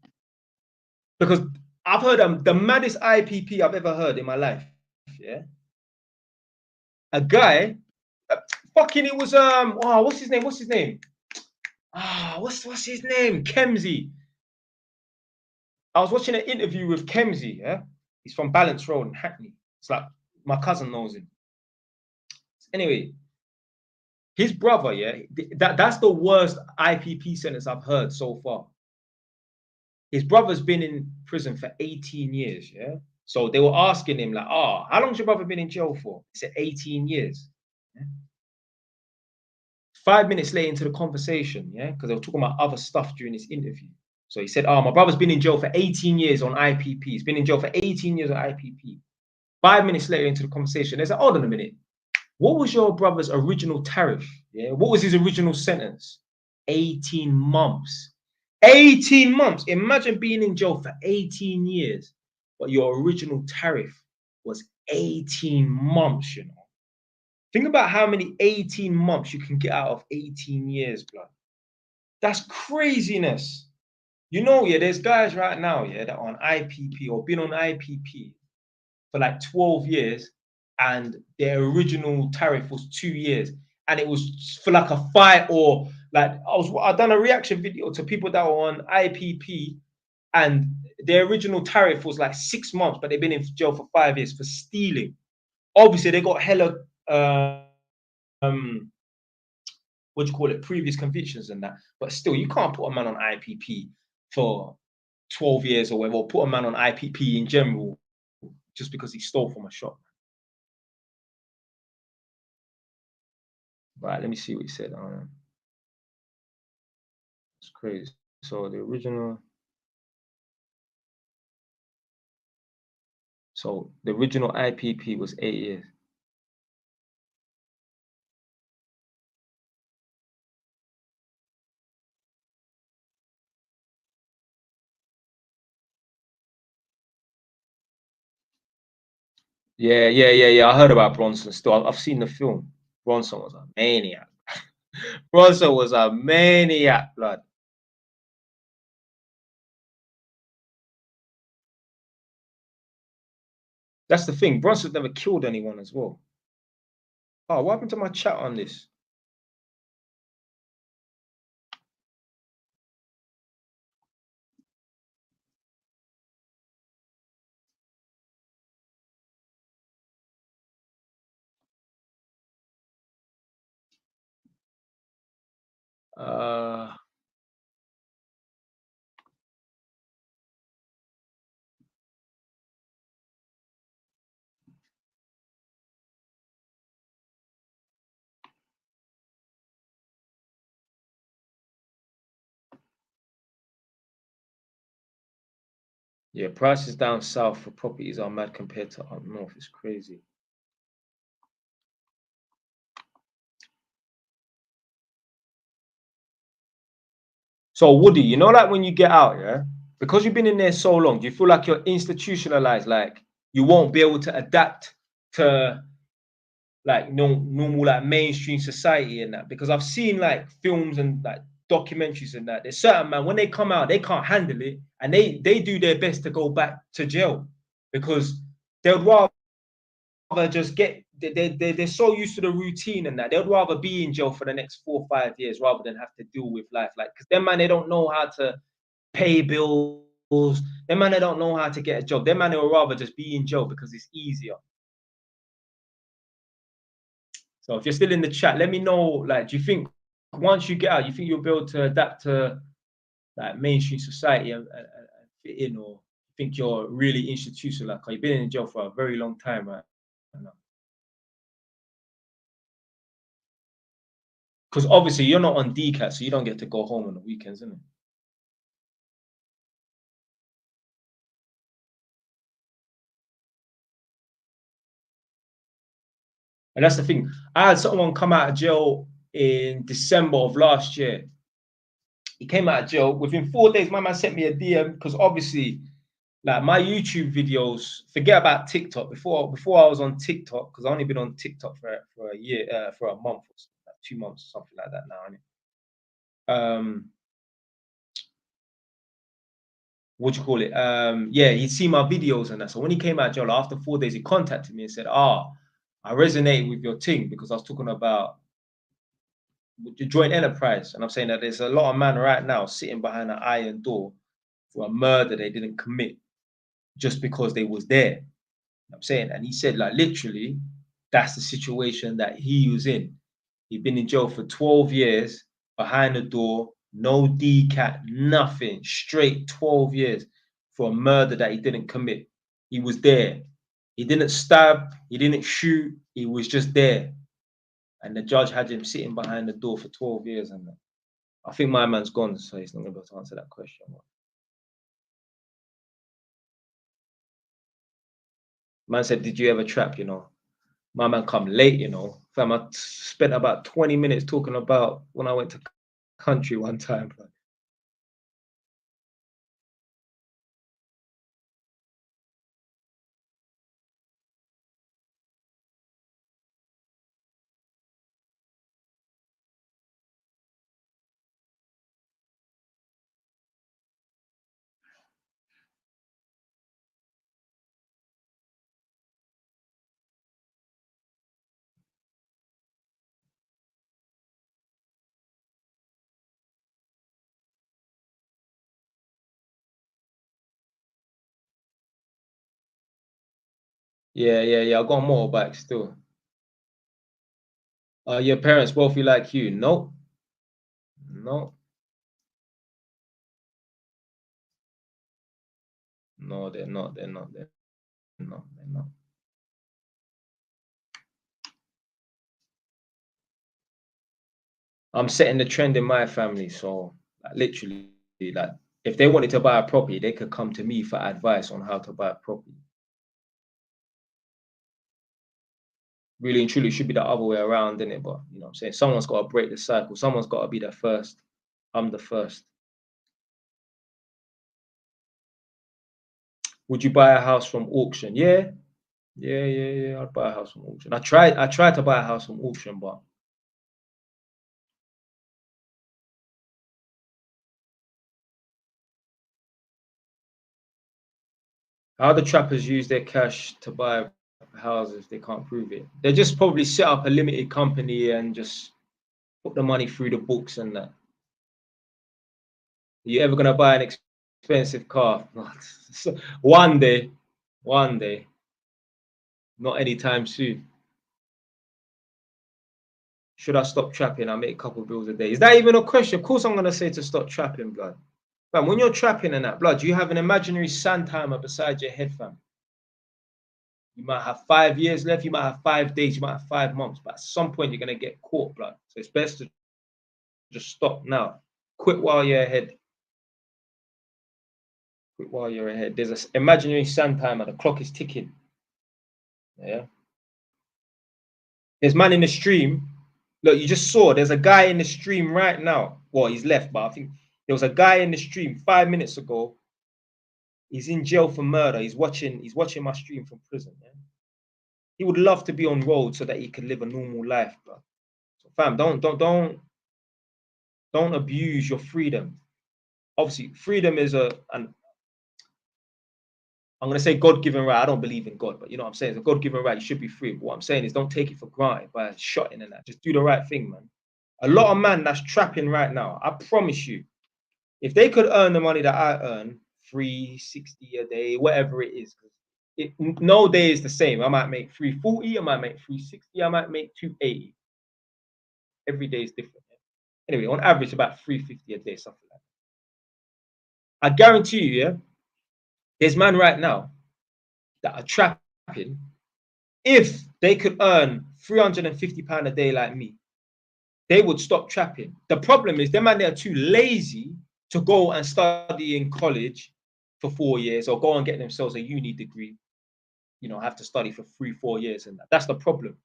Because I've heard the maddest IPP I've ever heard in my life. Yeah. A guy, fucking it was oh, what's his name? What's his name? What's his name? Kemsey. I was watching an interview with Kemsey, yeah. He's from Balance Road in Hackney. It's like my cousin knows him. Anyway, his brother, yeah, that's the worst IPP sentence I've heard so far. His brother's been in prison for 18 years, yeah. So they were asking him, like, how long's your brother been in jail for? He said 18 years. Yeah? 5 minutes later into the conversation, yeah, because they were talking about other stuff during this interview. So he said, my brother's been in jail for 18 years on IPP. He's been in jail for 18 years on IPP. 5 minutes later into the conversation, they said, hold on a minute. What was your brother's original tariff? Yeah, what was his original sentence? 18 months. 18 months. Imagine being in jail for 18 years, but your original tariff was 18 months, you know. Think about how many 18 months you can get out of 18 years, blood. That's craziness. You know, yeah, there's guys right now, yeah, that are on IPP or been on IPP for like 12 years, and their original tariff was 2 years, and it was for like a fight or like I done a reaction video to people that were on IPP, and their original tariff was like 6 months, but they've been in jail for 5 years for stealing. Obviously, they got hella what do you call it, previous convictions and that. But still, you can't put a man on IPP for 12 years or whatever, or put a man on IPP in general just because he stole from a shop. Right, let me see what he said. It's crazy. So the original, IPP was 8 years. Yeah. I heard about Bronson still. I've seen the film. Bronson was a maniac. Bronson was a maniac, blood. That's the thing. Bronson never killed anyone as well. Oh, what happened to my chat on this? Uh, Yeah, prices down south for properties are mad compared to up north. It's crazy. So Woody, you know, like when you get out, yeah, because you've been in there so long, do you feel like you're institutionalized? Like you won't be able to adapt to like normal like mainstream society and that? Because I've seen like films and like documentaries and that. There's certain man when they come out, they can't handle it, and they do their best to go back to jail because they'd rather just get they're so used to the routine and that they'd rather be in jail for the next 4 or 5 years rather than have to deal with life like because them man they don't know how to pay bills. Them man they don't know how to get a job. Them man they would rather just be in jail because it's easier. So if you're still in the chat, let me know. Like, do you think once you get out, you think you'll be able to adapt to like mainstream society and fit in, or you think you're really institutional? Like, you've been in jail for a very long time, right? Because obviously you're not on DCAT, so you don't get to go home on the weekends, innit? And that's the thing. I had someone come out of jail in December of last year. He came out of jail within 4 days. My man sent me a DM because obviously, like my YouTube videos, forget about TikTok. Before I was on TikTok, because I only been on TikTok for a year, for a month or like 2 months, something like that now. Um, what do you call it? Yeah, he'd seen my videos and that. So when he came out of jail after 4 days, he contacted me and said, "Ah, I resonated with your thing because I was talking about the joint enterprise, and I'm saying that there's a lot of men right now sitting behind an iron door for a murder they didn't commit just because they was there." I'm saying, and he said like literally, that's the situation that he was in. He'd been in jail for 12 years behind the door, no DCAT, nothing, straight 12 years for a murder that he didn't commit. He was there. He didn't stab, he didn't shoot, he was just there. And the judge had him sitting behind the door for 12 years. And I think my man's gone, so he's not going to be able to answer that question. Man said, "Did you ever trap?" You know, my man come late. You know, fam, I spent about 20 minutes talking about when I went to country one time. Yeah, yeah, yeah. I got a motorbike still. Your parents wealthy like you? No, no, no. They're not. They're not. They're not. They're not. I'm setting the trend in my family, so like, literally, like if they wanted to buy a property, they could come to me for advice on how to buy a property. Really and truly, it should be the other way around, isn't it? But you know, what I'm saying someone's got to break the cycle. Someone's got to be the first. I'm the first. Would you buy a house from auction? Yeah, yeah, yeah, yeah. I'd buy a house from auction. I tried to buy a house from auction, but how the trappers use their cash to buy houses, they can't prove it. They just probably set up a limited company and just put the money through the books and that. Are you ever gonna buy an expensive car? One day, one day, not anytime soon. Should I stop trapping? I make a couple of bills a day. Is that even a question? Of course, I'm gonna say to stop trapping, blood. Fam, when you're trapping and that, blood, you have an imaginary sand timer beside your head, fam. You might have 5 years left, you might have 5 days, you might have 5 months, but at some point you're gonna get caught, blood. So it's best to just stop now. Quit while you're ahead. while you're ahead. There's an imaginary sand timer. The clock is ticking. Yeah. There's man in the stream. Look, you just saw there's a guy in the stream right now. Well, he's left, but I think there was a guy in the stream 5 minutes ago. He's in jail for murder. He's watching my stream from prison. Yeah? He would love to be on road so that he could live a normal life, bro. So fam, don't abuse your freedom. Obviously, freedom is I'm gonna say God-given right. I don't believe in God, but you know what I'm saying? It's a God-given right. You should be free. But what I'm saying is don't take it for granted by shotting and that. Just do the right thing, man. A lot of man that's trapping right now, I promise you, if they could earn the money that I earn, 360 a day, whatever it is, no day is the same. I might make 340, I might make 360, I might make 280. Every day is different. Yeah? Anyway, on average, about 350 a day, something like that. I guarantee you, yeah, there's man right now that are trapping. If they could earn £350 a day like me, they would stop trapping. The problem is, them man, they're too lazy to go and study in college for 4 years or go and get themselves a uni degree, you know, have to study for 3-4 years and that. That's the problem.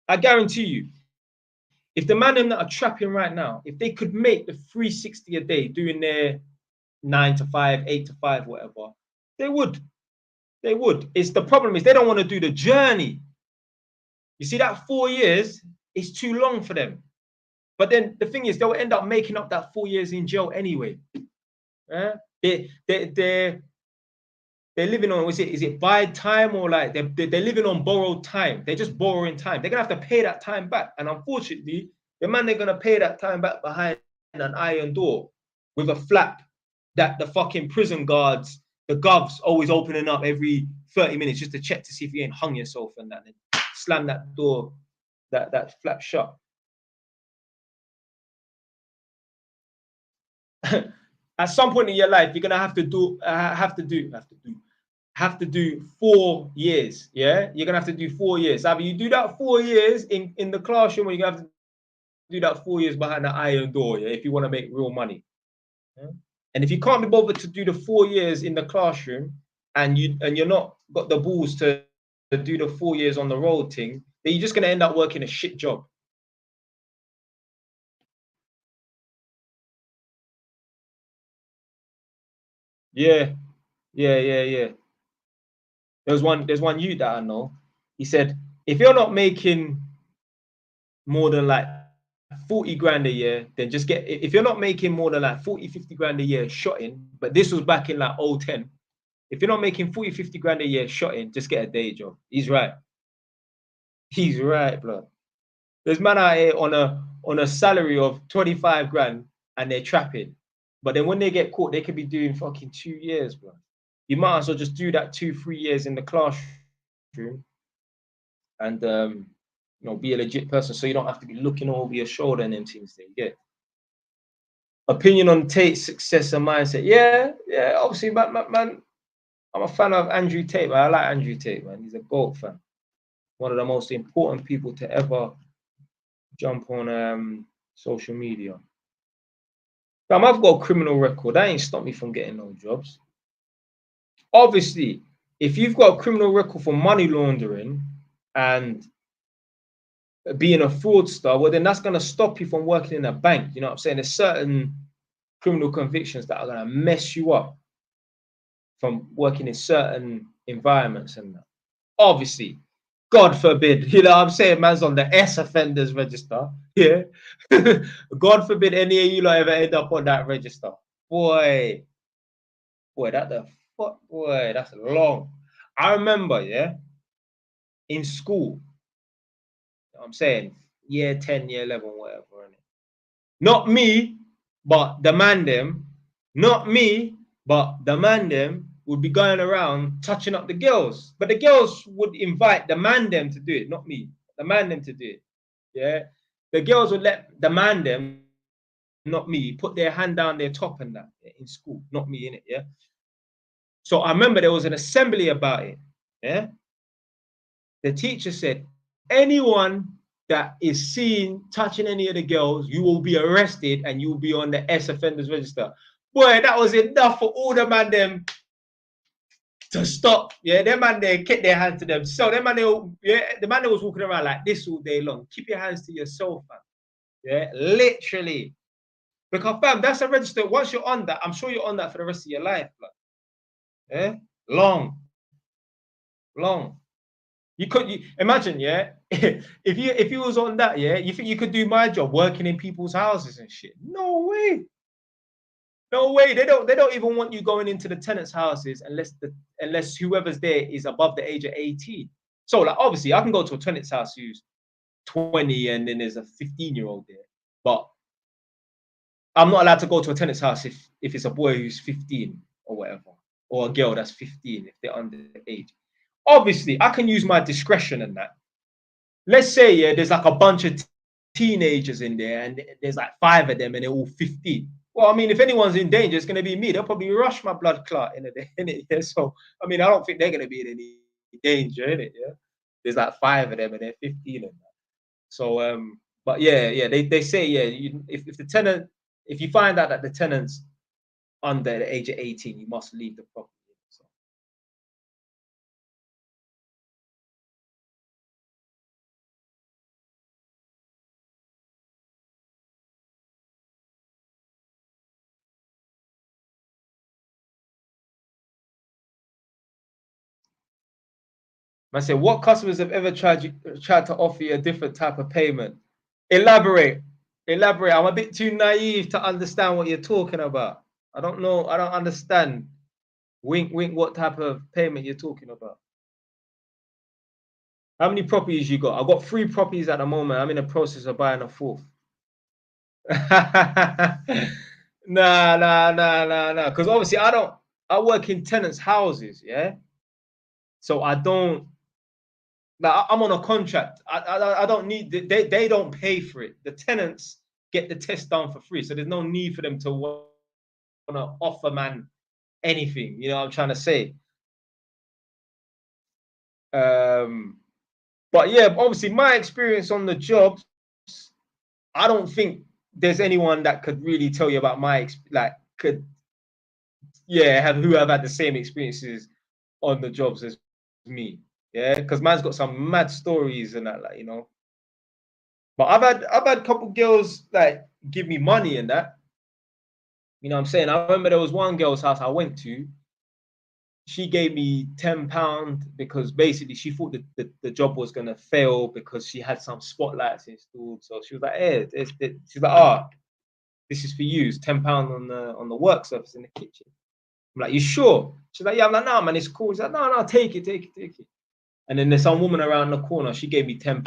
I guarantee you, if the man that are trapping right now, if they could make the 360 a day doing their 9 to 5, 8 to 5, whatever, they would. They would. It's the problem is they don't want to do the journey. You see, that 4 years is too long for them. But then the thing is, they'll end up making up that 4 years in jail anyway. Yeah? They're living on, is it buy time, or like they're living on borrowed time? They're just borrowing time. They're gonna have to pay that time back. And unfortunately, the man they're gonna pay that time back behind an iron door with a flap that the fucking prison guards, the govs, always opening up every 30 minutes just to check to see if you ain't hung yourself and that. And slam that door, that flap shut. At some point in your life, you're gonna have to do 4 years. Yeah, you're gonna have to do 4 years. Either you do that 4 years in the classroom, or you're gonna have to do that 4 years behind the iron door. Yeah, if you want to make real money. Yeah? And if you can't be bothered to do the 4 years in the classroom, and you're not got the balls to do the 4 years on the road thing, then you're just gonna end up working a shit job. Yeah. There's one youth that I know. He said, if you're not making more than like 40 grand a year, then just get, if you're not making more than like 40, 50 grand a year shotting, but this was back in like 2010. If you're not making 40, 50 grand a year shotting, just get a day job. He's right. He's right, blood. There's man out here on a salary of 25 grand and they're trapping. But then when they get caught, they could be doing fucking 2 years, bro. You might as well just do that 2-3 years in the classroom and you know, be a legit person, so you don't have to be looking over your shoulder and them things there. You get opinion on Tate's success and mindset. Yeah, obviously, man, I'm a fan of Andrew Tate, man. I like Andrew Tate, man. He's a GOAT fan. One of the most important people to ever jump on social media. I've got a criminal record. That ain't stopped me from getting no jobs. Obviously, if you've got a criminal record for money laundering and being a fraudster, well, then that's going to stop you from working in a bank. You know what I'm saying? There's certain criminal convictions that are going to mess you up from working in certain environments and that. Obviously, God forbid, you know what I'm saying, man's on the S offenders register. Yeah. God forbid any of you lot ever end up on that register. Boy, that's long. I remember, yeah, in school, you know what I'm saying, year 10, year 11, whatever. Not me, but the man them. Not me, but the man them would be going around touching up the girls. But the girls would invite the man them to do it, not me. The man them to do it. Yeah. The girls would let the man them, not me, put their hand down their top and that in school, not me in it. Yeah. So I remember there was an assembly about it. Yeah. The teacher said, anyone that is seen touching any of the girls, you will be arrested and you will be on the S offenders register. Boy, that was enough for all the man them to stop. Yeah, them man they kept their hands to themselves. Them man they, yeah, the man that was walking around like this all day long. Keep your hands to yourself, fam. Yeah, literally. Because fam, that's a register. Once you're on that, I'm sure you're on that for the rest of your life. Like, yeah, long, long. You imagine, yeah, if you was on that, yeah, you think you could do my job working in people's houses and shit? No way. No way. They don't even want you going into the tenants' houses unless whoever's there is above the age of 18. So like obviously I can go to a tenant's house who's 20 and then there's a 15-year-old there. But I'm not allowed to go to a tenant's house if it's a boy who's 15 or whatever, or a girl that's 15 if they're under the age. Obviously, I can use my discretion in that. Let's say, yeah, there's like a bunch of teenagers in there and there's like 5 of them and they're all 15. Well, I mean, if anyone's in danger, it's going to be me. They'll probably rush my blood clot in it. Yeah? So, I mean, I don't think they're going to be in any danger in it. Yeah, there's like 5 of them and they're 15 and that. So, but yeah, they say, yeah, if the tenant, if you find out that the tenant's under the age of 18, you must leave the property. So. I said, what customers have ever tried to offer you a different type of payment? Elaborate. Elaborate. I'm a bit too naive to understand what you're talking about. I don't know. I don't understand. Wink, wink. What type of payment you're talking about? How many properties you got? I've got 3 properties at the moment. I'm in the process of buying a 4th. Nah. Because obviously I work in tenants' houses, yeah. So I don't. Like I'm on a contract. I don't need. They don't pay for it. The tenants get the test done for free. So there's no need for them to want to offer man anything. You know what I'm trying to say? But yeah, obviously my experience on the jobs, I don't think there's anyone that could really tell you about my could have had the same experiences on the jobs as me. Yeah, because man's got some mad stories and that, like, you know. But I've had a couple girls like give me money and that. You know what I'm saying? I remember there was one girl's house I went to. She gave me £10 because basically she thought that the job was gonna fail because she had some spotlights installed. So she was like, "Hey, she's like, this is for you. It's £10 on the work surface in the kitchen." I'm like, "You sure?" She's like, "Yeah." I'm like, "No, man, it's cool." She's like, "No, take it." And then there's some woman around the corner. She gave me £10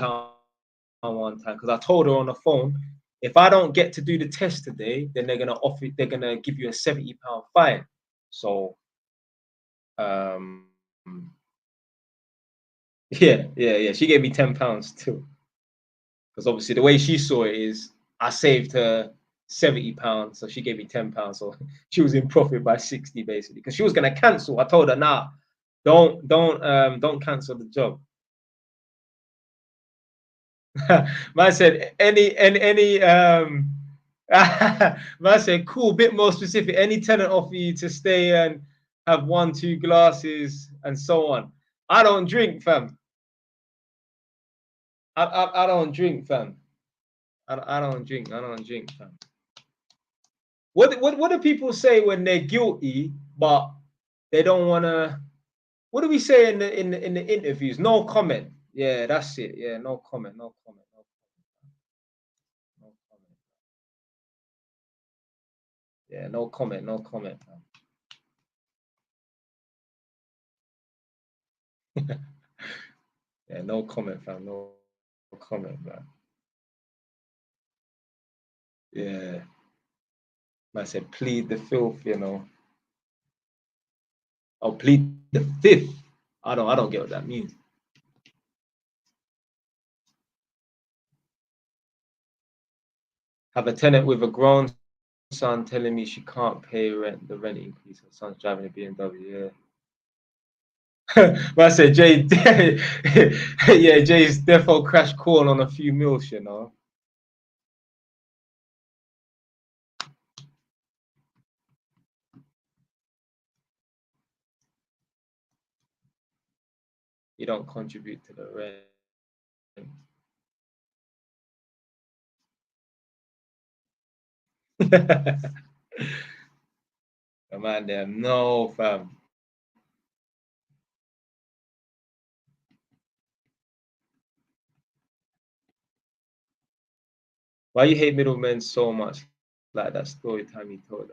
one time because I told her on the phone, if I don't get to do the test today, then they're gonna give you a £70 fine. So um yeah. She gave me £10 too. Because obviously the way she saw it is I saved her £70, so she gave me £10. So she was in profit by 60 basically. Because she was gonna cancel. I told her, nah, don't cancel the job. Man said any man said cool, bit more specific. Any tenant offer you to stay and have 1-2 glasses and so on. I don't drink, fam. I don't drink, fam. I don't drink. I don't drink, fam. What do people say when they're guilty but they don't wanna? What do we say in the interviews? No comment. Yeah, that's it. Yeah, no comment. No comment. No comment. Yeah, no comment. No comment. Yeah, no comment, fam. No comment, man. Yeah, man said plead the filth, you know. Oh, plead the fifth. I don't get what that means. Have a tenant with a grown son telling me she can't pay rent, the rent increase. Her son's driving a BMW. Yeah. Man said Jay, yeah, Jay's defo crash call on a few mils, you know. You don't contribute to the rent. Come on, them. No, fam. Why you hate middlemen so much? Like that story time you told.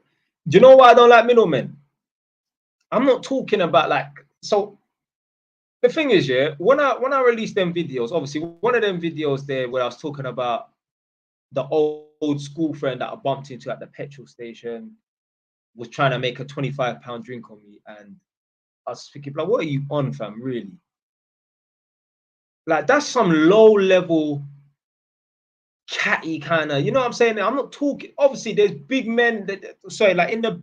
Do you know why I don't like middlemen? I'm not talking about like, so the thing is, yeah, when I released them videos, obviously one of them videos there where I was talking about the old school friend that I bumped into at the petrol station was trying to make a £25 drink on me, and I was thinking, like, what are you on, fam? Really? Like, that's some low level catty kind of, you know what I'm saying? I'm not talking. Obviously, there's big men that, sorry, like in the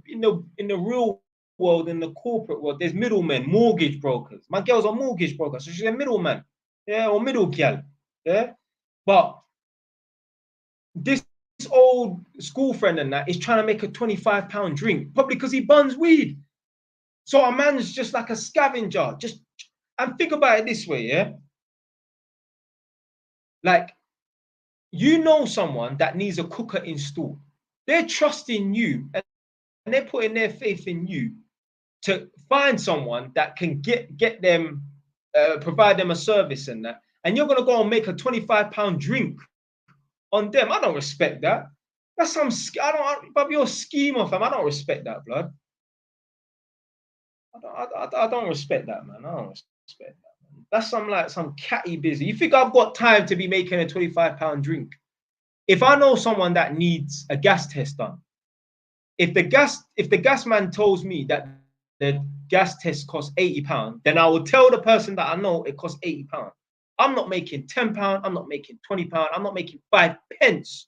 real world, in the corporate world, there's middlemen, mortgage brokers. My girl's a mortgage broker, so she's a middleman, yeah, or middle gal, yeah. But this old school friend and that is trying to make a £25 drink, probably because he buns weed. So a man's just like a scavenger. Just, and think about it this way, yeah. Like, you know someone that needs a cooker installed. They're trusting you and they're putting their faith in you to find someone that can get them, provide them a service and that. And you're gonna go and make a £25 drink on them. I don't respect that. That's some, but you're a schemer, fam. I don't respect that, blood. I don't respect that, man. I don't respect that, man. That's some catty busy. You think I've got time to be making a £25 drink? If I know someone that needs a gas test done, if the gas man tells me that the gas test costs £80, then I will tell the person that I know it costs £80. I'm not making £10. I'm not making £20. I'm not making 5p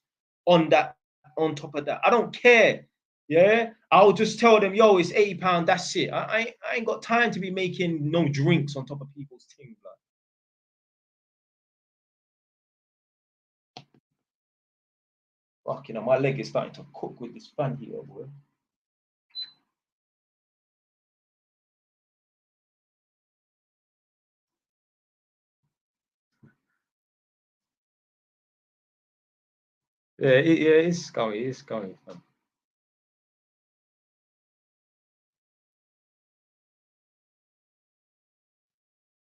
on that. On top of that, I don't care. Yeah, I'll just tell them, yo, it's £80. That's it. I ain't got time to be making no drinks on top of people's things. Like, fucking, my leg is starting to cook with this fan heater, boy. Yeah, it's scummy. It's scummy, fam.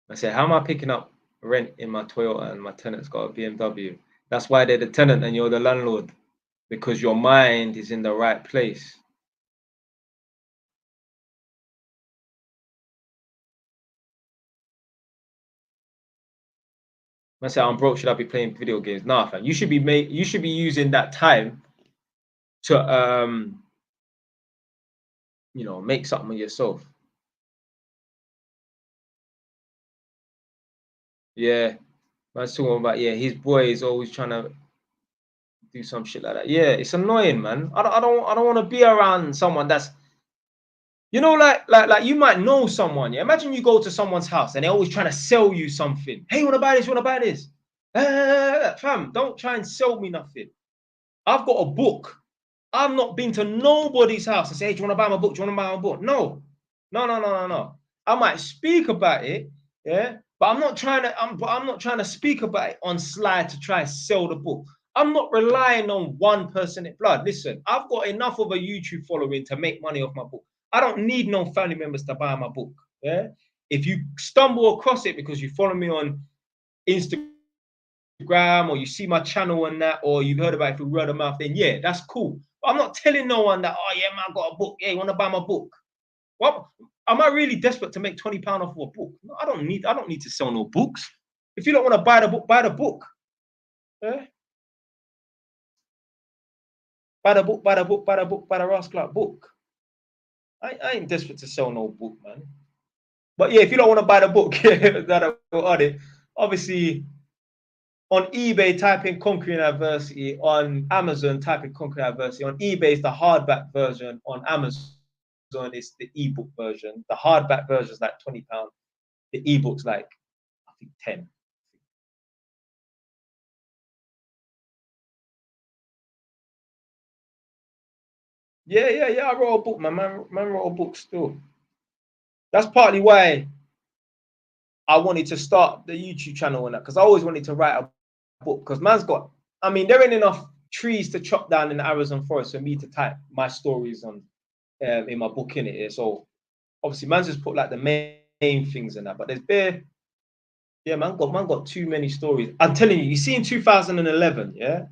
I said, how am I picking up rent in my Toyota and my tenant's got a BMW? That's why they're the tenant and you're the landlord, because your mind is in the right place. I said, I'm broke. Should I be playing video games? Nah, fam. You should be using that time to make something of yourself. Yeah, man's talking about, yeah, his boy is always trying to do some shit like that. Yeah, it's annoying, man. I don't want to be around someone that's, like you might know someone. Yeah, imagine you go to someone's house and they're always trying to sell you something. Hey, you want to buy this? You want to buy this? Fam, don't try and sell me nothing. I've got a book. I've not been to nobody's house and say, hey, do you want to buy my book? Do you want to buy my book? No, no, no, no, no, no. I might speak about it, yeah, but I'm not trying to. I'm not trying to speak about it on slide to try and sell the book. I'm not relying on one person in blood. Listen, I've got enough of a YouTube following to make money off my book. I don't need no family members to buy my book. Yeah. If you stumble across it because you follow me on Instagram or you see my channel and that, or you've heard about it through word of mouth, then yeah, that's cool. But I'm not telling no one that, oh yeah, man, I got a book. Yeah, you want to buy my book? What? Am I really desperate to make £20 off of a book? No, I don't need to sell no books. If you don't want to buy the book, buy the book. Yeah? Buy the book, buy the book, buy the book, buy the Rascal book. I ain't desperate to sell no book, man. But yeah, if you don't want to buy the book, that on it. Obviously, on eBay, type in Conquering Adversity. On Amazon, type in Conquering Adversity. On eBay, it's the hardback version. On Amazon, it's the ebook version. The hardback version is like £20. The ebook's like, I think, 10. Yeah, yeah, yeah. I wrote a book, man. Man wrote a book still. That's partly why. I wanted to start the YouTube channel and that because I always wanted to write a book. Because man's got, I mean, there ain't enough trees to chop down in the Amazon forest for me to type my stories on in my book in it. So obviously, man's just put like the main things in that. But there's bare, yeah, man got too many stories. I'm telling you, you see in 2011, yeah,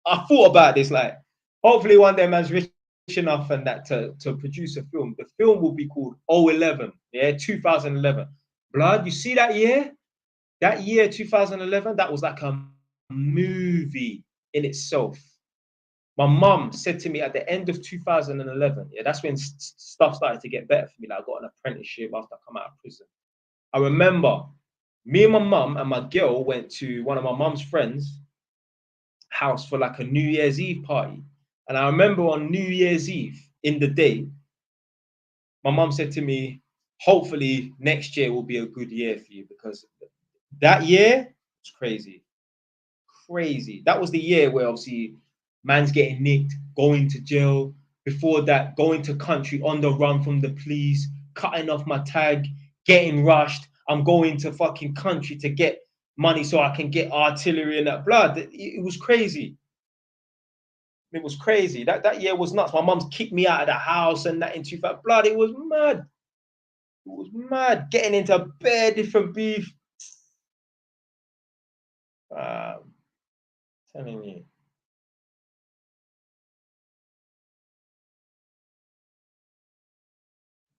I thought about this like, hopefully one day man's rich enough and that to produce a film. The film will be called 011, yeah, 2011. Blood, you see that year? That year, 2011, that was like a movie in itself. My mum said to me at the end of 2011, yeah, that's when stuff started to get better for me. Like I got an apprenticeship after I come out of prison. I remember me and my mum and my girl went to one of my mum's friends' house for like a New Year's Eve party. And I remember on New Year's Eve in the day, my mum said to me, hopefully next year will be a good year for you because that year was crazy. Crazy. That was the year where obviously man's getting nicked, going to jail. Before that, going to country on the run from the police, cutting off my tag, getting rushed. I'm going to fucking country to get money so I can get artillery and that blood. It was crazy. It was crazy. That year was nuts. My mum's kicked me out of the house and that into that blood. It was mad. It was mad. Getting into bare different beef. Telling you.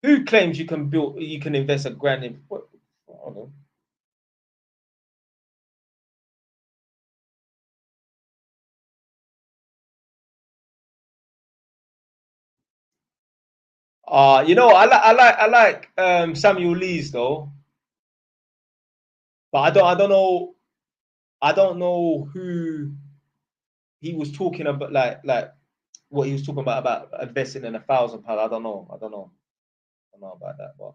Who claims you can invest £1,000 in what, I don't know. You know, I like Samuel Lee's though, but I don't know who he was talking about, like what he was talking about investing in £1,000. I don't know about that, but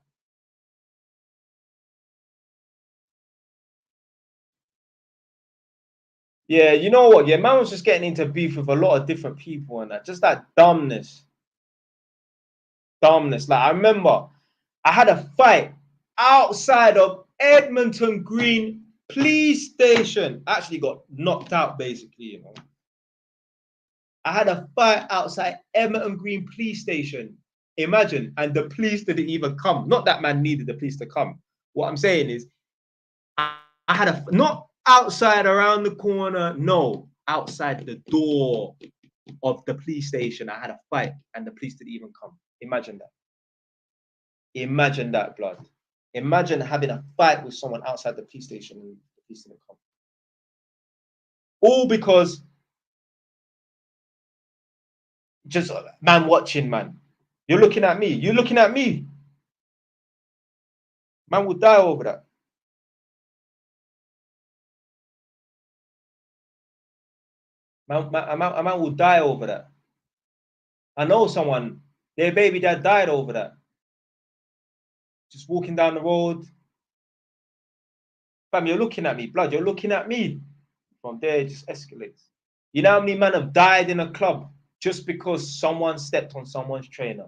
yeah, you know what? Yeah, man was just getting into beef with a lot of different people and that, just that dumbness. Like I remember, I had a fight outside of Edmonton Green Police Station. I actually got knocked out, basically, you know. I had a fight outside Edmonton Green Police Station. Imagine, and the police didn't even come. Not that man needed the police to come. What I'm saying is, I had a not outside around the corner, no, outside the door of the police station. I had a fight, and the police didn't even come. Imagine that. Imagine that, blood. Imagine having a fight with someone outside the police station and the police didn't come. All because just man watching, man. You're looking at me. You're looking at me. Man will die over that. A man will die over that. I know someone, their baby dad died over that. Just walking down the road. Fam, you're looking at me, blood. You're looking at me. From there, it just escalates. You know how many men have died in a club just because someone stepped on someone's trainer?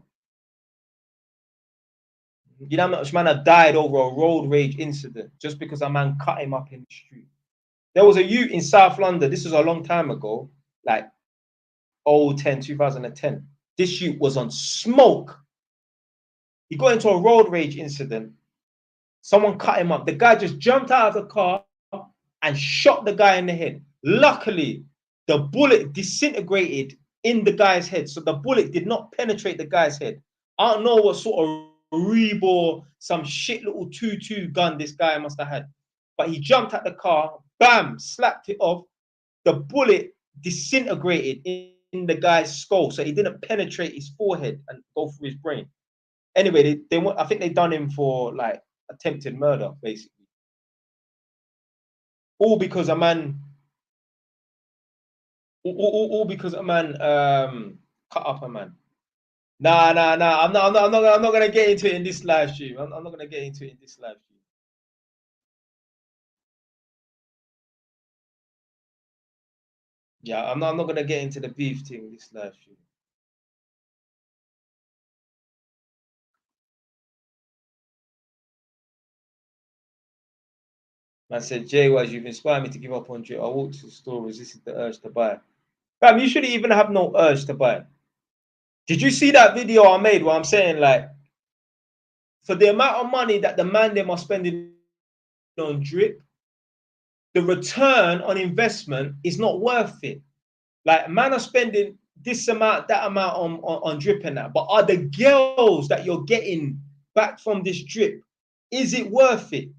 You know how much man have died over a road rage incident just because a man cut him up in the street? There was a youth in South London. This was a long time ago, like 2010. This youth was on smoke. He got into a road rage incident. Someone cut him up. The guy just jumped out of the car and shot the guy in the head. Luckily, the bullet disintegrated in the guy's head. So the bullet did not penetrate the guy's head. I don't know what sort of rebore, some shit little 22 gun this guy must have had. But he jumped at the car, bam, slapped it off. The bullet disintegrated in the guy's skull. So it didn't penetrate his forehead and go through his brain. Anyway, I think they done him for like attempted murder, basically. All because a man all because a man cut up a man. Nah. I'm not gonna get into it in this live stream. I'm not gonna get into it in this live stream. Yeah, I'm not gonna get into the beef thing in this live stream. Man said, Jay, Wise, you've inspired me to give up on drip. I walked to the store, resisted the urge to buy. Fam, you shouldn't even have no urge to buy. Did you see that video I made where I'm saying, like, for the amount of money that the man them are spending on drip, the return on investment is not worth it. Like, man are spending this amount, that amount on drip and that, but are the girls that you're getting back from this drip, is it worth it?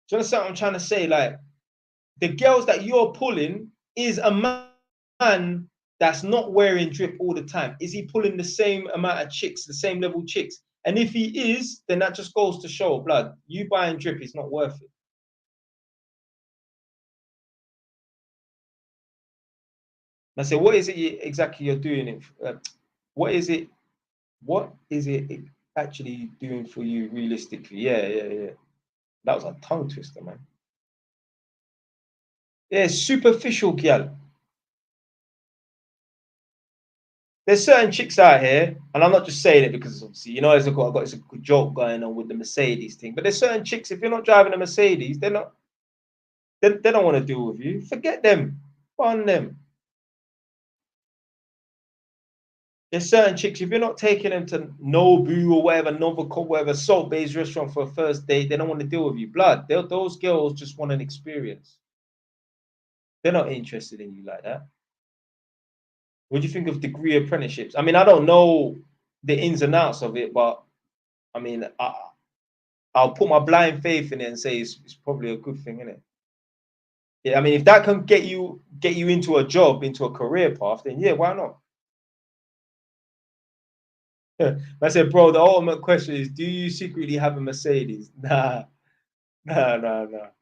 Do you understand what I'm trying to say? Like, the girls that you're pulling is a man that's not wearing drip all the time. Is he pulling the same amount of chicks, the same level chicks? And if he is, then that just goes to show, blood, you buying drip is not worth it. I say, what is it exactly you're doing? What is it? What is it actually doing for you realistically? Yeah. That was a tongue twister, man. Yeah, superficial, gal. There's certain chicks out here, and I'm not just saying it because obviously, you know, I've got this good joke going on with the Mercedes thing. But there's certain chicks, if you're not driving a Mercedes, they don't want to deal with you. Forget them, fun them. There's certain chicks, if you're not taking them to Nobu or whatever, Novoco, whatever, Salt Bay's restaurant for a first date, they don't want to deal with you. Blood, those girls just want an experience. They're not interested in you like that. What do you think of degree apprenticeships? I mean, I don't know the ins and outs of it, but I mean, I'll put my blind faith in it and say it's probably a good thing, isn't it? Yeah, I mean, if that can get you into a job, into a career path, then yeah, why not? I said, bro, the ultimate question is, do you secretly have a Mercedes? Nah. I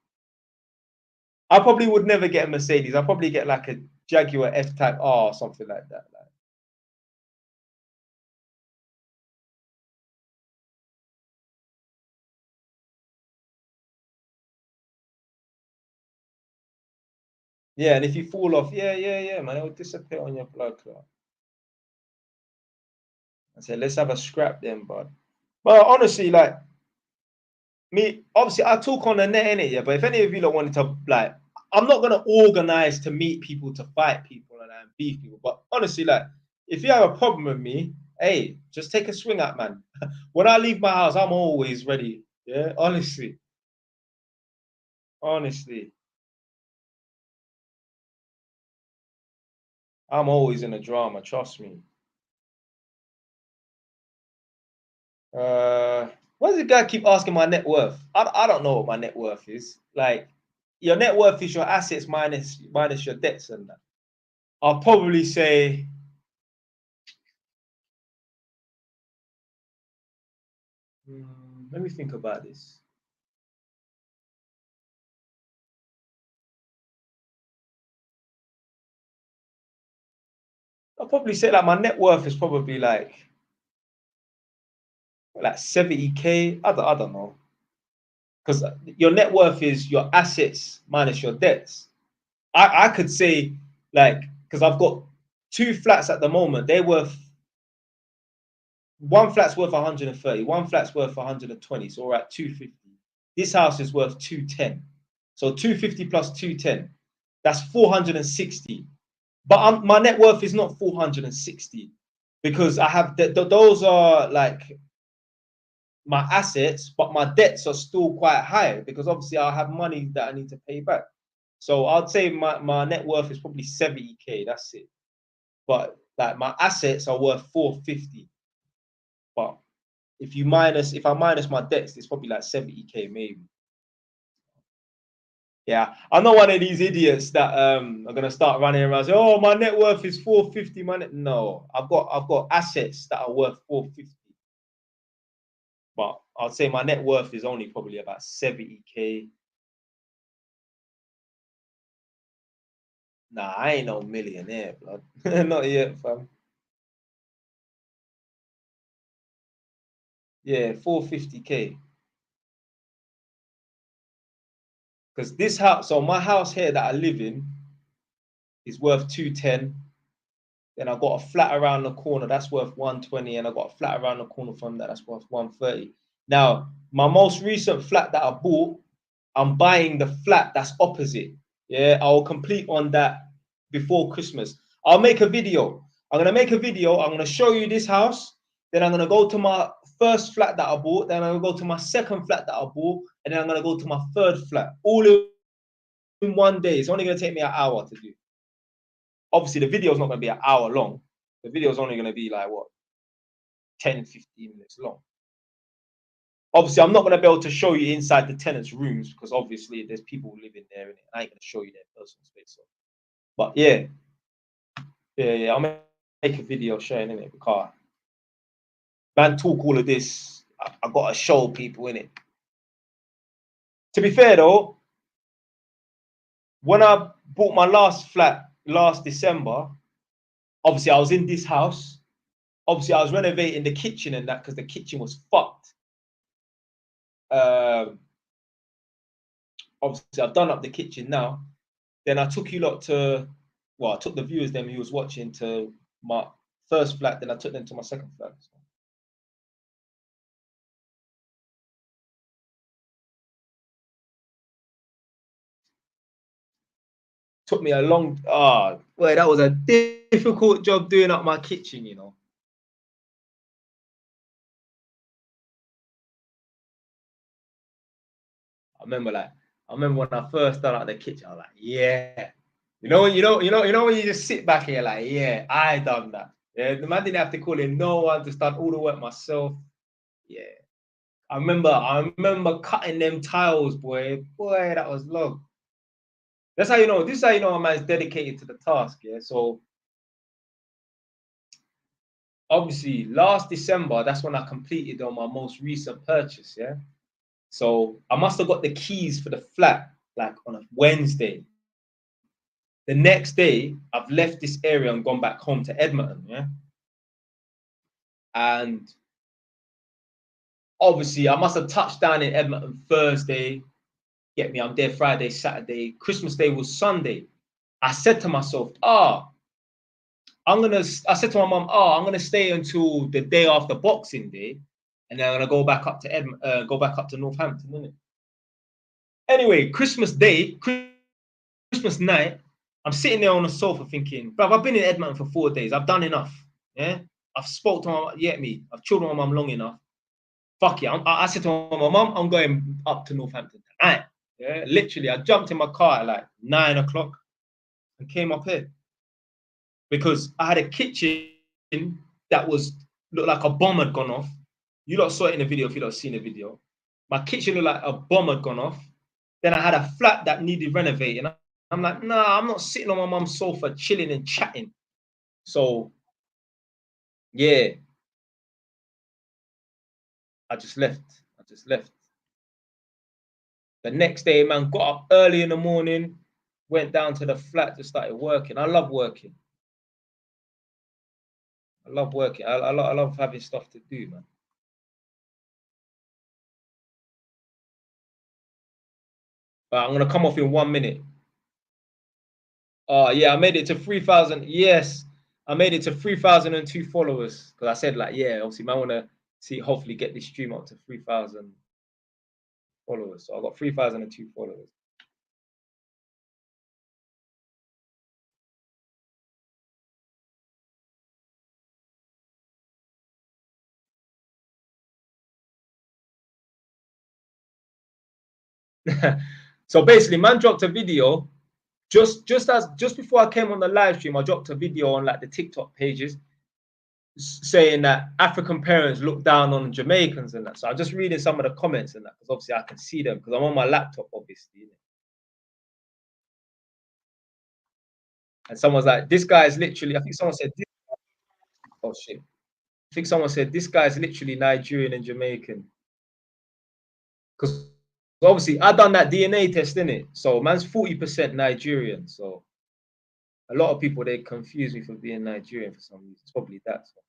probably would never get a Mercedes. I'll probably get like a Jaguar F-Type R or something like that. Yeah, and if you fall off, yeah, man, it will disappear on your blood clot. I said, let's have a scrap then, bud. Well, honestly, like me, obviously, I talk on the net in it, yeah. But if any of you don't wanted to, like, I'm not gonna organize to meet people, to fight people, and beef people. But honestly, like, if you have a problem with me, hey, just take a swing at, man. When I leave my house, I'm always ready. Yeah, honestly, honestly, I'm always in a drama. Trust me. Why does the guy keep asking my net worth? I don't know what my net worth is. Like, your net worth is your assets minus your debts and that. I'll probably say, let me think about this. I'll probably say like my net worth is probably like 70K. I don't know. Because your net worth is your assets minus your debts. I could say, like, because I've got 2 flats at the moment, they're worth, one flat's worth 130, one flat's worth 120, so we're at 250. This house is worth 210. So 250 plus 210, that's 460. But my net worth is not 460 because I have those are like my assets, but my debts are still quite high because obviously I have money that I need to pay back. So I'd say my net worth is probably 70K. That's it. But like my assets are worth 450. But if I minus my debts, it's probably like 70K maybe. Yeah, I'm not one of these idiots that are gonna start running around saying, "Oh, my net worth is 450." No, I've got assets that are worth 450. But I'd say my net worth is only probably about 70K. Nah, I ain't no millionaire, blood. Not yet, fam. Yeah, 450K. Because this house, so my house here that I live in is worth 210. Then I got a flat around the corner that's worth 120, and I got a flat around the corner from that's worth 130. Now, my most recent flat that I bought, I'm buying the flat that's opposite. Yeah, I'll complete on that before Christmas. I'll make a video. I'm gonna make a video. I'm gonna show you this house. Then I'm gonna go to my first flat that I bought. Then I'm gonna go to my second flat that I bought, and then I'm gonna go to my third flat. All in one day. It's only gonna take me an hour to do. Obviously, the video is not gonna be an hour long. The video is only gonna be like what, 10, 15 minutes long. Obviously, I'm not going to be able to show you inside the tenants' rooms because obviously there's people living there and I ain't going to show you their personal space. So. But yeah, I'll make a video showing in it because man talk all of this. I got to show people in it. To be fair though, when I bought my last flat last December, obviously I was in this house. Obviously, I was renovating the kitchen and that because the kitchen was fucked. Obviously, I've done up the kitchen now. Then I took you lot to, well, I took the viewers them who was watching to my first flat. Then I took them to my second flat. So. Took me a long, well, that was a difficult job doing up my kitchen, you know. I remember when I first done out the kitchen, I was like, yeah. You know when you just sit back here like, yeah, I done that. Yeah, the man didn't have to call in no one to start all the work myself. Yeah. I remember cutting them tiles, boy. Boy, that was long. That's how you know. This is how you know a man's dedicated to the task. Yeah. So obviously, last December, that's when I completed on my most recent purchase. Yeah. So I must have got the keys for the flat like on a Wednesday. The next day, I've left this area and gone back home to Edmonton. Yeah. And obviously, I must have touched down in Edmonton Thursday. Get me? I'm there Friday, Saturday. Christmas Day was Sunday. I said to myself, I said to my mom, I'm gonna stay until the day after Boxing Day, and then I'm gonna go back up to go back up to Northampton, innit? Anyway, Christmas Day, Christmas night, I'm sitting there on the sofa thinking, bruv, I've been in Edmonton for 4 days. I've done enough. Yeah, I've spoke to my I've chilled with my mum long enough. Fuck it. I said to my mum, I'm going up to Northampton tonight. Yeah, literally, I jumped in my car at like 9 o'clock and came up here because I had a kitchen that was looked like a bomb had gone off. You lot saw it in the video if you lot seen the video. My kitchen looked like a bomb had gone off. Then I had a flat that needed renovating. I'm like, nah, I'm not sitting on my mum's sofa chilling and chatting. So yeah, I just left. I just left. The next day, man, got up early in the morning, went down to the flat to start working. I love working. I love working. I love having stuff to do, man. But I'm gonna come off in 1 minute. Oh yeah, I made it to 3,000. Yes, I made it to 3,002 followers because I said like, yeah, obviously, man, I want to see hopefully get this stream up to 3,000 followers. So I got 3,002 followers. So basically, man dropped a video just before I came on the live stream. I dropped a video on like the TikTok pages saying that African parents look down on Jamaicans and that. So I'm just reading some of the comments and that because obviously I can see them because I'm on my laptop, obviously. And someone's like, "This guy is literally." I think someone said, "Oh shit." I think someone said this guy's literally Nigerian and Jamaican because obviously I done that DNA test in it. So man's 40% Nigerian. So a lot of people they confuse me for being Nigerian for some reason. It's probably that. So.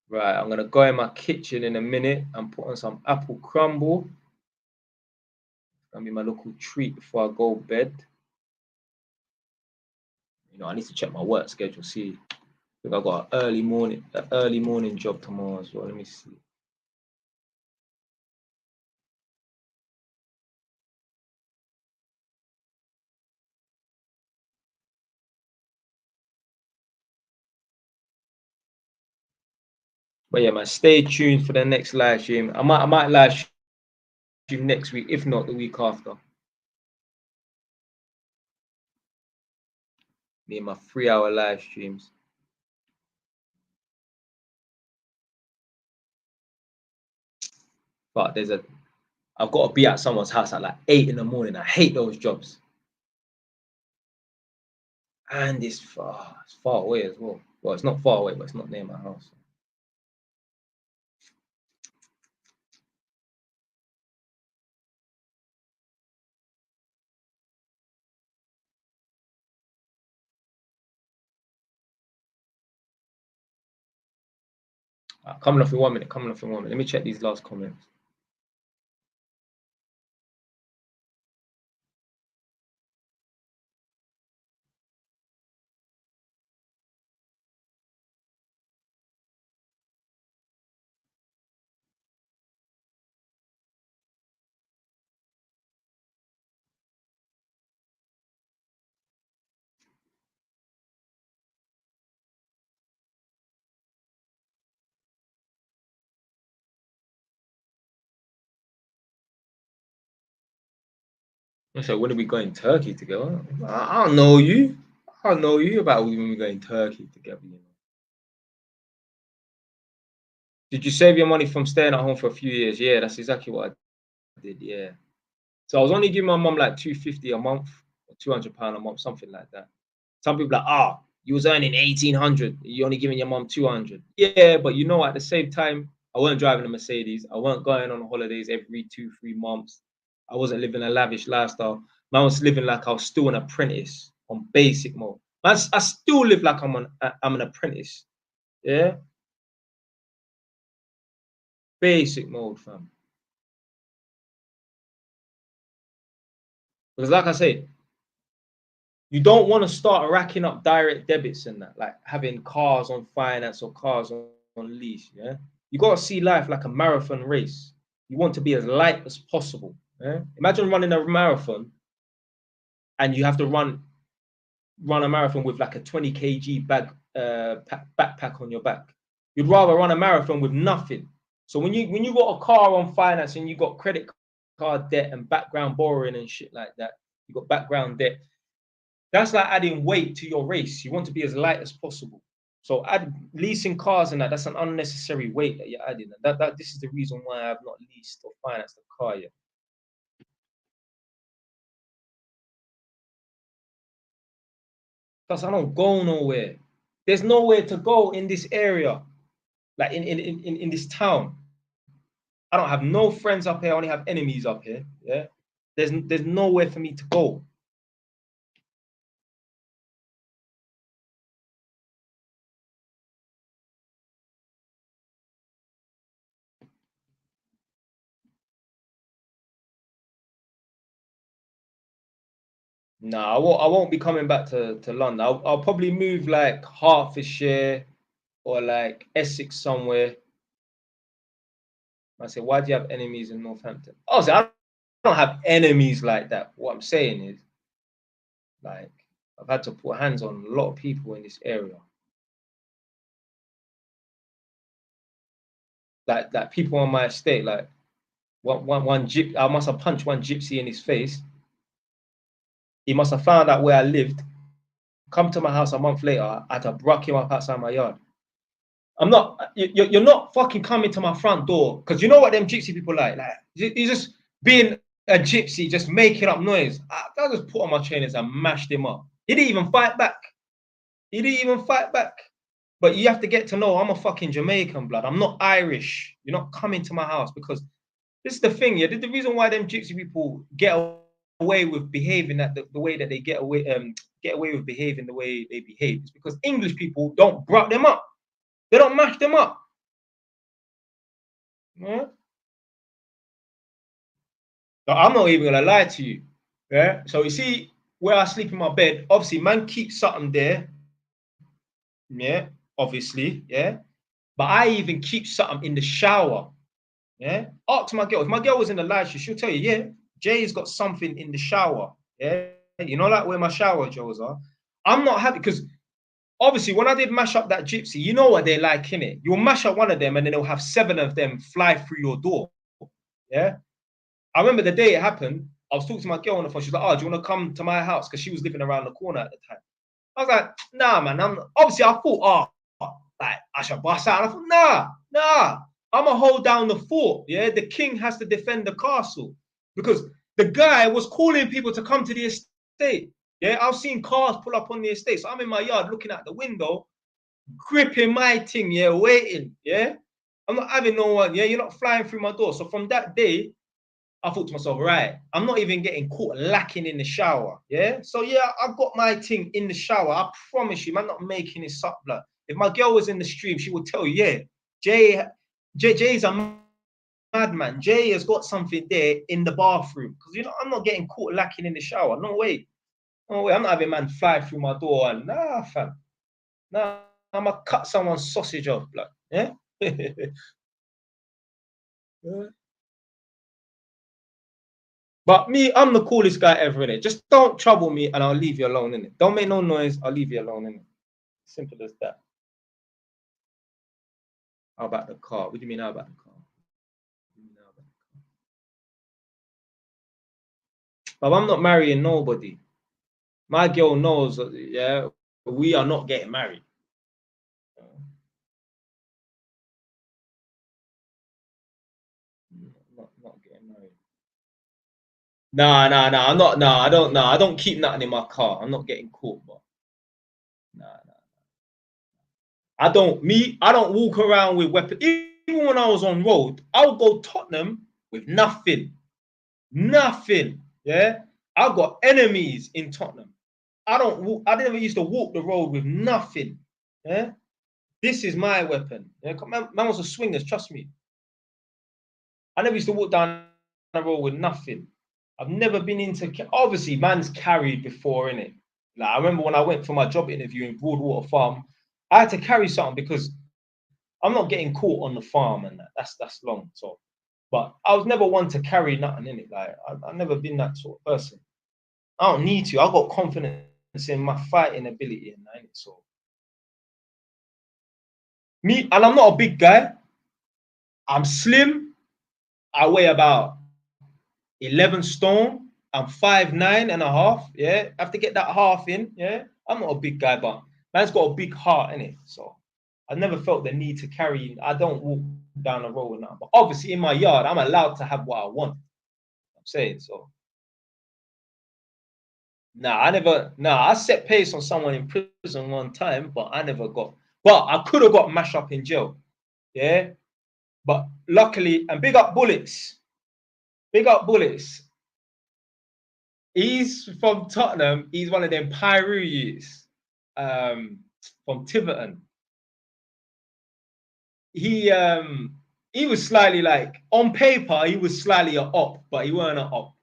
Right, I'm gonna go in my kitchen in a minute and put on some apple crumble. Gonna be my local treat before I go bed. You know, I need to check my work schedule, see. I think I got an early morning job tomorrow as well. Let me see. But yeah, man, stay tuned for the next live stream. I might live stream next week, if not the week after. Me and my 3-hour live streams. But I've got to be at someone's house at like 8 in the morning. I hate those jobs. And it's far away as well. Well, it's not far away, but it's not near my house. Coming off in 1 minute. Let me check these last comments. So when are we going Turkey together? I don't know you. I don't know you about when we're going Turkey together. You know. Did you save your money from staying at home for a few years? Yeah, that's exactly what I did. Yeah. So I was only giving my mum like £250 a month or £200 a month, something like that. Some people are like, you was earning 1,800. You only giving your mum 200. Yeah, but you know, at the same time, I weren't driving a Mercedes. I weren't going on holidays every 2-3 months. I wasn't living a lavish lifestyle. I was living like I was still an apprentice on basic mode. I still live like I'm an apprentice. Yeah, basic mode, fam. Because like I say, you don't want to start racking up direct debits and that, like having cars on finance or cars on lease. Yeah, you got to see life like a marathon race. You want to be as light as possible. Yeah? Imagine running a marathon and you have to run a marathon with like a 20 kg backpack on your back. You'd rather run a marathon with nothing. So when you got a car on finance and you got credit card debt and background borrowing and shit like that, you got background debt. That's like adding weight to your race. You want to be as light as possible. So leasing cars and that's an unnecessary weight that you're adding. And this is the reason why I have not leased or financed a car yet. Because I don't go nowhere. There's nowhere to go in this area, like in this town. I don't have no friends up here. I only have enemies up here. Yeah, there's nowhere for me to go. Nah, I won't be coming back to London. I'll probably move like Hertfordshire or like Essex somewhere. I say, why do you have enemies in Northampton? Obviously, I don't have enemies like that. What I'm saying is, like, I've had to put hands on a lot of people in this area. Like people on my estate, like I must have punched one gypsy in his face. He must have found out where I lived, come to my house a month later, I had to bruck him up outside my yard. You're not fucking coming to my front door, because you know what them gypsy people like he's just being a gypsy, just making up noise. I just put on my trainers and mashed him up. He didn't even fight back. But you have to get to know I'm a fucking Jamaican, blood. I'm not Irish. You're not coming to my house, because this is the thing. Yeah, the reason why them gypsy people get away with behaving the way that they get away with behaving the way they behave is because English people don't bruck them up. They don't mash them up. Yeah? But I'm not even gonna lie to you. Yeah. So you see where I sleep in my bed, obviously, man keeps something there. Yeah, obviously, yeah. But I even keep something in the shower. Yeah. Ask my girl. If my girl was in the live show, she'll tell you, yeah, Jay's got something in the shower. Yeah. You know, like where my shower drawers are. I'm not happy because obviously when I did mash up that gypsy, you know what they're like, innit? You'll mash up one of them and then they'll have 7 of them fly through your door. Yeah. I remember the day it happened, I was talking to my girl on the phone. She's like, oh, do you want to come to my house? Because she was living around the corner at the time. I was like, nah, man. Obviously, I thought, oh, like, I should bust out. I thought, nah. I'm going to hold down the fort. Yeah. The king has to defend the castle. Because the guy was calling people to come to the estate. Yeah. I've seen cars pull up on the estate. So I'm in my yard looking out the window, gripping my thing, yeah, waiting. Yeah. I'm not having no one. Yeah. You're not flying through my door. So from that day, I thought to myself, right, I'm not even getting caught lacking in the shower. Yeah. So yeah, I've got my thing in the shower. I promise you, I'm not making this up, blood. If my girl was in the stream, she would tell you, yeah, Jay's a madman. Jay has got something there in the bathroom. Because you know, I'm not getting caught lacking in the shower. No way. No way. I'm not having man fly through my door and nah, fam. Nah, I'm gonna cut someone's sausage off, blood. Yeah. Yeah. But me, I'm the coolest guy ever in it. Just don't trouble me and I'll leave you alone in it. Don't make no noise, I'll leave you alone in it. Simple as that. How about the car? What do you mean how about the car? But I'm not marrying nobody. My girl knows, yeah, we are not getting married. Not getting married. Nah. I'm not. Nah, I don't. Nah, I don't keep nothing in my car. I'm not getting caught. But nah. I don't. Me. I don't walk around with weapons. Even when I was on road, I would go Tottenham with nothing. Nothing. Yeah. I've got enemies in Tottenham. I don't walk, I never used to walk the road with nothing. Yeah. This is my weapon. Yeah? Man was a swingers, trust me. I never used to walk down the road with nothing. I've never been into obviously man's carried before, innit? Like I remember when I went for my job interview in Broadwater Farm, I had to carry something because I'm not getting caught on the farm and that's long. So but I was never one to carry nothing in it. Like I've never been that sort of person. I don't need to. I got confidence in my fighting ability and that. So me, and I'm not a big guy. I'm slim. I weigh about 11 stone. I'm 5'9.5". Yeah, I have to get that half in. Yeah, I'm not a big guy, but man's got a big heart in it. So I never felt the need to carry. I don't walk down the road now, but obviously in my yard, I'm allowed to have what I want. I'm saying so. Nah, I never. Nah, I set pace on someone in prison one time, but I never got. But I could have got mashed up in jail. Yeah, but luckily, and big up Bullets. Big up Bullets. He's from Tottenham. He's one of them Pyru youths from Tiverton. He he was slightly like on paper he was slightly a op, but he weren't an op.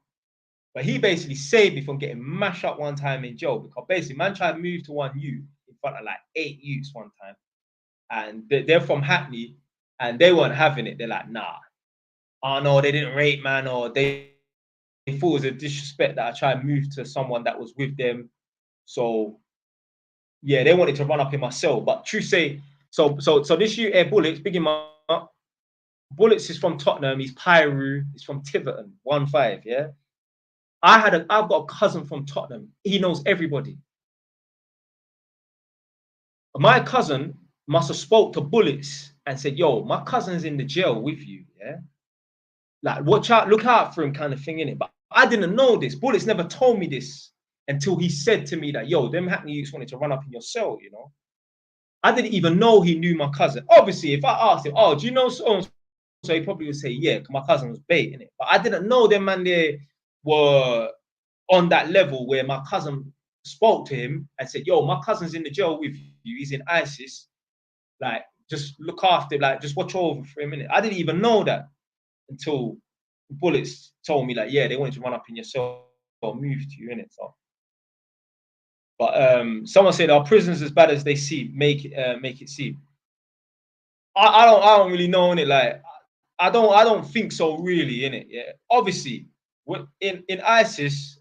But he basically saved me from getting mashed up one time in jail because basically man tried to move to one youth in front of like 8 youths one time, and they're from Hackney, and they weren't having it. They're like, nah, oh no, they didn't rate man, or they thought it was a disrespect that I tried to move to someone that was with them. So yeah, they wanted to run up in my cell. But true say, so this you Air Bullets, big him up. Bullets is from Tottenham. He's Pyru. He's from Tiverton. 1-5. Yeah. I've got a cousin from Tottenham. He knows everybody. My cousin must have spoke to Bullets and said, "Yo, my cousin's in the jail with you. Yeah, like watch out, look out for him, kind of thing in it." But I didn't know this. Bullets never told me this until he said to me that, "Yo, them Hackney youths wanted to run up in your cell, you know." I didn't even know he knew my cousin. Obviously, if I asked him, "Oh, do you know so?" So he probably would say, "Yeah," because my cousin was baiting it. But I didn't know them man there were on that level where my cousin spoke to him and said, "Yo, my cousin's in the jail with you. He's in ISIS. Like, just look after, like, just watch over for a minute. I didn't even know that until Bullets told me, like, yeah, they wanted to run up in your cell or move to you in it. So, but someone said, "Are prisons as bad as they seem? Make it seem." I don't really know in it. Like, I don't think so really in it. Yeah, obviously, in ISIS,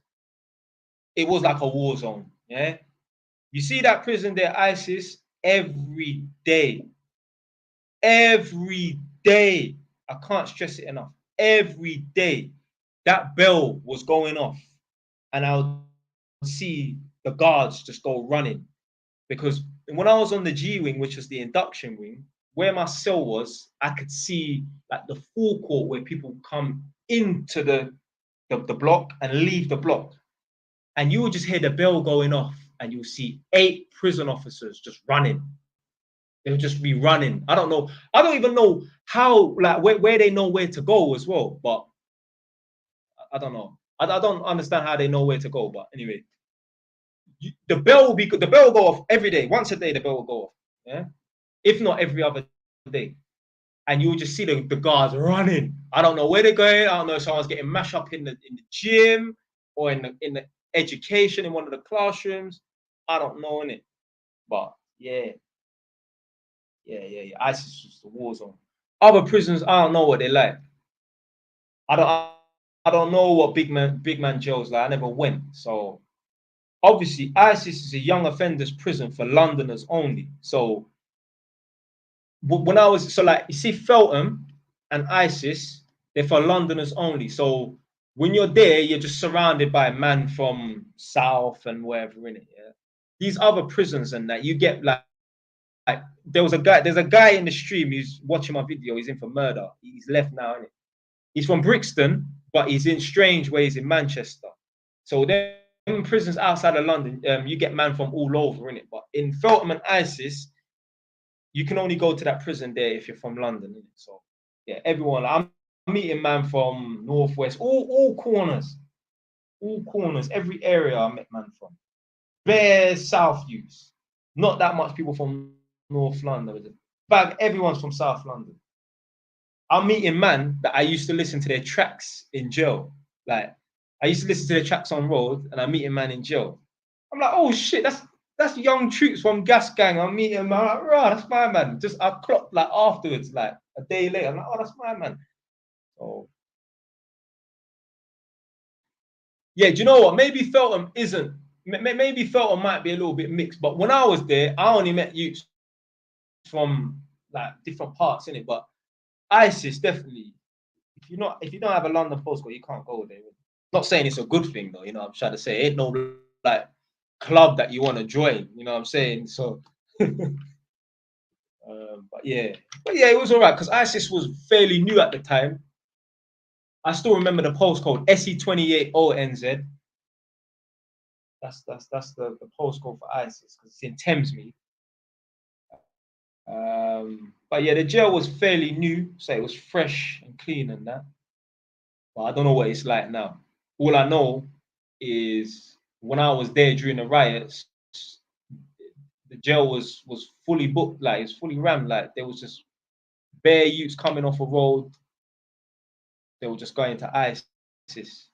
it was like a war zone. Yeah, you see that prison there, ISIS, every day. I can't stress it enough. Every day, that bell was going off, and I would see the guards just go running. Because when I was on the G wing, which was the induction wing, where my cell was, I could see like the forecourt where people come into the block and leave the block. And you would just hear the bell going off, and you'll see 8 prison officers just running. They'll just be running. I don't know. I don't even know how, like, where they know where to go as well. But I don't know. I don't understand how they know where to go. But anyway, the bell will go off every day. Once a day, the bell will go off. Yeah, if not every other day. And you'll just see the guards running. I don't know where they're going. I don't know if someone's getting mashed up in the gym or in the education in one of the classrooms. I don't know in it. But yeah. ISIS is just a war zone. Other prisons, I don't know what they like. I don't know what big man jails like. I never went. So obviously, ISIS is a young offenders prison for Londoners only. So when I was, so like, you see Feltham and ISIS, they're for Londoners only. So when you're there, you're just surrounded by men from South and wherever in it. Yeah. These other prisons and that, you get like there's a guy in the stream who's watching my video. He's in for murder. He's left now, innit? He's from Brixton, but he's in strange ways in Manchester. So then in prisons outside of London, you get man from all over, innit? But in Feltham and ISIS, you can only go to that prison there if you're from London, innit? So yeah, everyone. I'm meeting man from Northwest, all corners, every area I met man from. Bare South youths. Not that much people from North London. But everyone's from South London. I'm meeting man that I used to listen to their tracks in jail. Like, I used to listen to their tracks on road, and I'm meeting man in jail. I'm like, oh shit, that's young troops from Gas Gang. I'm meeting him. I'm like, right, that's my man. Just I clocked like afterwards, like a day later. I'm like, oh, that's my man. So yeah, do you know what? Maybe Feltham isn't. Maybe Feltham might be a little bit mixed. But when I was there, I only met youths from like different parts in it. But ISIS definitely. If you don't have a London postcode, you can't go there. Not saying it's a good thing though. You know what I'm trying to say? It ain't no like club that you want to join. You know what I'm saying? So, but yeah, it was all right because ISIS was fairly new at the time. I still remember the postcode SE28ONZ. That's the postcode for ISIS because it's in Thamesmead. But yeah, the jail was fairly new, so it was fresh and clean and that. But I don't know what it's like now. All I know is when I was there during the riots, the jail was fully booked, like it's fully rammed. Like there was just bare youths coming off a road. They were just going to ISIS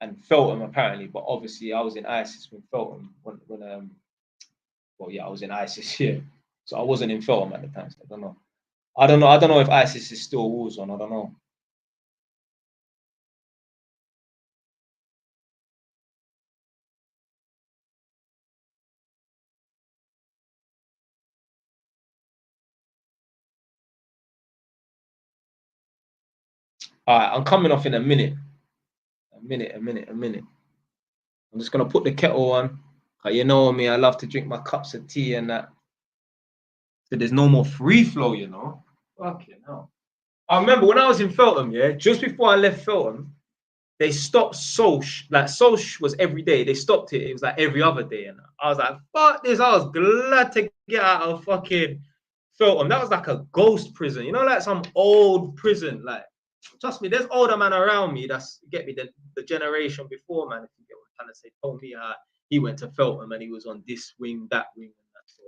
and Feltham apparently, but obviously I was in ISIS when Feltham when well yeah I was in ISIS here, so I wasn't in Feltham at the time. So I don't know. I don't know if ISIS is still a war zone. I don't know. All right, I'm coming off in a minute. A minute. I'm just gonna put the kettle on. You know me, I love to drink my cups of tea and that. So there's no more free flow, you know. Fucking hell. I remember when I was in Feltham, yeah, just before I left Feltham, they stopped Soch. Like Soch was every day. They stopped it. It was like every other day. And I was like, fuck this. I was glad to get out of fucking Feltham. That was like a ghost prison. You know, like some old prison. Like, trust me, there's older man around me that's get me the generation before, man. If you get what I'm trying to say, told me how he went to Feltham and he was on this wing, that wing, and that. So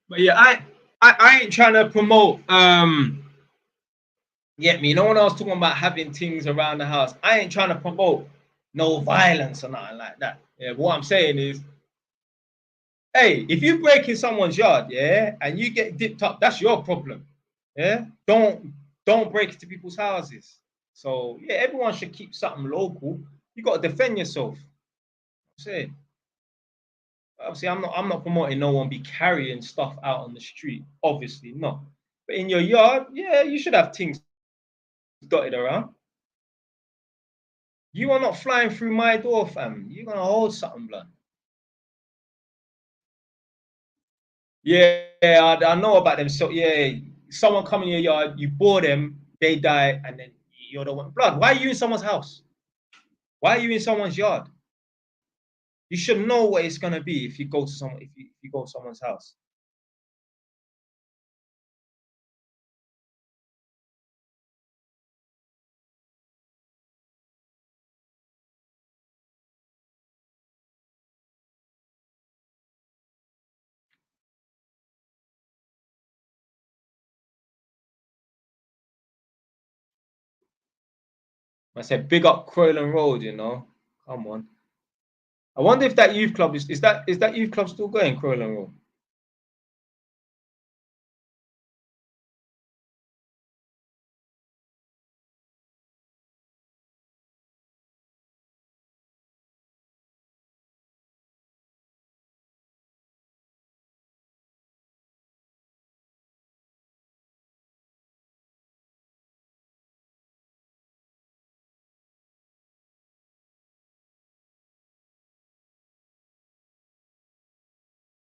But yeah, I ain't trying to promote get me. No one else talking about having things around the house. I ain't trying to promote no violence or nothing like that. Yeah, but what I'm saying is, hey, if you break in someone's yard, yeah, and you get dipped up, that's your problem. Yeah, don't break into people's houses. So yeah, everyone should keep something local. You got to defend yourself. I'm saying. Obviously, I'm not promoting no one be carrying stuff out on the street. Obviously not. But in your yard, yeah, you should have things dotted around. You are not flying through my door, fam. You're gonna hold something, blood. Yeah, I know about them. So yeah, someone come in your yard, you bore them, they die, and then you're the one. Blood, why are you in someone's house? Why are you in someone's yard? You should know what it's gonna be if you go to someone if you go to someone's house. I said, big up Croydon Road, you know. Come on. I wonder if that youth club is that youth club still going, Croydon Road?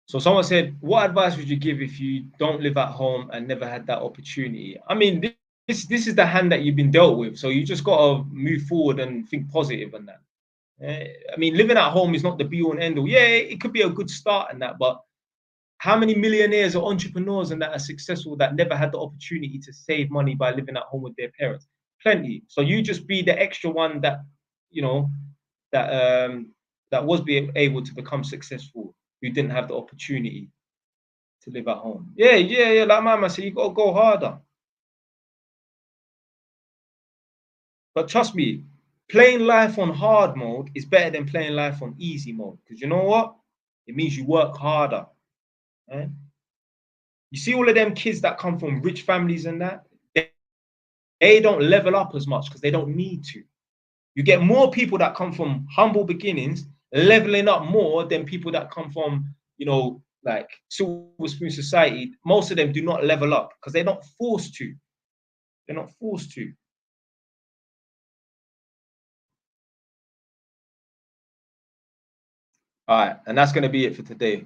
So someone said, what advice would you give if you don't live at home and never had that opportunity? I mean, this is the hand that you've been dealt with. So you just gotta move forward and think positive on that. I mean, living at home is not the be all and end all. Yeah, it could be a good start and that, but how many millionaires or entrepreneurs and that are successful that never had the opportunity to save money by living at home with their parents? Plenty. So you just be the extra one that, you know, that that was being able to become successful who didn't have the opportunity to live at home. Yeah, yeah, yeah. Like my man said, you gotta go harder. But trust me, playing life on hard mode is better than playing life on easy mode. Because you know what? It means you work harder. Right? You see all of them kids that come from rich families and that, they don't level up as much because they don't need to. You get more people that come from humble beginnings leveling up more than people that come from, like silver spoon society. Most of them do not level up because they're not forced to. They're not forced to. All right, and that's gonna be it for today.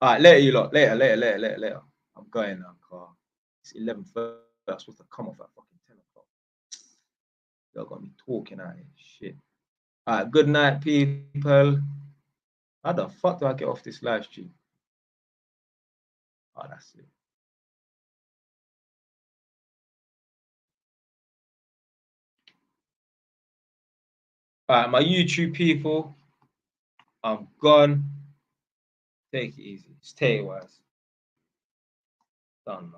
All right, later, you lot. Later. I'm going now, car. It's 11:30. I'm supposed to come off at fucking 10 o'clock. Y'all got me talking out here. Shit. All right, good night, people. How the fuck do I get off this live stream? Oh, that's it. All right, my YouTube people, I'm gone. Take it easy. Stay wise. Done, man.